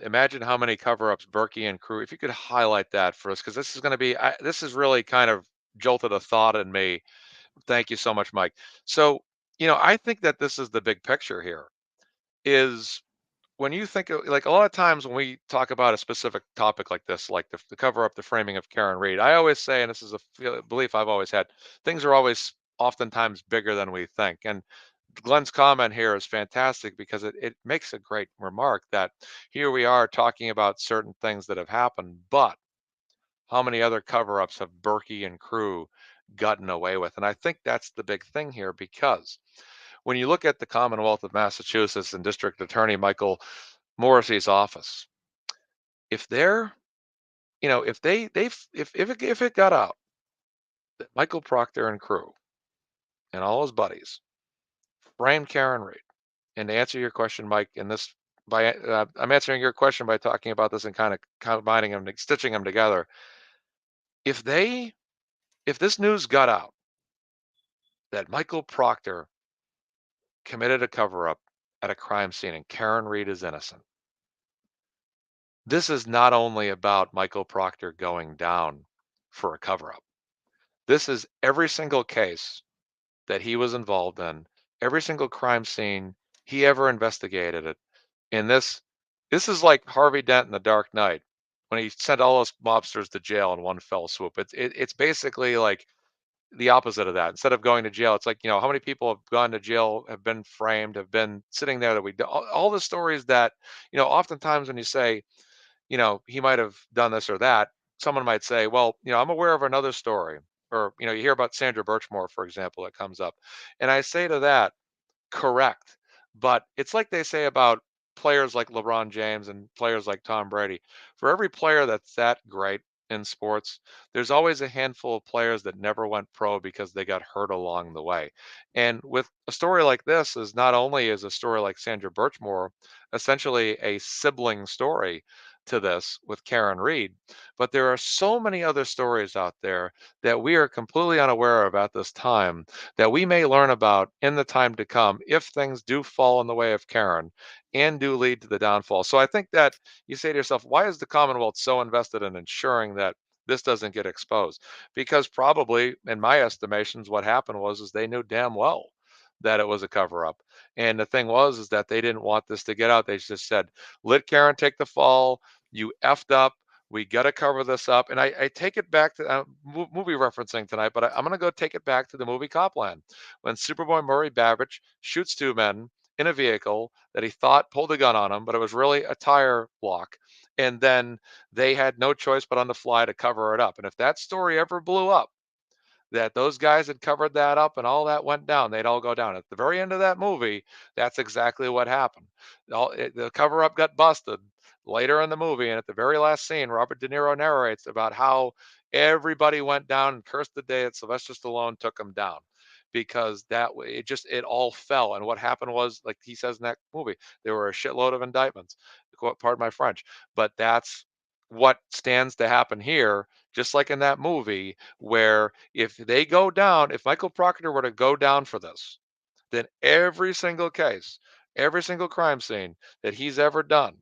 Imagine how many cover-ups Berkey and crew, if you could highlight that for us, because this is going to be, this is really kind of jolted a thought in me. Thank you so much, Mike. So, I think that this is the big picture here is when you think of, like, a lot of times when we talk about a specific topic like this, like the cover up, the framing of Karen Reed, I always say, and this is a belief I've always had, things are always oftentimes bigger than we think. And Glenn's comment here is fantastic because it makes a great remark that here we are talking about certain things that have happened, but how many other cover-ups have Berkey and crew gotten away with? And I think that's the big thing here, because when you look at the Commonwealth of Massachusetts and District Attorney Michael Morrissey's office, if they're, if it got out that Michael Proctor and crew and all his buddies framed Karen Reed, and to answer your question, Mike, in this, I'm answering your question by talking about this and kind of combining them, stitching them together. If this news got out that Michael Proctor committed a cover-up at a crime scene and Karen Reed is innocent, this is not only about Michael Proctor going down for a cover-up. This is every single case that he was involved in, every single crime scene he ever investigated it. And this is like Harvey Dent in The Dark Knight when he sent all those mobsters to jail in one fell swoop. It's basically like the opposite of that. Instead of going to jail, it's like, how many people have gone to jail, have been framed, have been sitting there that all the stories that, oftentimes when you say, he might have done this or that, someone might say, well, I'm aware of another story. Or, you hear about Sandra Birchmore, for example, that comes up. And I say to that, correct. But it's like they say about players like LeBron James and players like Tom Brady. For every player that's that great in sports, there's always a handful of players that never went pro because they got hurt along the way. And with a story like this, is not only is a story like Sandra Birchmore essentially a sibling story to this with Karen Reed, but there are so many other stories out there that we are completely unaware of at this time that we may learn about in the time to come if things do fall in the way of Karen and do lead to the downfall. So I think that you say to yourself, why is the Commonwealth so invested in ensuring that this doesn't get exposed? Because probably, in my estimations, what happened is they knew damn well that it was a cover up. And the thing is that they didn't want this to get out. They just said, let Karen take the fall. You effed up. We got to cover this up. And I take it back to movie referencing tonight, but I'm going to go take it back to the movie Copland when Superboy Murray Babbage shoots two men in a vehicle that he thought pulled a gun on him, but it was really a tire block. And then they had no choice but on the fly to cover it up. And if that story ever blew up, that those guys had covered that up and all that went down, they'd all go down. At the very end of that movie, that's exactly what happened. The cover up got busted later in the movie, and at the very last scene, Robert De Niro narrates about how everybody went down and cursed the day that Sylvester Stallone took them down, because that way it all fell. And what happened was, like he says in that movie, there were a shitload of indictments. Pardon my French, but that's what stands to happen here, just like in that movie, where if they go down, if Michael Proctor were to go down for this, then every single case, every single crime scene that he's ever done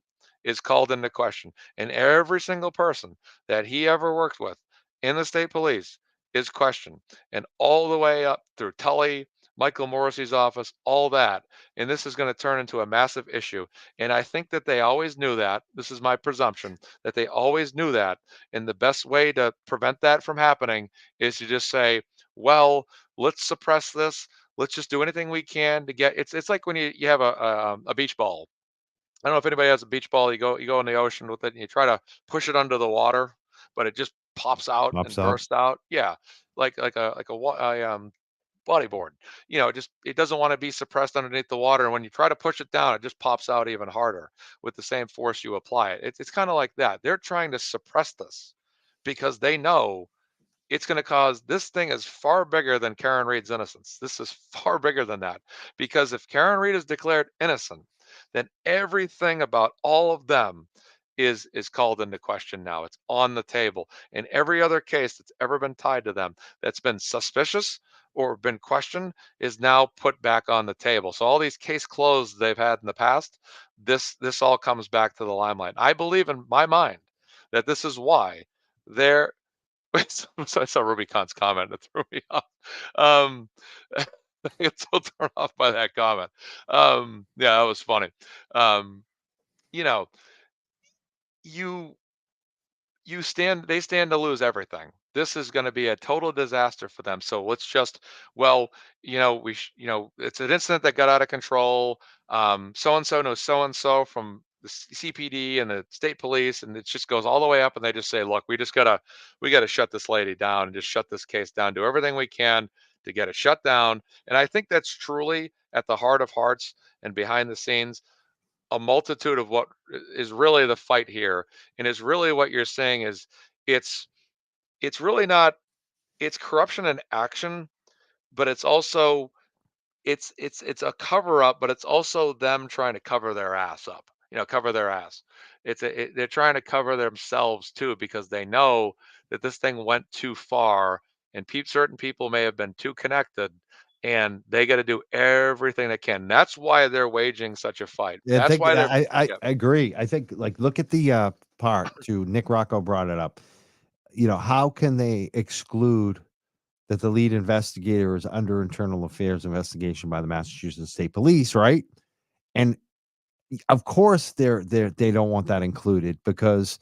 is called into question. And every single person that he ever worked with in the state police is questioned. And all the way up through Tully, Michael Morrissey's office, all that. And this is going to turn into a massive issue. And I think that they always knew that. This is my presumption, that they always knew that. And the best way to prevent that from happening is to just say, well, let's suppress this. Let's just do anything we can to get. It's like when you have a beach ball. I don't know if anybody has a beach ball. You go in the ocean with it and you try to push it under the water, but it just pops out and Pops out. bursts out. Yeah, like a bodyboard. It doesn't want to be suppressed underneath the water. And when you try to push it down, it just pops out even harder with the same force you apply it. It's kind of like that. They're trying to suppress this because they know it's going to cause. This thing is far bigger than Karen Reed's innocence. This is far bigger than that, because if Karen Reed is declared innocent, then everything about all of them is called into question now. It's on the table. And every other case that's ever been tied to them that's been suspicious or been questioned is now put back on the table. So all these case closed they've had in the past, this all comes back to the limelight. I believe in my mind that this is why they're so I saw Rubicon's comment that threw me off. I get so thrown off by that comment. Yeah, that was funny. Um, you know, you they stand to lose everything. This is going to be a total disaster for them. So let's just, well, it's an incident that got out of control. So and so knows so and so from the CPD and the state police, and it just goes all the way up. And they just say, look, we gotta shut this lady down and just shut this case down. Do everything we can to get it shut down. And I think that's truly at the heart of hearts and behind the scenes a multitude of what is really the fight here, and is really what you're saying is it's really not. It's corruption in action, but it's also it's a cover up, but it's also them trying to cover their ass up. Cover their ass. They're trying to cover themselves too, because they know that this thing went too far, and certain people may have been too connected, and they got to do everything they can. That's why they're waging such a fight. Yeah, That's why they're. I agree. I think, like, look at the part to Nick Rocco brought it up. How can they exclude that the lead investigator is under internal affairs investigation by the Massachusetts State Police, right? And of course they don't want that included, because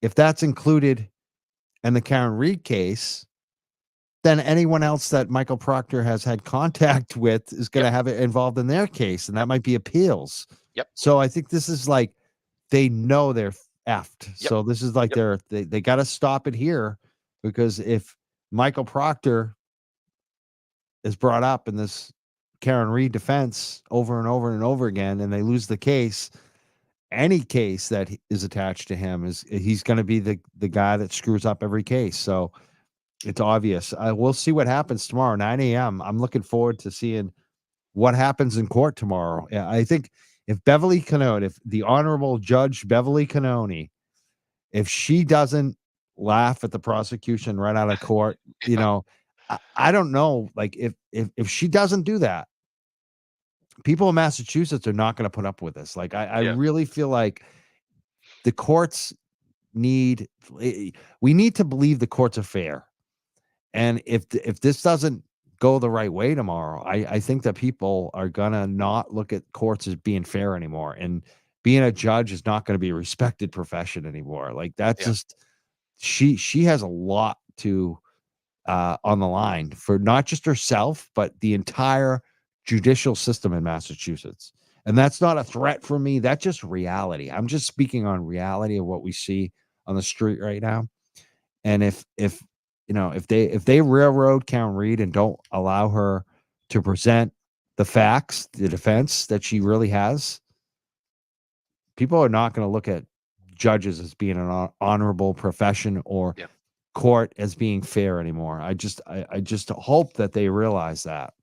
if that's included in the Karen Reed case, then anyone else that Michael Proctor has had contact with is going to have it involved in their case, and that might be appeals. Yep. So I think this is like, they know they're effed. Yep. So this is like they got to stop it here, because if Michael Proctor is brought up in this Karen Reed defense over and over and over again, and they lose the case, any case that is attached to him he's going to be the guy that screws up every case. So it's obvious. We'll see what happens tomorrow, 9 a.m. I'm looking forward to seeing what happens in court tomorrow. Yeah, I think if Beverly Cannone, if the Honorable Judge Beverly Cannone, if she doesn't laugh at the prosecution right out of court, I don't know. Like, if she doesn't do that, people in Massachusetts are not going to put up with this. Like, I really feel like the courts we need to believe the courts are fair. And if this doesn't go the right way tomorrow, I think that people are gonna not look at courts as being fair anymore, and being a judge is not going to be a respected profession anymore. Like, that's just she has a lot to on the line for not just herself, but the entire judicial system in Massachusetts. And that's not a threat for me. That's just reality. I'm just speaking on reality of what we see on the street right now. And if they railroad Karen Reed and don't allow her to present the facts, the defense that she really has, people are not going to look at judges as being an honorable profession or court as being fair anymore. I just hope that they realize that.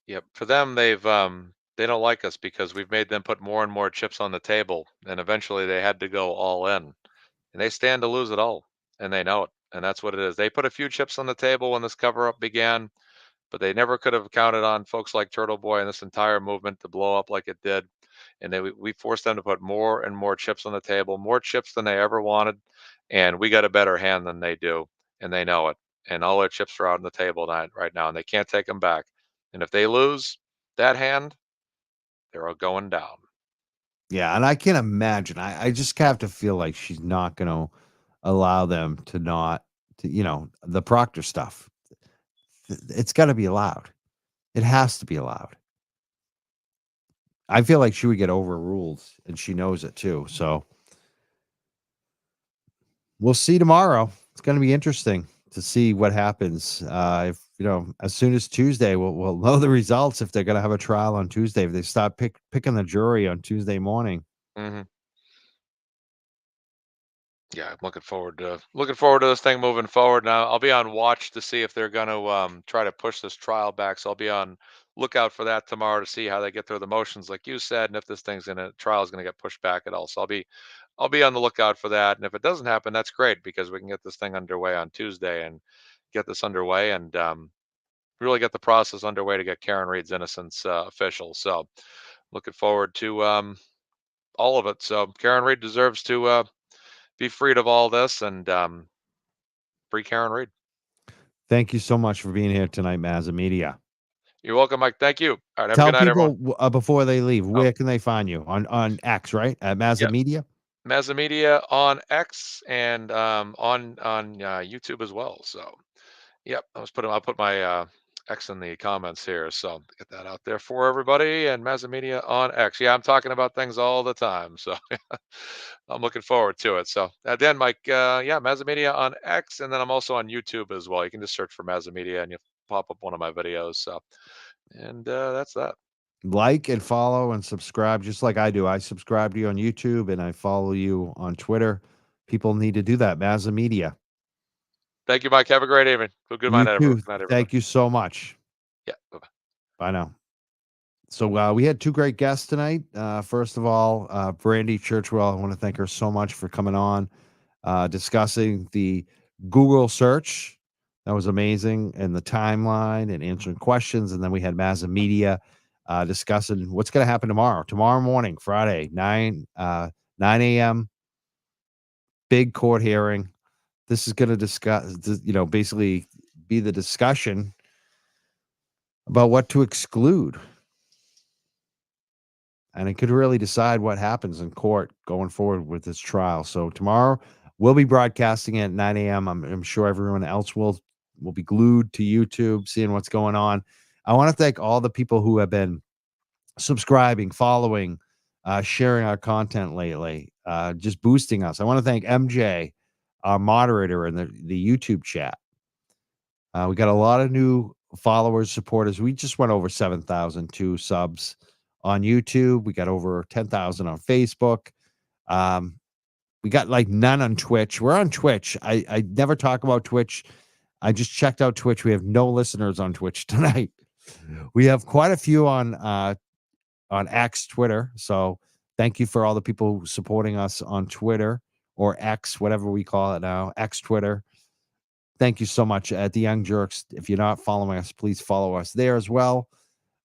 Yep. For them, they don't like us because we've made them put more and more chips on the table, and eventually they had to go all in, and they stand to lose it all, and they know it, and that's what it is. They put a few chips on the table when this cover-up began, but they never could have counted on folks like Turtle Boy and this entire movement to blow up like it did. And we forced them to put more and more chips on the table, more chips than they ever wanted, and we got a better hand than they do, and they know it. And all their chips are out on the table right now, and they can't take them back. And if they lose that hand, they're all going down. Yeah, and I can't imagine. I just have to feel like she's not going to allow them to the Proctor stuff. It's got to be allowed. It has to be allowed. I feel like she would get overruled, and she knows it too. So we'll see tomorrow. It's going to be interesting to see what happens. If as soon as Tuesday, we'll know the results if they're going to have a trial on Tuesday. If they start picking the jury on Tuesday morning. Mm-hmm. Yeah, I'm looking forward to this thing moving forward. Now I'll be on watch to see if they're going to try to push this trial back. So I'll be on lookout for that tomorrow to see how they get through the motions, like you said, and if this trial is going to get pushed back at all. So I'll be on the lookout for that. And if it doesn't happen, that's great because we can get this thing underway on Tuesday and get this underway and really get the process underway to get Karen Reed's innocence official. So looking forward to all of it. So Karen Reed deserves to be freed of all this and free Karen Reed. Thank you so much for being here tonight, Mazza Media. You're welcome, Mike. Thank you. All right, have Tell a good night, people everyone. Before they leave, where can they find you on X, right? At Mazza Media. Mazza Media on X and on YouTube as well. So, yep, I'll put my X in the comments here. So get that out there for everybody. And Mazza Media on X. Yeah, I'm talking about things all the time. So I'm looking forward to it. So then, Mike, Mazza Media on X, and then I'm also on YouTube as well. You can just search for Mazza Media and you pop up one of my videos. So, and that's that. Like and follow and subscribe, just like I do. I subscribe to you on YouTube and I follow you on Twitter. People need to do that. Mazza Media. Thank you, Mike. Have a great evening. Good night, everyone. Thank you so much. Yeah. Bye-bye. Bye now. So we had two great guests tonight. First of all, Brandi Churchwell. I want to thank her so much for coming on, discussing the Google search. That was amazing, and the timeline and answering questions. And then we had Mazza Media discussing what's going to happen tomorrow morning, Friday, 9 a.m. Big court hearing. This is going to discuss, basically be the discussion about what to exclude. And it could really decide what happens in court going forward with this trial. So tomorrow we'll be broadcasting at 9 a.m. I'm sure everyone else will be glued to YouTube, seeing what's going on. I want to thank all the people who have been subscribing, following, sharing our content lately, just boosting us. I want to thank MJ, our moderator in the YouTube chat. We got a lot of new followers, supporters. We just went over 7,002 subs on YouTube. We got over 10,000 on Facebook. We got like none on Twitch. We're on Twitch. I never talk about Twitch. I just checked out Twitch. We have no listeners on Twitch tonight. We have quite a few on X, Twitter. So thank you for all the people supporting us on Twitter or X, whatever we call it now, X Twitter. Thank you so much at the Young Jurks. If you're not following us, please follow us there as well.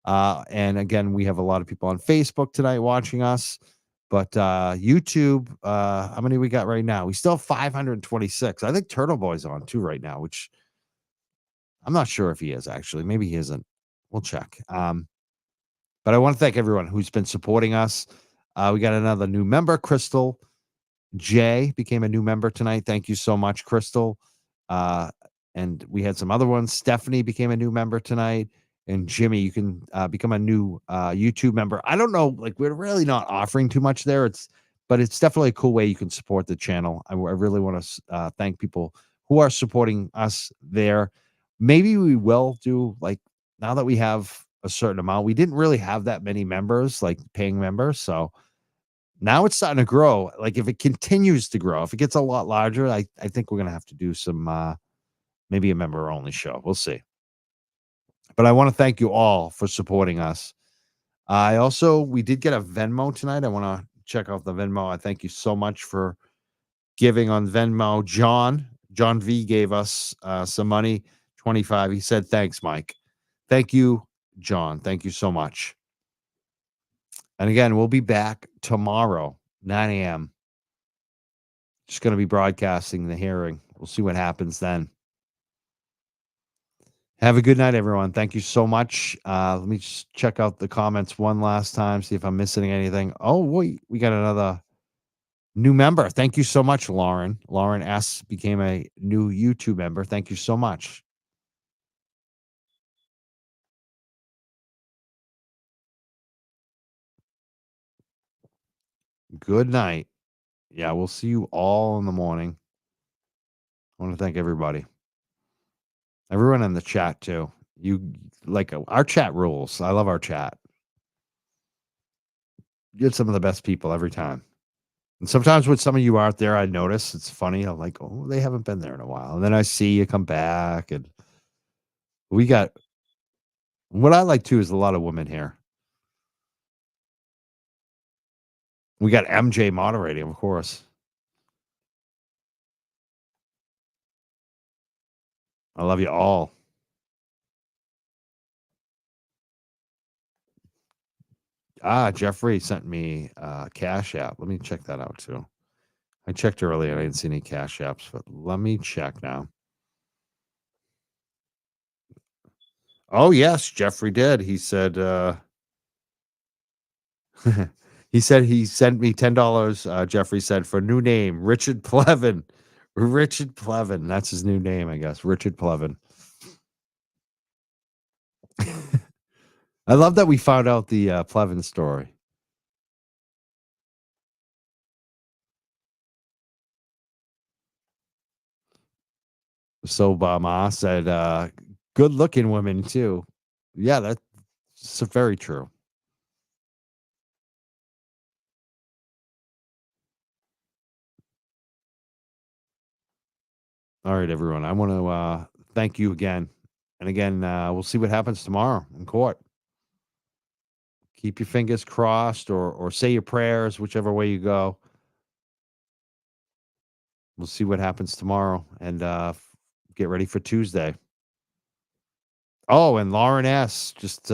And again, we have a lot of people on Facebook tonight watching us, but YouTube, how many we got right now? We still have 526. I think Turtle Boy's on too right now, which I'm not sure if he is actually. Maybe he isn't. We'll check. But I want to thank everyone who's been supporting us. We got another new member, Crystal J became a new member tonight. Thank you so much, Crystal. And we had some other ones. Stephanie became a new member tonight. and Jimmy, you can become a new YouTube member. I don't know, like we're really not offering too much there. But it's definitely a cool way you can support the channel. I really want to thank people who are supporting us there. Maybe we will do, like, now that we have a certain amount, we didn't really have that many members, like paying members. So now it's starting to grow. Like if it continues to grow, if it gets a lot larger, I think we're going to have to do some, maybe a member only show. We'll see. But I want to thank you all for supporting us. We did get a Venmo tonight. I want to check out the Venmo. I thank you so much for giving on Venmo. John V gave us some money, 25. He said, thanks, Mike. Thank you, John. Thank you so much. And again, we'll be back tomorrow, 9 a.m. Just going to be broadcasting the hearing. We'll see what happens then. Have a good night, everyone. Thank you so much. Let me just check out the comments one last time, see if I'm missing anything. Oh, wait, we got another new member. Thank you so much, Lauren. Lauren S. became a new YouTube member. Thank you so much. Good night. Yeah, we'll see you all in the morning. I want to thank everybody. Everyone in the chat, too. Our chat rules. I love our chat. You get some of the best people every time. And sometimes when some of you out there, I notice it's funny. I'm like, oh, they haven't been there in a while. And then I see you come back. And what I like, too, is a lot of women here. We got MJ moderating, of course. I love you all. Jeffrey sent me Cash App. Let me check that out, too. I checked earlier and I didn't see any Cash Apps, but let me check now. Oh, yes, Jeffrey did. He said, he sent me $10, Jeffrey said, for new name, Richard Plevin. Richard Plevin. That's his new name, I guess. Richard Plevin. I love that we found out the Plevin story. So Ma said, good looking women too. Yeah, that's very true. All right, everyone. I want to thank you again. And again, we'll see what happens tomorrow in court. Keep your fingers crossed or say your prayers, whichever way you go. We'll see what happens tomorrow and get ready for Tuesday. Oh, and Lauren S. just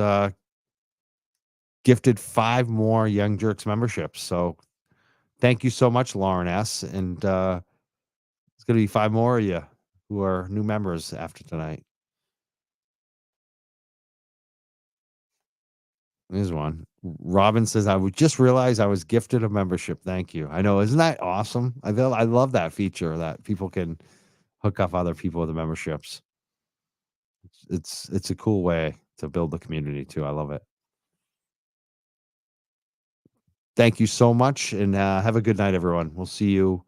gifted 5 more Young Jurks memberships. So thank you so much, Lauren S. And it's going to be 5 more of you who are new members after tonight. Here's one. Robin says, I would just realize I was gifted a membership. Thank you. I know. Isn't that awesome? I love that feature that people can hook up other people with the memberships. It's a cool way to build the community too. I love it. Thank you so much and have a good night, everyone. We'll see you